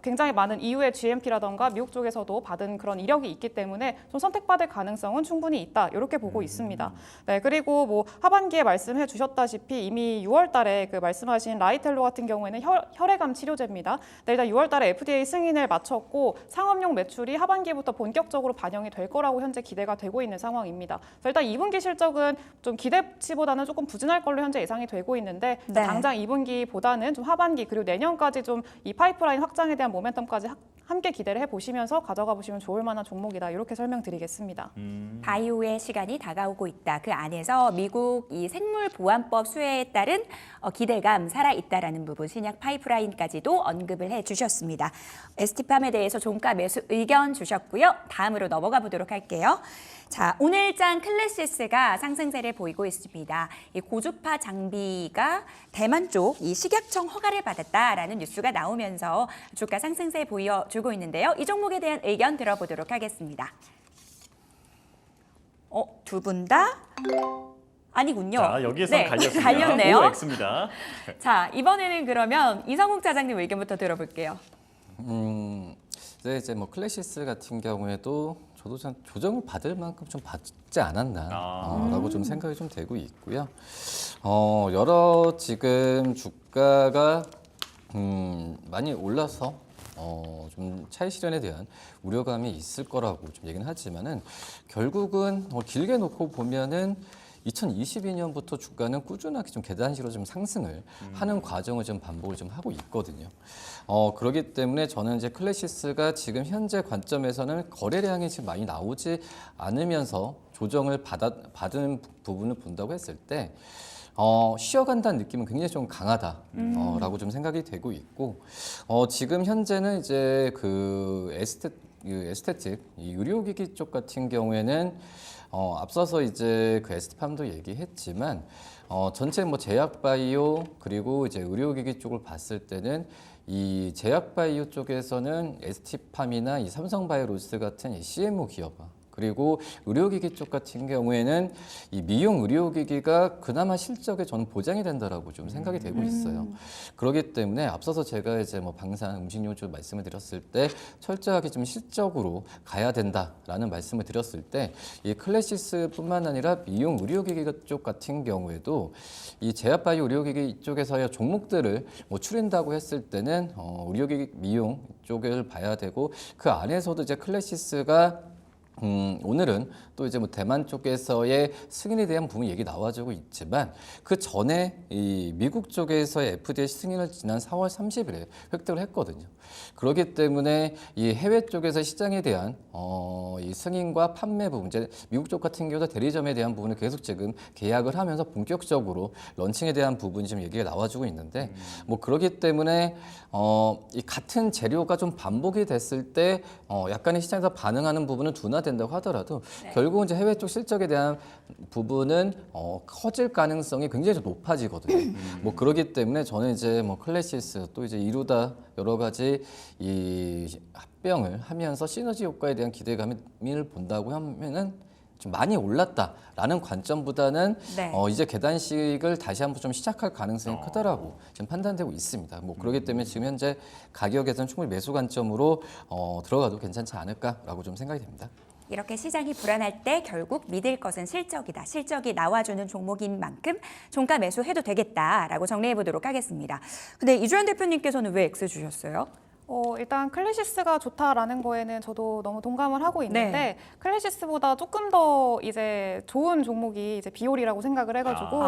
굉장히 많은 EU의 GMP라던가 미국 쪽에서도 받은 그런 이력이 있기 때문에 좀 선택받을 가능성은 충분히 있다 이렇게 보고 있습니다. 네, 그리고 뭐 하반기에 말씀해 주셨다시피 이미 6월 달에 그 말씀하신 라이텔로 같은 경우에는 혈액암 치료제입니다. 네, 일단 6월 달에 FDA 승인을 마쳤고 상업용 매출이 하반기부터 본격적으로 반영이 될 거라고 현재 기대가 되고 있는 상황입니다. 그래서 일단 2분기 실적은 좀 기대치보다는 조금 부진할 걸로 현재 예상이 되고 있는데 네. 당장 2분기보다는 좀 하반기 그리고 내년까지 좀 이 파이프라인 확장에 대한 모멘텀까지 함께 기대를 해보시면서 가져가 보시면 좋을 만한 종목이다 이렇게 설명드리겠습니다. 바이오의 시간이 다가오고 있다. 그 안에서 미국 이 생물보안법 수혜에 따른 기대감 살아있다라는 부분 신약 파이프라인까지도 언급을 해주셨습니다. ST팜에 대해서 종가 매수 의견 주셨고요. 다음으로 넘어가 보도록 할게요. 자, 오늘장 클래시스가 상승세를 보이고 있습니다. 이 고주파 장비가 대만 쪽 이 식약청 허가를 받았다라는 뉴스가 나오면서 주가 상승세 보여주고 있는데요. 이 종목에 대한 의견 들어보도록 하겠습니다. 두 분 다 아니군요. 자, 여기에서 네, 갈렸습니다. 갈렸네요. OX입니다. 자, 이번에는 그러면 이성욱 차장님 의견부터 들어볼게요. 네, 이제 뭐 클래시스 같은 경우에도 저도 참 조정을 받을 만큼 좀 받지 않았나라고 좀 생각이 좀 되고 있고요. 여러 지금 주가가 많이 올라서 좀 차익 실현에 대한 우려감이 있을 거라고 좀 얘기는 하지만은 결국은 길게 놓고 보면은 2022년부터 주가는 꾸준하게 좀 계단식으로 좀 상승을 하는 과정을 좀 반복을 좀 하고 있거든요. 그렇기 때문에 저는 이제 클래시스가 지금 현재 관점에서는 거래량이 지금 많이 나오지 않으면서 조정을 받은 부분을 본다고 했을 때 쉬어간다는 느낌은 굉장히 좀 강하다라고 좀 생각이 되고 있고 지금 현재는 이제 그 에스테틱 이 의료기기 쪽 같은 경우에는 앞서서 이제 그 ST팜도 얘기했지만 전체 뭐 제약바이오 그리고 이제 의료기기 쪽을 봤을 때는 이 제약바이오 쪽에서는 ST팜이나 이 삼성바이오로스 같은 이 CMO 기업 그리고 의료기기 쪽 같은 경우에는 이 미용 의료기기가 그나마 실적에 저는 보장이 된다라고 좀 생각이 되고 있어요. 그렇기 때문에 앞서서 제가 이제 뭐 방산 음식료주 말씀을 드렸을 때 철저하게 좀 실적으로 가야 된다라는 말씀을 드렸을 때 이 클래시스뿐만 아니라 미용 의료기기 쪽 같은 경우에도 이 제약바이오 의료기기 쪽에서의 종목들을 뭐 추린다고 했을 때는 의료기기 미용 쪽을 봐야 되고 그 안에서도 이제 클래시스가 오늘은 또 이제 뭐 대만 쪽에서의 승인에 대한 부분 얘기 나와주고 있지만 그 전에 이 미국 쪽에서의 FDA 승인을 지난 4월 30일에 획득을 했거든요. 그렇기 때문에 이 해외 쪽에서 시장에 대한 이 승인과 판매 부분, 이제 미국 쪽 같은 경우도 대리점에 대한 부분을 계속 지금 계약을 하면서 본격적으로 런칭에 대한 부분이 좀 얘기가 나와주고 있는데 뭐 그렇기 때문에 이 같은 재료가 좀 반복이 됐을 때 약간의 시장에서 반응하는 부분은 둔화된다고 하더라도 결국은 이제 해외 쪽 실적에 대한 부분은 커질 가능성이 굉장히 좀 높아지거든요. 뭐 그렇기 때문에 저는 이제 뭐 클래시스 또 이제 이루다 여러 가지 이 합병을 하면서 시너지 효과에 대한 기대감을 본다고 하면은 좀 많이 올랐다라는 관점보다는 네. 이제 계단식을 다시 한번 좀 시작할 가능성이 크다라고 지금 판단되고 있습니다. 뭐 그렇기 때문에 지금 현재 가격에서는 충분히 매수 관점으로 들어가도 괜찮지 않을까라고 좀 생각이 됩니다. 이렇게 시장이 불안할 때 결국 믿을 것은 실적이다. 실적이 나와주는 종목인 만큼 종가 매수해도 되겠다라고 정리해 보도록 하겠습니다. 근데 이주연 대표님께서는 왜 X 주셨어요? 일단 클래시스가 좋다라는 거에는 저도 너무 동감을 하고 있는데 네. 클래시스보다 조금 더 이제 좋은 종목이 이제 비올이라고 생각을 해가지고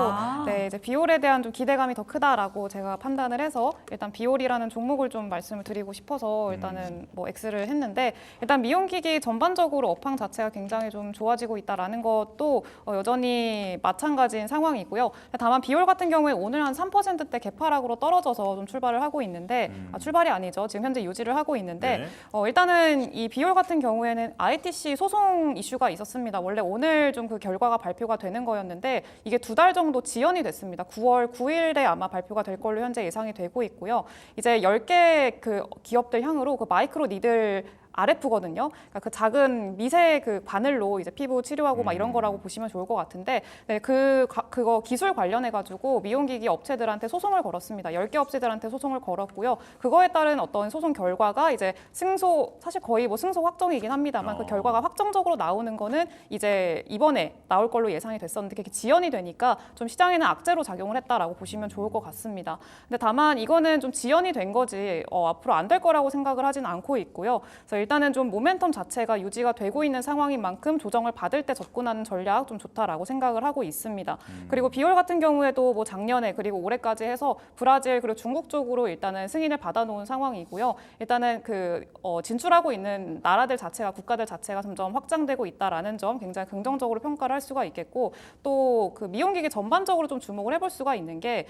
네, 이제 비올에 대한 좀 기대감이 더 크다라고 제가 판단을 해서 일단 비올이라는 종목을 좀 말씀을 드리고 싶어서 일단은 뭐 X를 했는데 일단 미용기기 전반적으로 업황 자체가 굉장히 좀 좋아지고 있다라는 것도 여전히 마찬가지인 상황이고요. 다만 비올 같은 경우에 오늘 한 3%대 개파락으로 떨어져서 좀 출발을 하고 있는데 출발이 아니죠. 지금 현재 유지를 하고 있는데 일단은 이 비올 같은 경우에는 ITC 소송 이슈가 있었습니다. 원래 오늘 좀 그 결과가 발표가 되는 거였는데 이게 2달 정도 지연이 됐습니다. 9월 9일에 아마 발표가 될 걸로 현재 예상이 되고 있고요. 이제 10개 그 기업들 향으로 그 마이크로 니들 RF거든요. 그러니까 그 작은 미세 그 바늘로 이제 피부 치료하고 막 이런 거라고 보시면 좋을 것 같은데, 네, 그거 기술 관련해 가지고 미용기기 업체들한테 소송을 걸었습니다. 10개 업체들한테 소송을 걸었고요. 그거에 따른 어떤 소송 결과가 이제 승소, 사실 거의 뭐 승소 확정이긴 합니다만 그 결과가 확정적으로 나오는 거는 이제 이번에 나올 걸로 예상이 됐었는데 그게 지연이 되니까 좀 시장에는 악재로 작용을 했다라고 보시면 좋을 것 같습니다. 근데 다만 이거는 좀 지연이 된 거지 앞으로 안 될 거라고 생각을 하진 않고 있고요. 그래서 일단은 좀 모멘텀 자체가 유지가 되고 있는 상황인 만큼 조정을 받을 때 접근하는 전략 좀 좋다라고 생각을 하고 있습니다. 그리고 비올 같은 경우에도 뭐 작년에 그리고 올해까지 해서 브라질 그리고 중국 쪽으로 일단은 승인을 받아놓은 상황이고요. 일단은 그 진출하고 있는 나라들 자체가 국가들 자체가 점점 확장되고 있다라는 점 굉장히 긍정적으로 평가를 할 수가 있겠고 또 그 미용기기 전반적으로 좀 주목을 해볼 수가 있는 게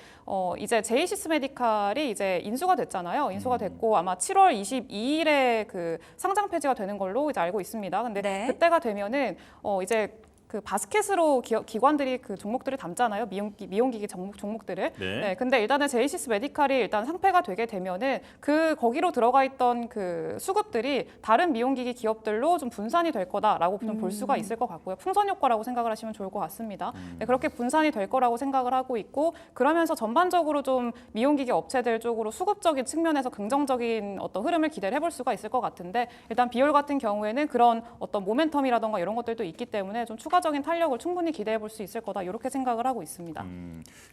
이제 제이시스 메디칼이 이제 인수가 됐잖아요. 인수가 됐고 아마 7월 22일에 그 상장 폐지가 되는 걸로 이제 알고 있습니다. 근데 네. 그때가 되면은 이제 그 바스켓으로 기관들이 그 종목들을 담잖아요. 미용기기 종목들을. 네. 근데 일단은 제이시스 메디칼이 일단 상폐가 되게 되면은 거기로 들어가 있던 그 수급들이 다른 미용기기 기업들로 좀 분산이 될 거다라고 좀 볼 수가 있을 것 같고요. 풍선 효과라고 생각을 하시면 좋을 것 같습니다. 네, 그렇게 분산이 될 거라고 생각을 하고 있고 그러면서 전반적으로 좀 미용기기 업체들 쪽으로 수급적인 측면에서 긍정적인 어떤 흐름을 기대를 해볼 수가 있을 것 같은데 일단 비올 같은 경우에는 그런 어떤 모멘텀이라던가 이런 것들도 있기 때문에 좀 추가적인 탄력을 충분히 기대해 볼 수 있을 거다 이렇게 생각을 하고 있습니다.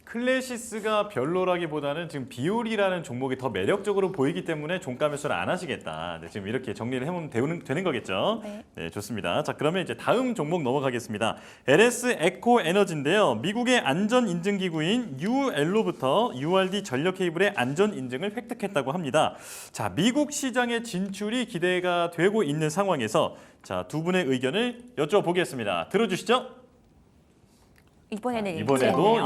클래시스가 별로라기보다는 지금 비올이라는 종목이 더 매력적으로 보이기 때문에 종가 매수를 안 하시겠다. 네, 지금 이렇게 정리를 해보면 되는 거겠죠. 네. 네, 좋습니다. 자, 그러면 이제 다음 종목 넘어가겠습니다. LS 에코 에너지인데요. 미국의 안전 인증 기구인 UL로부터 URD 전력 케이블의 안전 인증을 획득했다고 합니다. 자, 미국 시장의 진출이 기대가 되고 있는 상황에서 자, 두 분의 의견을 여쭤보겠습니다. 들어주시죠. 이번에도 이번에도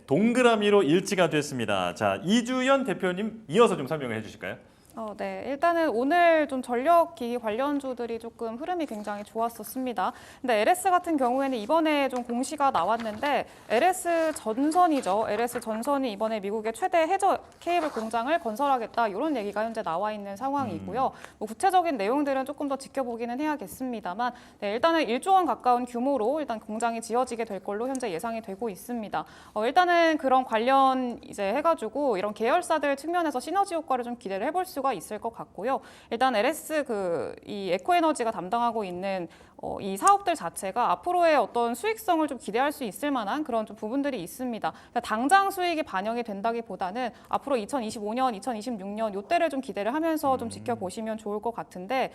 동그라미로 일치가 됐습니다. 자, 이주연 대표님 이어서 좀 설명을 해주실까요? 네, 일단은 오늘 좀 전력기기 관련주들이 조금 흐름이 굉장히 좋았었습니다. 근데 LS 같은 경우에는 이번에 좀 공시가 나왔는데 LS 전선이죠. LS 전선이 이번에 미국의 최대 해저 케이블 공장을 건설하겠다 이런 얘기가 현재 나와 있는 상황이고요. 뭐 구체적인 내용들은 조금 더 지켜보기는 해야겠습니다만 네, 일단은 1조 원 가까운 규모로 일단 공장이 지어지게 될 걸로 현재 예상이 되고 있습니다. 일단은 그런 관련 이제 해가지고 이런 계열사들 측면에서 시너지 효과를 좀 기대를 해볼 수가 수가 있을 것 같고요. 일단 LS 이 에코에너지가 담당하고 있는 이 사업들 자체가 앞으로의 어떤 수익성을 좀 기대할 수 있을 만한 그런 좀 부분들이 있습니다. 그러니까 당장 수익이 반영이 된다기보다는 앞으로 2025년, 2026년 이때를 좀 기대를 하면서 좀 지켜보시면 좋을 것 같은데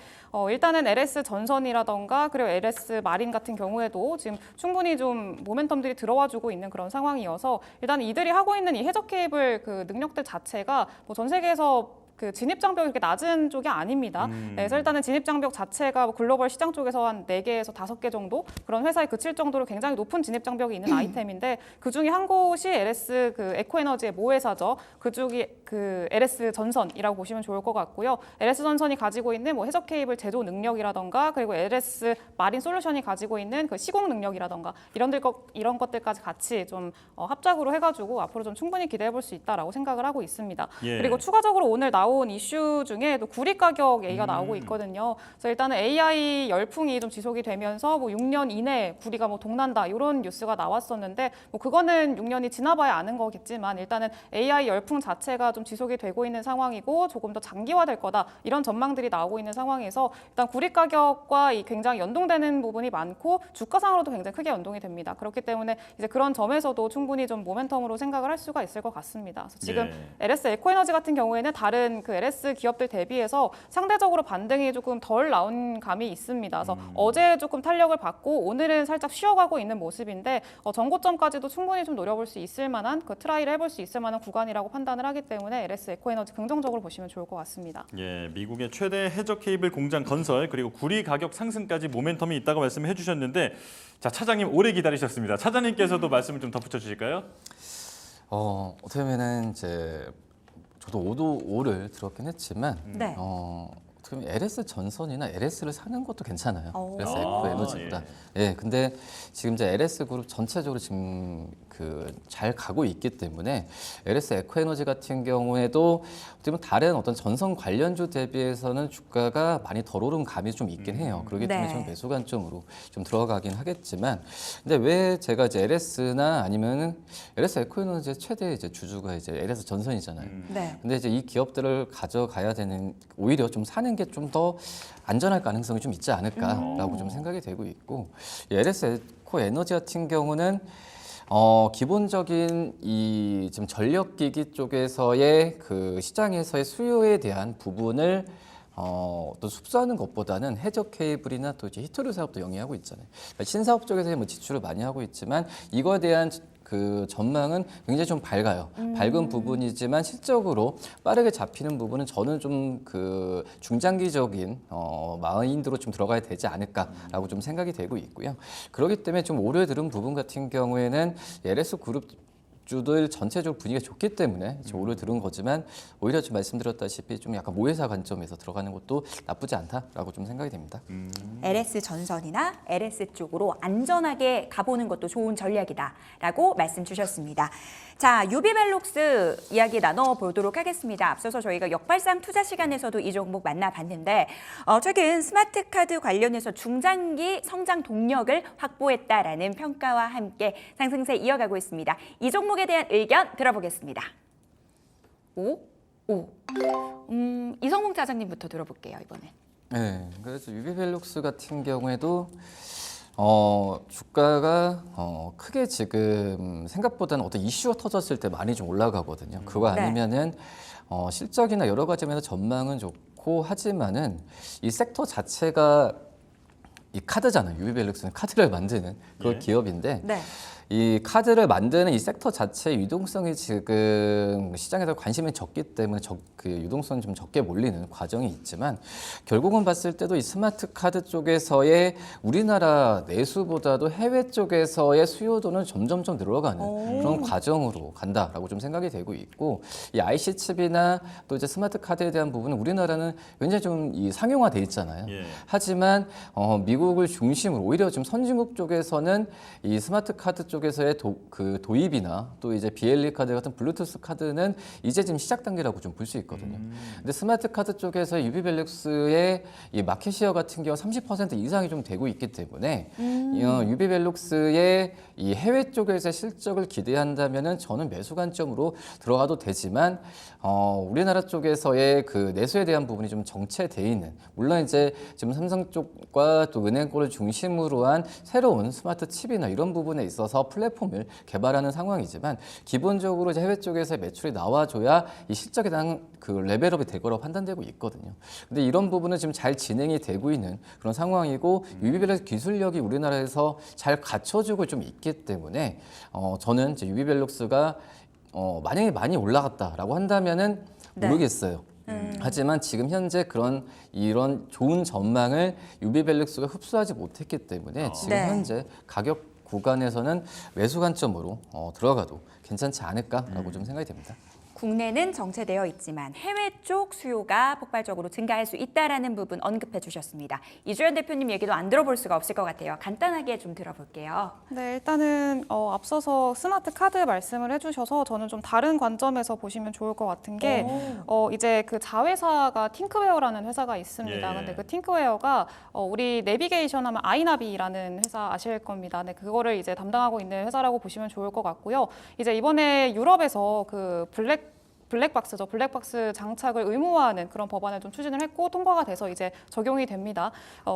일단은 LS 전선이라던가 그리고 LS 마린 같은 경우에도 지금 충분히 좀 모멘텀들이 들어와주고 있는 그런 상황이어서 일단 이들이 하고 있는 이 해저 케이블 그 능력들 자체가 뭐 전 세계에서 그 진입 장벽이 그렇게 낮은 쪽이 아닙니다. 네, 그래서 일단은 진입 장벽 자체가 뭐 글로벌 시장 쪽에서 한 4개에서 5개 정도 그런 회사에 그칠 정도로 굉장히 높은 진입 장벽이 있는 아이템인데 그 중에 한 곳이 LS 그 에코에너지의 모회사죠. 그쪽이 그 LS 전선이라고 보시면 좋을 것 같고요. LS 전선이 가지고 있는 뭐 해저 케이블 제조 능력이라던가 그리고 LS 마린 솔루션이 가지고 있는 그 시공 능력이라던가 이런 것들까지 같이 좀 합작으로 해가지고 앞으로 좀 충분히 기대해 볼 수 있다라고 생각을 하고 있습니다. 예. 그리고 추가적으로 오늘 나온 이슈 중에 또 구리 가격 얘기가 나오고 있거든요. 그래서 일단은 AI 열풍이 좀 지속이 되면서 뭐 6년 이내에 구리가 뭐 동난다 이런 뉴스가 나왔었는데 뭐 그거는 6년이 지나봐야 아는 거겠지만 일단은 AI 열풍 자체가 좀 지속이 되고 있는 상황이고 조금 더 장기화될 거다 이런 전망들이 나오고 있는 상황에서 일단 구리 가격과 이 굉장히 연동되는 부분이 많고 주가상으로도 굉장히 크게 연동이 됩니다. 그렇기 때문에 이제 그런 점에서도 충분히 좀 모멘텀으로 생각을 할 수가 있을 것 같습니다. 그래서 지금 LS 에코에너지 같은 경우에는 다른 그 LS 기업들 대비해서 상대적으로 반등이 조금 덜 나온 감이 있습니다. 그래서 어제 조금 탄력을 받고 오늘은 살짝 쉬어가고 있는 모습인데 전고점까지도 충분히 좀 노려볼 수 있을 만한 그 트라이를 해볼 수 있을 만한 구간이라고 판단을 하기 때문에 LS 에코에너지 긍정적으로 보시면 좋을 것 같습니다. 예, 미국의 최대 해저 케이블 공장 건설 그리고 구리 가격 상승까지 모멘텀이 있다고 말씀해 주셨는데 자 차장님 오래 기다리셨습니다. 차장님께서도 말씀을 좀 덧붙여 주실까요? 어떻게 보면은 이제 저도 5를 들었긴 했지만 네. 어떻게 보면 LS 전선이나 LS를 사는 것도 괜찮아요. 오. LS 에코에너지보다. 예, 근데 지금 이제 LS 그룹 전체적으로 지금 그 잘 가고 있기 때문에 LS 에코에너지 같은 경우에도 어떻게 보면 다른 어떤 전선 관련주 대비해서는 주가가 많이 덜 오른 감이 좀 있긴 해요. 그렇기 때문에 네. 좀 매수 관점으로 좀 들어가긴 하겠지만, 근데 왜 제가 이제 LS나 아니면은 LS 에코에너지의 최대 이제 주주가 이제 LS 전선이잖아요. 네. 근데 이제 이 기업들을 가져가야 되는 오히려 좀 사는 게 좀 더 안전할 가능성이 좀 있지 않을까라고 좀 생각이 되고 있고 이 LS 에코에너지 같은 경우는 기본적인 이 지금 전력기기 쪽에서의 그 시장에서의 수요에 대한 부분을 또 흡수하는 것보다는 해저 케이블이나 또 이제 히터류 사업도 영위하고 있잖아요. 그러니까 신사업 쪽에서 뭐 지출을 많이 하고 있지만 이거에 대한 그 전망은 굉장히 좀 밝아요. 밝은 부분이지만 실적으로 빠르게 잡히는 부분은 저는 좀 그 중장기적인 마인드로 좀 들어가야 되지 않을까라고 좀 생각이 되고 있고요. 그렇기 때문에 좀 오래 들은 부분 같은 경우에는 LS 그룹 주들 전체적으로 분위기가 좋기 때문에 지금 오를 들은 거지만 오히려 좀 말씀드렸다시피 좀 약간 모회사 관점에서 들어가는 것도 나쁘지 않다라고 좀 생각이 됩니다. LS 전선이나 LS 쪽으로 안전하게 가보는 것도 좋은 전략이다라고 말씀 주셨습니다. 자, 유비벨록스 이야기 나눠보도록 하겠습니다. 앞서서 저희가 역발상 투자 시간에서도 이 종목 만나봤는데 최근 스마트카드 관련해서 중장기 성장 동력을 확보했다라는 평가와 함께 상승세 이어가고 있습니다. 이 종목에 대한 의견 들어보겠습니다. 이성웅 차장님부터 들어볼게요, 이번엔. 네, 그래서 유비벨룩스 같은 경우에도 주가가 크게 지금 생각보다는 어떤 이슈가 터졌을 때 많이 좀 올라가거든요. 그거 아니면은 실적이나 여러 가지 면에서 전망은 좋고 하지만은 이 섹터 자체가 이 카드잖아요. 유비벨룩스는 카드를 만드는 그 기업인데 네. 이 카드를 만드는 이 섹터 자체의 유동성이 지금 시장에서 관심이 적기 때문에 그 유동성이 좀 적게 몰리는 과정이 있지만 결국은 봤을 때도 이 스마트 카드 쪽에서의 우리나라 내수보다도 해외 쪽에서의 수요도는 점점점 늘어가는 그런 과정으로 간다라고 좀 생각이 되고 있고 이 IC 칩이나 또 이제 스마트 카드에 대한 부분은 우리나라는 굉장히 좀 이 상용화돼 있잖아요. 하지만 미국을 중심으로 오히려 지금 선진국 쪽에서는 이 스마트 카드 쪽에서의 도입이나 또 이제 BLE 카드 같은 블루투스 카드는 이제 지금 시작 단계라고 좀 볼 수 있거든요. 근데 스마트 카드 쪽에서 유비벨룩스의 이 마켓 시어 같은 경우 30% 이상이 좀 되고 있기 때문에 유비벨룩스의 이 해외 쪽에서의 실적을 기대한다면은 저는 매수 관점으로 들어가도 되지만 우리나라 쪽에서의 그 내수에 대한 부분이 좀 정체돼 있는, 물론 이제 지금 삼성 쪽과 또 은행권을 중심으로 한 새로운 스마트 칩이나 이런 부분에 있어서 플랫폼을 개발하는 상황이지만 기본적으로 이제 해외 쪽에서 매출이 나와줘야 이 실적에 대한 그 레벨업이 될 거라고 판단되고 있거든요. 근데 이런 부분은 지금 잘 진행이 되고 있는 그런 상황이고 유비벨룩스 기술력이 우리나라에서 잘 갖춰지고 좀 있기 때문에 저는 이제 유비벨룩스가 만약에 많이 올라갔다라고 한다면은 모르겠어요. 하지만 지금 현재 이런 좋은 전망을 유비벨룩스가 흡수하지 못했기 때문에 지금 현재 가격 구간에서는 매수 관점으로 들어가도 괜찮지 않을까라고 좀 생각이 됩니다. 국내는 정체되어 있지만 해외 쪽 수요가 폭발적으로 증가할 수 있다라는 부분 언급해 주셨습니다. 이주연 대표님 얘기도 안 들어볼 수가 없을 것 같아요. 간단하게 좀 들어볼게요. 네, 일단은 앞서서 스마트 카드 말씀을 해주셔서 저는 좀 다른 관점에서 보시면 좋을 것 같은 게 이제 그 자회사가 팅크웨어라는 회사가 있습니다. 예. 근데 그 팅크웨어가 우리 내비게이션 하면 아이나비라는 회사 아실 겁니다. 네, 그거를 이제 담당하고 있는 회사라고 보시면 좋을 것 같고요. 이제 이번에 유럽에서 그 블랙박스죠. 블랙박스 장착을 의무화하는 그런 법안을 좀 추진을 했고 통과가 돼서 이제 적용이 됩니다.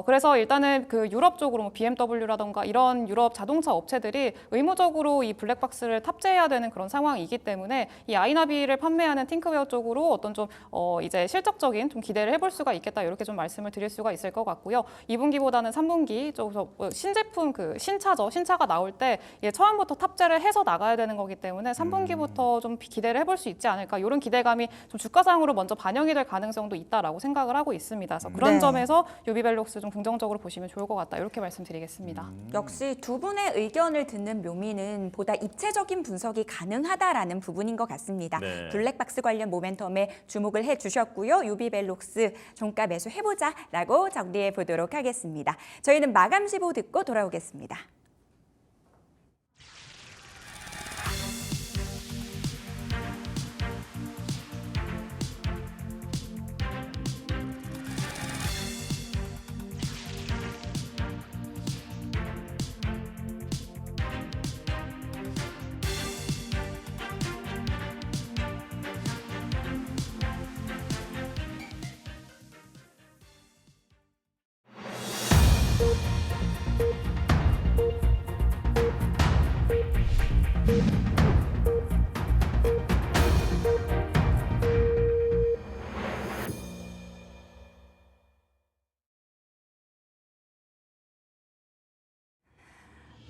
그래서 일단은 그 유럽 쪽으로 뭐 BMW라던가 이런 유럽 자동차 업체들이 의무적으로 이 블랙박스를 탑재해야 되는 그런 상황이기 때문에 이 아이나비를 판매하는 팅크웨어 쪽으로 어떤 좀 이제 실적적인 좀 기대를 해볼 수가 있겠다 이렇게 좀 말씀을 드릴 수가 있을 것 같고요. 2분기보다는 3분기 쪽에서 신제품 신차가 나올 때 처음부터 탑재를 해서 나가야 되는 거기 때문에 3분기부터 좀 기대를 해볼 수 있지 않을까. 이런 기대감이 좀 주가상으로 먼저 반영이 될 가능성도 있다라고 생각을 하고 있습니다. 그래서 그런 점에서 유비벨룩스 좀 긍정적으로 보시면 좋을 것 같다. 이렇게 말씀드리겠습니다. 역시 두 분의 의견을 듣는 묘미는 보다 입체적인 분석이 가능하다라는 부분인 것 같습니다. 네. 블랙박스 관련 모멘텀에 주목을 해주셨고요. 유비벨룩스 종가 매수해보자라고 정리해 보도록 하겠습니다. 저희는 마감 시보 듣고 돌아오겠습니다.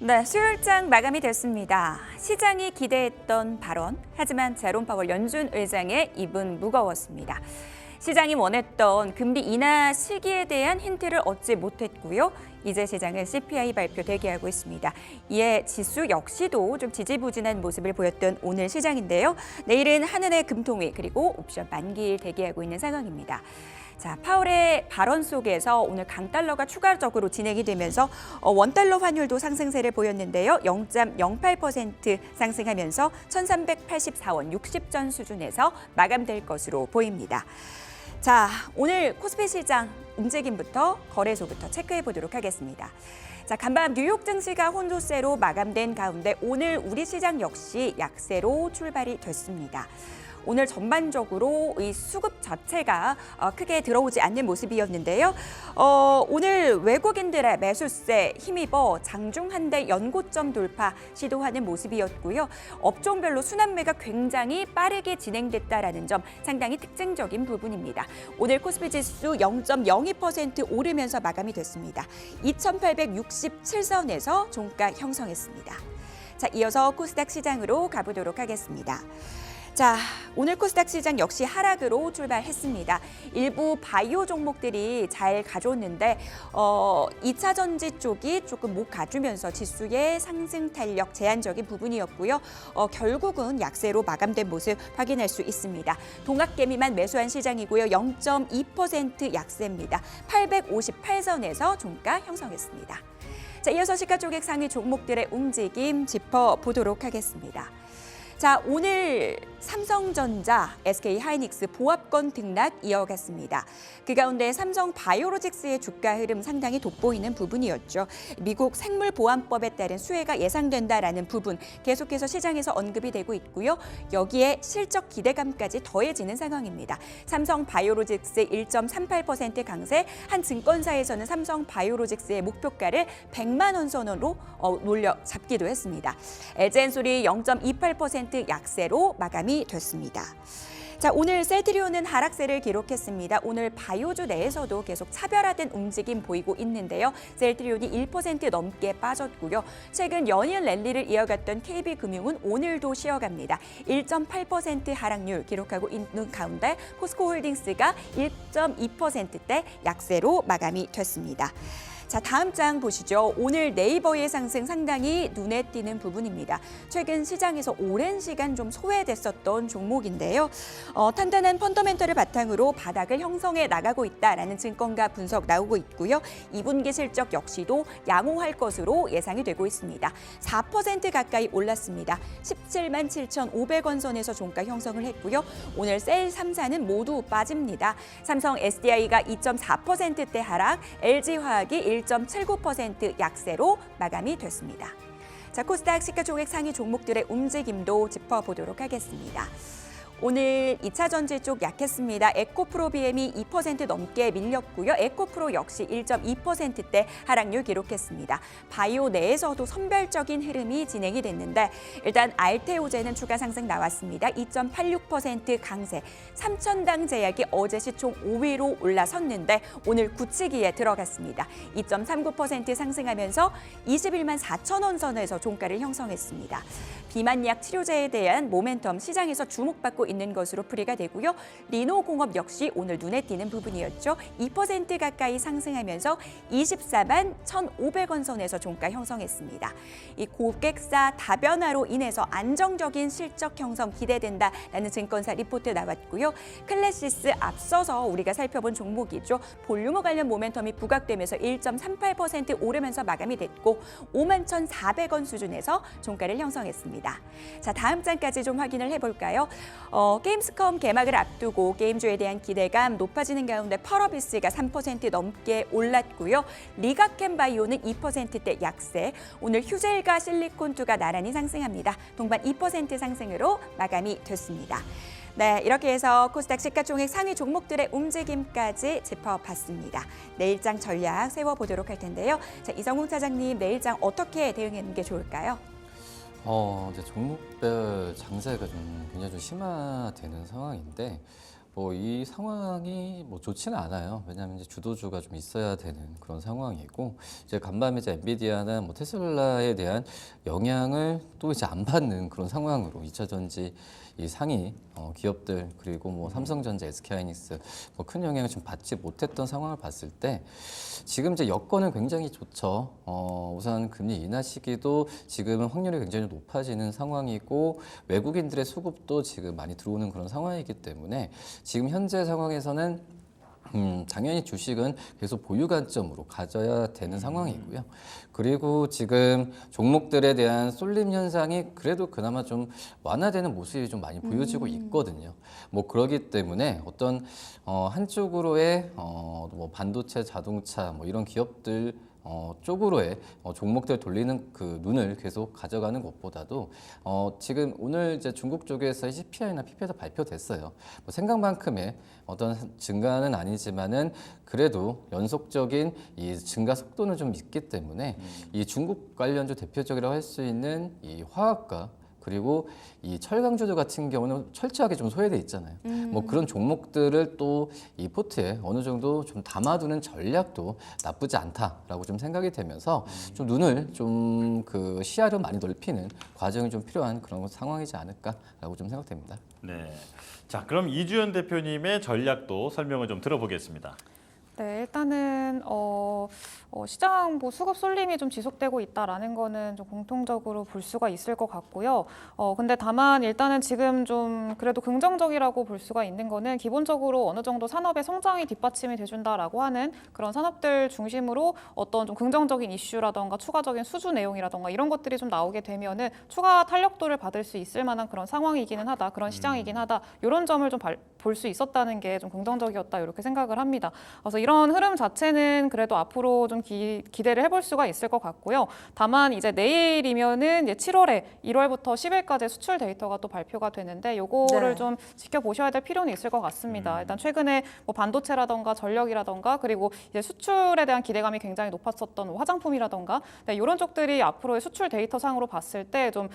네, 수요일장 마감이 됐습니다. 시장이 기대했던 발언, 하지만 제롬 파월 연준 의장의 입은 무거웠습니다. 시장이 원했던 금리 인하 시기에 대한 힌트를 얻지 못했고요. 이제 시장은 CPI 발표 대기하고 있습니다. 이에 지수 역시도 좀 지지부진한 모습을 보였던 오늘 시장인데요. 내일은 한은의 금통위 그리고 옵션 만기일 대기하고 있는 상황입니다. 자, 파월의 발언 속에서 오늘 강달러가 추가적으로 진행이 되면서 원달러 환율도 상승세를 보였는데요. 0.08% 상승하면서 1,384원 60전 수준에서 마감될 것으로 보입니다. 자, 오늘 코스피 시장 움직임부터 거래소부터 체크해 보도록 하겠습니다. 자, 간밤 뉴욕 증시가 혼조세로 마감된 가운데 오늘 우리 시장 역시 약세로 출발이 됐습니다. 오늘 전반적으로 이 수급 자체가 크게 들어오지 않는 모습이었는데요. 오늘 외국인들의 매수세 힘입어 장중한대 연고점 돌파 시도하는 모습이었고요. 업종별로 순환매가 굉장히 빠르게 진행됐다라는 점 상당히 특징적인 부분입니다. 오늘 코스피 지수 0.02% 오르면서 마감이 됐습니다. 2,867선에서 종가 형성했습니다. 자, 이어서 코스닥 시장으로 가보도록 하겠습니다. 자, 오늘 코스닥 시장 역시 하락으로 출발했습니다. 일부 바이오 종목들이 잘 가져왔는데 2차 전지 쪽이 조금 못 가주면서 지수의 상승 탄력 제한적인 부분이었고요. 결국은 약세로 마감된 모습 확인할 수 있습니다. 동학개미만 매수한 시장이고요. 0.2% 약세입니다. 858선에서 종가 형성했습니다. 자, 이어서 시가총액 상위 종목들의 움직임 짚어보도록 하겠습니다. 자, 오늘 삼성전자, SK하이닉스 보합권 등락 이어갔습니다. 그 가운데 삼성바이오로직스의 주가 흐름 상당히 돋보이는 부분이었죠. 미국 생물보안법에 따른 수혜가 예상된다라는 부분 계속해서 시장에서 언급이 되고 있고요. 여기에 실적 기대감까지 더해지는 상황입니다. 삼성바이오로직스 1.38% 강세, 한 증권사에서는 삼성바이오로직스의 목표가를 100만 원 선언으로 놀려 잡기도 했습니다. LG엔솔이 0.28% 약세로 마감이 됐습니다. 자, 오늘 셀트리온은 하락세를 기록했습니다. 오늘 바이오주 내에서도 계속 차별화된 움직임 보이고 있는데요. 셀트리온이 1% 넘게 빠졌고요. 최근 연이은 랠리를 이어갔던 KB금융은 오늘도 쉬어갑니다. 1.8% 하락률 기록하고 있는 가운데 포스코홀딩스가 1.2%대 약세로 마감이 됐습니다. 자, 다음 장 보시죠. 오늘 네이버의 상승 상당히 눈에 띄는 부분입니다. 최근 시장에서 오랜 시간 좀 소외됐었던 종목인데요. 탄탄한 펀더멘털을 바탕으로 바닥을 형성해 나가고 있다라는 증권가 분석 나오고 있고요. 2분기 실적 역시도 양호할 것으로 예상이 되고 있습니다. 4% 가까이 올랐습니다. 17만 7,500원 선에서 종가 형성을 했고요. 오늘 셀 3사는 모두 빠집니다. 삼성 SDI가 2.4%대 하락, LG화학이 1.79% 약세로 마감이 됐습니다. 자, 코스닥 시가총액 상위 종목들의 움직임도 짚어보도록 하겠습니다. 오늘 2차 전지 쪽 약했습니다. 에코프로 BM이 2% 넘게 밀렸고요. 에코프로 역시 1.2%대 하락률 기록했습니다. 바이오 내에서도 선별적인 흐름이 진행이 됐는데 일단 알테오제는 추가 상승 나왔습니다. 2.86% 강세. 삼천당 제약이 어제 시총 5위로 올라섰는데 오늘 굳히기에 들어갔습니다. 2.39% 상승하면서 21만 4천 원 선에서 종가를 형성했습니다. 비만약 치료제에 대한 모멘텀 시장에서 주목받고 있는 것으로 풀이가 되고요. 리노공업 역시 오늘 눈에 띄는 부분이었죠. 2% 가까이 상승하면서 24만 1,500원 선에서 종가 형성했습니다. 이 고객사 다변화로 인해서 안정적인 실적 형성 기대된다라는 증권사 리포트 나왔고요. 클래시스 앞서서 우리가 살펴본 종목이죠. 볼륨어 관련 모멘텀이 부각되면서 1.38% 오르면서 마감이 됐고 51,400원 수준에서 종가를 형성했습니다. 자, 다음 장까지 좀 확인을 해볼까요? 게임스컴 개막을 앞두고 게임주에 대한 기대감 높아지는 가운데 펄어비스가 3% 넘게 올랐고요. 리가캠바이오는 2%대 약세, 오늘 휴젤과 실리콘2가 나란히 상승합니다. 동반 2% 상승으로 마감이 됐습니다. 네, 이렇게 해서 코스닥 시가총액 상위 종목들의 움직임까지 짚어봤습니다. 내일장 전략 세워보도록 할 텐데요. 자, 이성웅 차장님, 내일장 어떻게 대응하는 게 좋을까요? 이제 종목별 장세가 굉장히 좀 심화되는 상황인데, 이 상황이 좋지는 않아요. 왜냐하면 이제 주도주가 좀 있어야 되는 그런 상황이고, 이제 간밤에 이제 엔비디아나 테슬라에 대한 영향을 또 이제 안 받는 그런 상황으로 2차 전지 이 상위 기업들 그리고 삼성전자, SK하이닉스 큰 영향을 좀 받지 못했던 상황을 봤을 때 지금 이제 여건은 굉장히 좋죠. 우선 금리 인하 시기도 지금은 확률이 굉장히 높아지는 상황이고 외국인들의 수급도 지금 많이 들어오는 그런 상황이기 때문에 지금 현재 상황에서는 당연히 주식은 계속 보유 관점으로 가져야 되는 상황이고요. 그리고 지금 종목들에 대한 쏠림 현상이 그래도 그나마 좀 완화되는 모습이 좀 많이 보여지고 있거든요. 그러기 때문에 어떤 한쪽으로의 반도체, 자동차 이런 기업들 쪽으로의 종목들 돌리는 그 눈을 계속 가져가는 것보다도 지금 오늘 이제 중국 쪽에서 CPI나 PPI도 발표됐어요. 생각만큼의 어떤 증가는 아니지만은 그래도 연속적인 이 증가 속도는 좀 있기 때문에 이 중국 관련주 대표적이라고 할 수 있는 이 화학과 그리고 이 철강주들 같은 경우는 철저하게 좀 소외돼 있잖아요. 그런 종목들을 또 이 포트에 어느 정도 좀 담아두는 전략도 나쁘지 않다라고 좀 생각이 되면서 좀 눈을 좀 그 시야를 많이 넓히는 과정이 좀 필요한 그런 상황이지 않을까라고 좀 생각됩니다. 네. 자, 그럼 이주연 대표님의 전략도 설명을 좀 들어보겠습니다. 네, 일단은 시장 수급 쏠림이 좀 지속되고 있다라는 거는 좀 공통적으로 볼 수가 있을 것 같고요. 근데 다만 일단은 지금 좀 그래도 긍정적이라고 볼 수가 있는 거는 기본적으로 어느 정도 산업의 성장이 뒷받침이 돼준다라고 하는 그런 산업들 중심으로 어떤 좀 긍정적인 이슈라던가 추가적인 수주 내용이라던가 이런 것들이 좀 나오게 되면은 추가 탄력도를 받을 수 있을 만한 그런 상황이기는 하다, 그런 시장이긴 하다, 이런 점을 좀 볼 수 있었다는 게 좀 긍정적이었다 이렇게 생각을 합니다. 그래서 이런 흐름 자체는 그래도 앞으로 좀 기대를 해볼 수가 있을 것 같고요. 다만 이제 내일이면은 이제 7월에 1월부터 10일까지 수출 데이터가 또 발표가 되는데 요거를 네. 좀 지켜보셔야 될 필요는 있을 것 같습니다. 일단 최근에 뭐 반도체라던가 전력이라던가 그리고 이제 수출에 대한 기대감이 굉장히 높았었던 화장품이라던가 네, 이런 쪽들이 앞으로의 수출 데이터 상으로 봤을 때 좀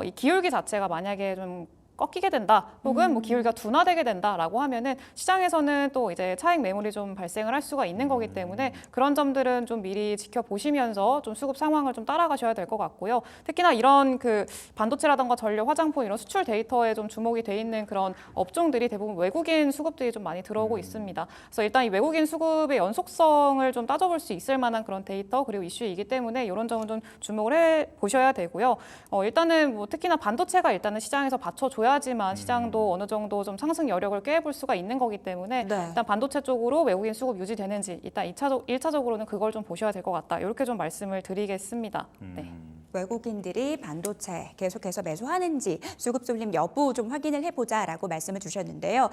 이 기울기 자체가 만약에 좀 꺾이게 된다, 혹은 뭐 기울기가 둔화되게 된다라고 하면은 시장에서는 또 이제 차익 매물이 좀 발생을 할 수가 있는 거기 때문에 그런 점들은 좀 미리 지켜보시면서 좀 수급 상황을 좀 따라가셔야 될 것 같고요. 특히나 이런 그 반도체라던가 전력, 화장품 이런 수출 데이터에 좀 주목이 돼 있는 그런 업종들이 대부분 외국인 수급들이 좀 많이 들어오고 있습니다. 그래서 일단 이 외국인 수급의 연속성을 좀 따져볼 수 있을 만한 그런 데이터 그리고 이슈이기 때문에 이런 점은 좀 주목을 해 보셔야 되고요. 일단은 뭐 특히나 반도체가 일단은 시장에서 받쳐줘야 하지만 시장도 어느 정도 좀 상승 여력을 꾀해볼 수가 있는 거기 때문에 네. 일단 반도체 쪽으로 외국인 수급 유지되는지 일단 1차적으로는 그걸 좀 보셔야 될 것 같다. 이렇게 좀 말씀을 드리겠습니다. 네. 외국인들이 반도체 계속해서 매수하는지 수급 쏠림 여부 좀 확인을 해보자라고 말씀을 주셨는데요.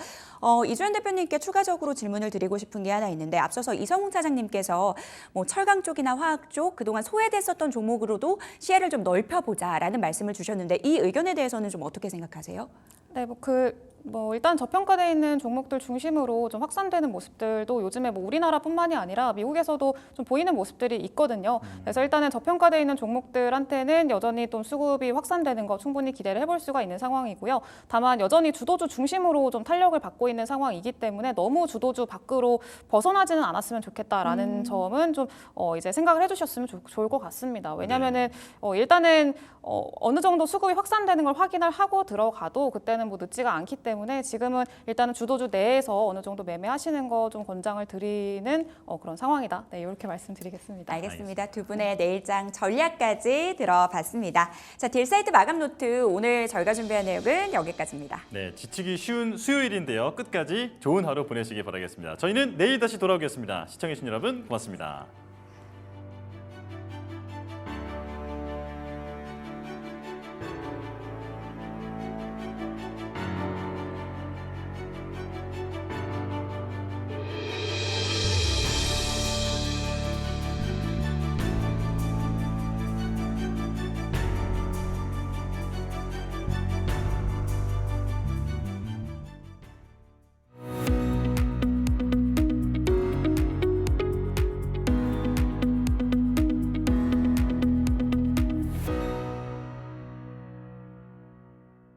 이주연 대표님께 추가적으로 질문을 드리고 싶은 게 하나 있는데 앞서서 이성웅 차장님께서 뭐 철강 쪽이나 화학 쪽 그동안 소외됐었던 종목으로도 시야를 좀 넓혀보자라는 말씀을 주셨는데 이 의견에 대해서는 좀 어떻게 생각하세요? 네, 일단 저평가되어 있는 종목들 중심으로 좀 확산되는 모습들도 요즘에 뭐 우리나라뿐만이 아니라 미국에서도 좀 보이는 모습들이 있거든요. 그래서 일단은 저평가되어 있는 종목들한테는 여전히 좀 수급이 확산되는 거 충분히 기대를 해볼 수가 있는 상황이고요. 다만 여전히 주도주 중심으로 좀 탄력을 받고 있는 상황이기 때문에 너무 주도주 밖으로 벗어나지는 않았으면 좋겠다라는 점은 좀 이제 생각을 해주셨으면 좋을 것 같습니다. 왜냐하면은 일단은 어느 정도 수급이 확산되는 걸 확인을 하고 들어가도 그때는 뭐 늦지가 않기 때문에 지금은 일단은 주도주 내에서 어느 정도 매매하시는 거 좀 권장을 드리는 그런 상황이다. 네, 이렇게 말씀드리겠습니다. 알겠습니다. 두 분의 내일장 전략까지 들어봤습니다. 자, 딜사이트 마감 노트 오늘 저희가 준비한 내용은 여기까지입니다. 네, 지치기 쉬운 수요일인데요. 끝까지 좋은 하루 보내시기 바라겠습니다. 저희는 내일 다시 돌아오겠습니다. 시청해주신 여러분 고맙습니다.